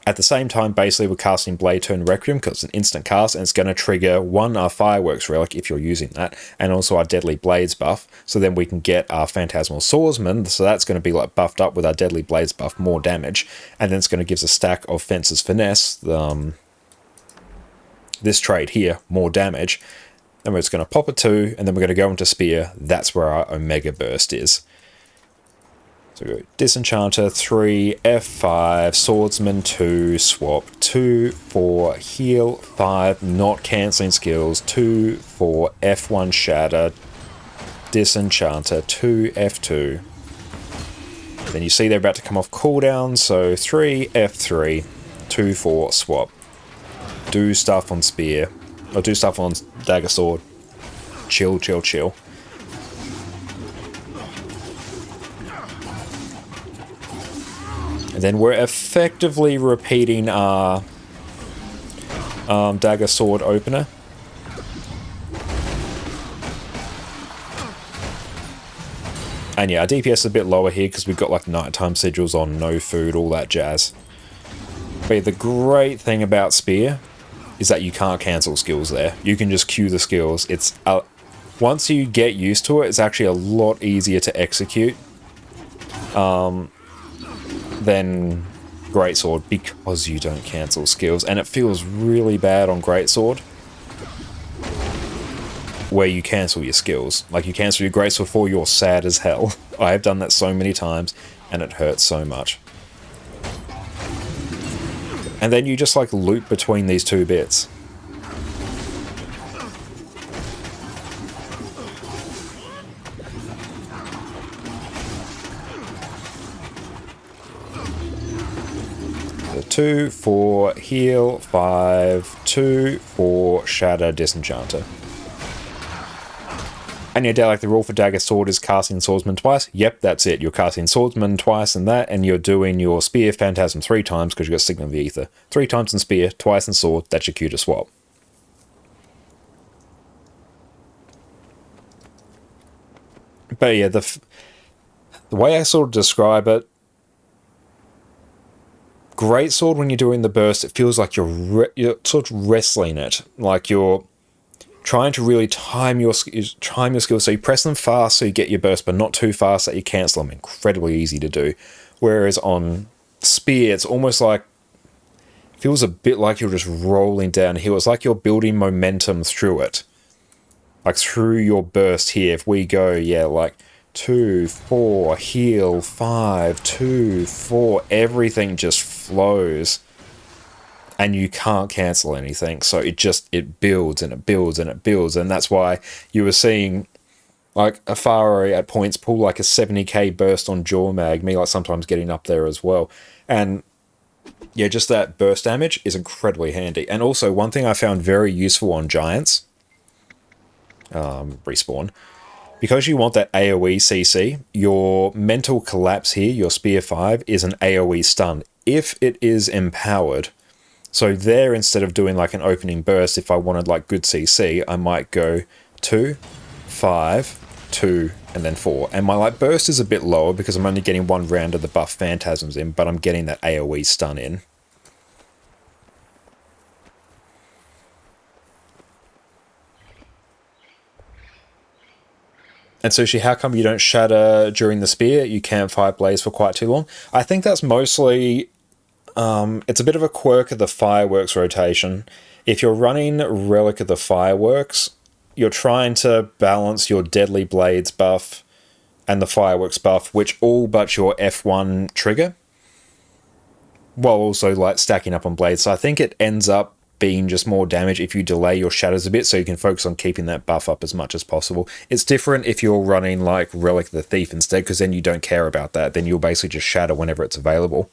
At the same time, basically, we're casting Blade Turn Requiem because it's an instant cast and it's going to trigger 1, our Fireworks Relic if you're using that, and also our Deadly Blades buff. So then we can get our Phantasmal Swordsman, so that's going to be like buffed up with our Deadly Blades buff, more damage. And then it's going to give us a stack of Fencer's Finesse, this trade here, more damage. Then we're just going to pop a 2, and then we're going to go into Spear. That's where our Omega Burst is. So we go Disenchanter 3, F5, Swordsman 2, swap 2, 4, heal 5, not cancelling skills 2, 4, F1 shatter, Disenchanter 2, F2. Then you see they're about to come off cooldown, so 3, F3, 2, 4, swap. Do stuff on spear, or do stuff on dagger sword. Chill, chill, chill. And then we're effectively repeating our dagger sword opener. And yeah, our DPS is a bit lower here because we've got like nighttime sigils on, no food, all that jazz. But yeah, the great thing about spear is that you can't cancel skills there. You can just queue the skills. It's once you get used to it, it's actually a lot easier to execute than greatsword because you don't cancel skills, and it feels really bad on greatsword where you cancel your skills. Like you cancel your greatsword 4, you're sad as hell. I have done that so many times and it hurts so much. And then you just like loop between these two bits. So 2, 4, heal, 5, 2, 4, shatter, disenchanter. And yeah, like the rule for dagger sword is casting swordsman twice. Yep, that's it. You're casting swordsman twice in that, and you're doing your spear phantasm 3 times because you've got signal of the ether. 3 times in spear, twice in sword. That's your cue to swap. But yeah, the way I sort of describe it, greatsword when you're doing the burst, it feels like you're sort of wrestling it, like you're trying to really time your skills, so you press them fast so you get your burst, but not too fast that you cancel them. Incredibly easy to do. Whereas on spear, it's almost like, feels a bit like you're just rolling downhill. It's like you're building momentum through it, like through your burst here. If we go, yeah, like 2, 4, heal, 5, 2, 4, everything just flows. And you can't cancel anything, so it builds and it builds and it builds, and that's why you were seeing like Afari at points pull like a 70k burst on Jaw Mag, me like sometimes getting up there as well. And yeah, just that burst damage is incredibly handy. And also one thing I found very useful on Giants, respawn, because you want that AoE CC, your mental collapse here, your Spear 5, is an AoE stun. If it is empowered, So there, instead of doing like an opening burst, if I wanted like good CC, I might go 2, 5, 2, and then 4. And my like burst is a bit lower because I'm only getting 1 round of the buff Phantasms in, but I'm getting that AoE stun in. And Sushi, how come you don't shatter during the spear? You can't fight Blaze for quite too long? I think that's mostly... it's a bit of a quirk of the Fireworks rotation. If you're running Relic of the Fireworks, you're trying to balance your Deadly Blades buff and the Fireworks buff, which all but your F1 trigger, while also like stacking up on Blades. So I think it ends up being just more damage if you delay your shatters a bit, so you can focus on keeping that buff up as much as possible. It's different if you're running like Relic of the Thief instead, because then you don't care about that. Then you'll basically just shatter whenever it's available.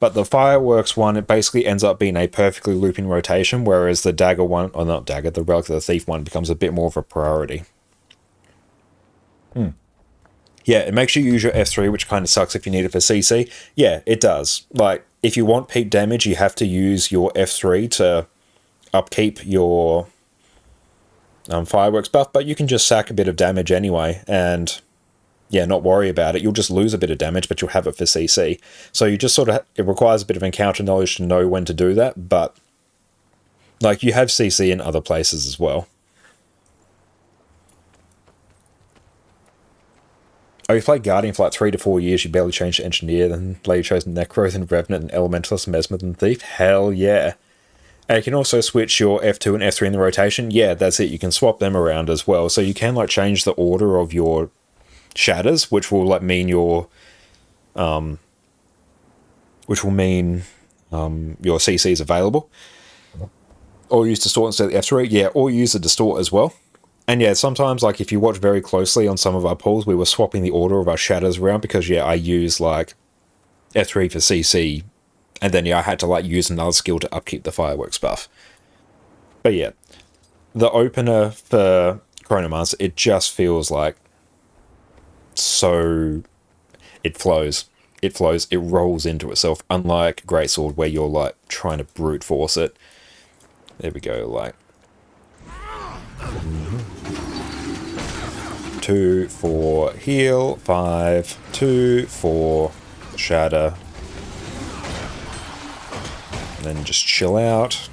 But the Fireworks one, it basically ends up being a perfectly looping rotation, whereas the Dagger one, or not Dagger, the Relic of the Thief one becomes a bit more of a priority. Yeah, it makes you use your F3, which kind of sucks if you need it for CC. Yeah, it does. Like, if you want peak damage, you have to use your F3 to upkeep your Fireworks buff, but you can just sack a bit of damage anyway, and yeah, not worry about it. You'll just lose a bit of damage, but you'll have it for CC. So you just sort of, it requires a bit of encounter knowledge to know when to do that, but like you have CC in other places as well. Oh, you played Guardian for like 3 to 4 years, you barely changed to Engineer, then later chose Necro, then Revenant, and Elementalist, Mesmer, and Thief? Hell yeah. And you can also switch your F2 and F3 in the rotation. Yeah, that's it. You can swap them around as well. So you can like change the order of your shatters, which will like mean your your CC is available. Or use Distort instead of F3. Yeah, or use the Distort as well. And yeah, sometimes, like, if you watch very closely on some of our pulls, we were swapping the order of our shatters around because, yeah, I use, like, F3 for CC, and then, yeah, I had to, like, use another skill to upkeep the Fireworks buff. But, yeah, the opener for Chronomancer, it just feels like so... It flows. It flows. It rolls into itself, unlike Greatsword, where you're, like, trying to brute force it. There we go, like... 2 for heal, 5, 2 for shatter, and then just chill out.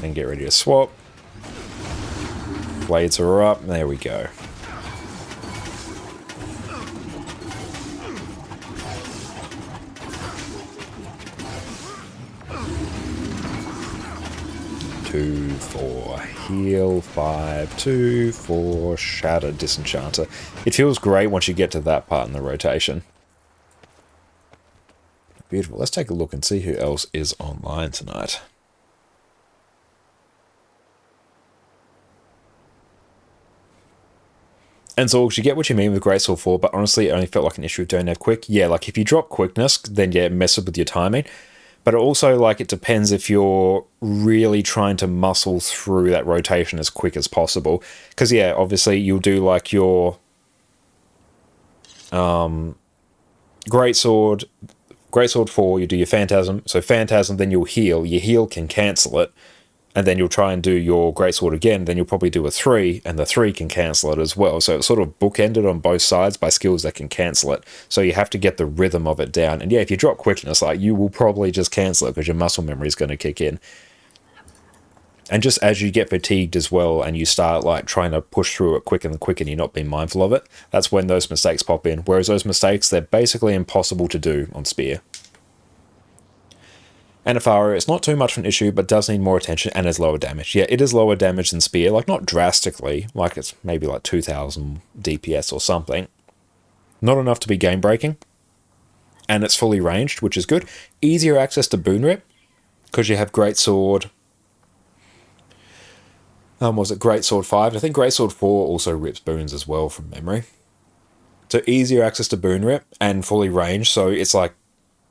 And get ready to swap. Blades are up, there we go. Two for heal, 5, 2 for shatter, disenchanter. It feels great once you get to that part in the rotation. Beautiful. Let's take a look and see who else is online tonight. And Zorgs, you get what you mean with Greatsword 4, but honestly, it only felt like an issue of don't have quick. Yeah, like if you drop quickness, then yeah, it messes with your timing. But also, like, it depends if you're really trying to muscle through that rotation as quick as possible. Because, yeah, obviously, you'll do, like, your Greatsword 4, you do your Phantasm. So Phantasm, then you'll heal. Your heal can cancel it. And then you'll try and do your Greatsword again. Then you'll probably do a 3, and the 3 can cancel it as well. So it's sort of bookended on both sides by skills that can cancel it. So you have to get the rhythm of it down. And yeah, if you drop quickness, like, you will probably just cancel it because your muscle memory is going to kick in. And just as you get fatigued as well, and you start like trying to push through it quick and you're not being mindful of it, that's when those mistakes pop in. Whereas those mistakes, they're basically impossible to do on Spear. And Afaro, it's not too much of an issue, but does need more attention and is lower damage. Yeah, it is lower damage than Spear, like not drastically, like it's maybe like 2000 DPS or something. Not enough to be game breaking. And it's fully ranged, which is good. Easier access to Boon Rip, because you have Greatsword. Was it Greatsword 5? I think Greatsword 4 also rips boons as well from memory. So easier access to Boon Rip and fully ranged, so it's like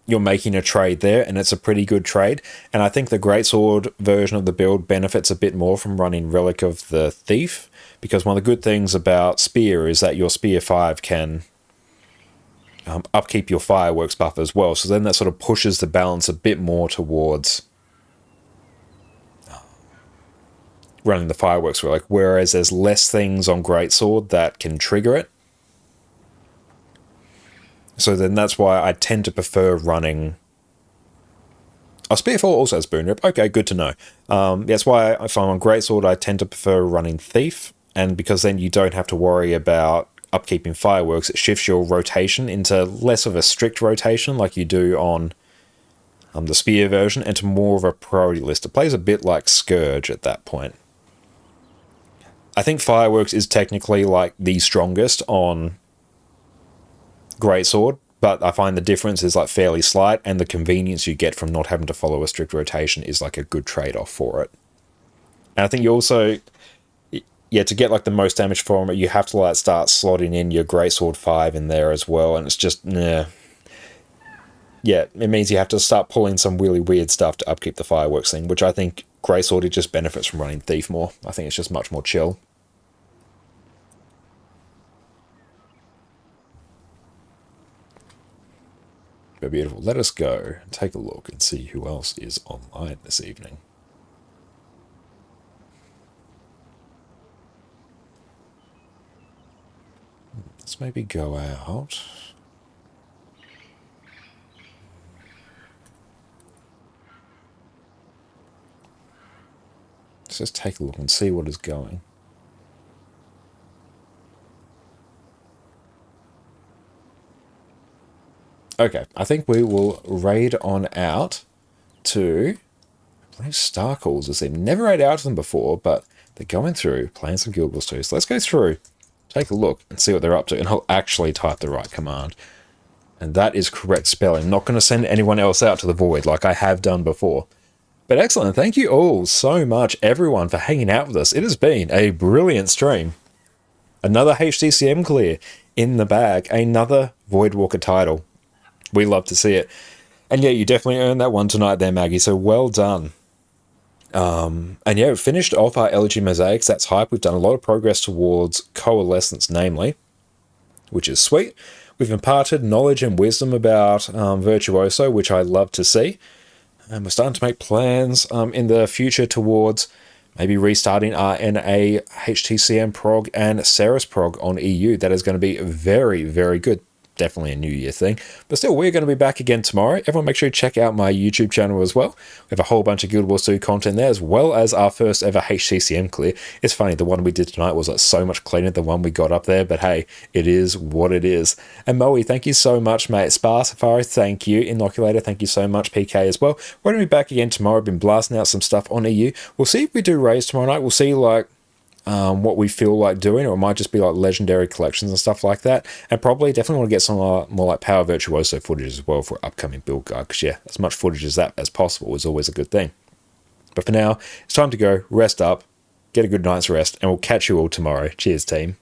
you're making a trade there, and it's a pretty good trade. And I think the Greatsword version of the build benefits a bit more from running Relic of the Thief, because one of the good things about Spear is that your Spear 5 can upkeep your fireworks buff as well. So then that sort of pushes the balance a bit more towards running the fireworks relic, whereas there's less things on Greatsword that can trigger it. So then that's why I tend to prefer running... Oh, Spearfall also has Boon Rip. Okay, good to know. That's why if I'm on Greatsword, I tend to prefer running Thief, and because then you don't have to worry about upkeeping fireworks, it shifts your rotation into less of a strict rotation like you do on the Spear version, and to more of a priority list. It plays a bit like Scourge at that point. I think Fireworks is technically like the strongest on Greatsword, but I find the difference is like fairly slight, and the convenience you get from not having to follow a strict rotation is like a good trade-off for it. And I think you also, yeah, to get like the most damage from it, you have to like start slotting in your Greatsword 5 in there as well, and it's just, nah. Yeah, it means you have to start pulling some really weird stuff to upkeep the fireworks thing, which I think Greatsword, it just benefits from running Thief more. I think it's just much more chill. But beautiful. Let us go and take a look and see who else is online this evening. Let's maybe go out. Let's just take a look and see what is going. Okay, I think we will raid on out to... I believe Star Calls as they've never raided out to them before, but they're going through, playing some Guild Wars 2. So let's go through, take a look, and see what they're up to, and I'll actually type the right command. And that is correct spelling. I'm not going to send anyone else out to the void like I have done before. But excellent. Thank you all so much, everyone, for hanging out with us. It has been a brilliant stream. Another HTCM clear in the bag. Another Voidwalker title. We love to see it. And yeah, you definitely earned that one tonight there, Maggie. So well done. And yeah, we finished off our Elegy Mosaics. That's hype. We've done a lot of progress towards Coalescence, namely, which is sweet. We've imparted knowledge and wisdom about Virtuoso, which I love to see. And we're starting to make plans in the future towards maybe restarting our NA, HTCM prog, and Ceres prog on EU. That is going to be very, very good. Definitely a New Year thing. But still, we're going to be back again tomorrow. Everyone make sure you check out my YouTube channel as well. We have a whole bunch of Guild Wars 2 content there, as well as our first ever HCCM clear. It's funny, the one we did tonight was like so much cleaner than the one we got up there, but hey, it is what it is. And Moe, thank you so much, mate. Spar Safari, thank you. Inoculator, thank you so much. PK as well. We're going to be back again tomorrow. I've been blasting out some stuff on EU. We'll see if we do raids tomorrow night. We'll see like what we feel like doing, or it might just be like legendary collections and stuff like that. And probably definitely want to get some more like Power Virtuoso footage as well for upcoming build guide, because yeah, as much footage as that as possible is always a good thing. But for now, it's time to go, rest up, get a good night's rest, and we'll catch you all tomorrow. Cheers, team.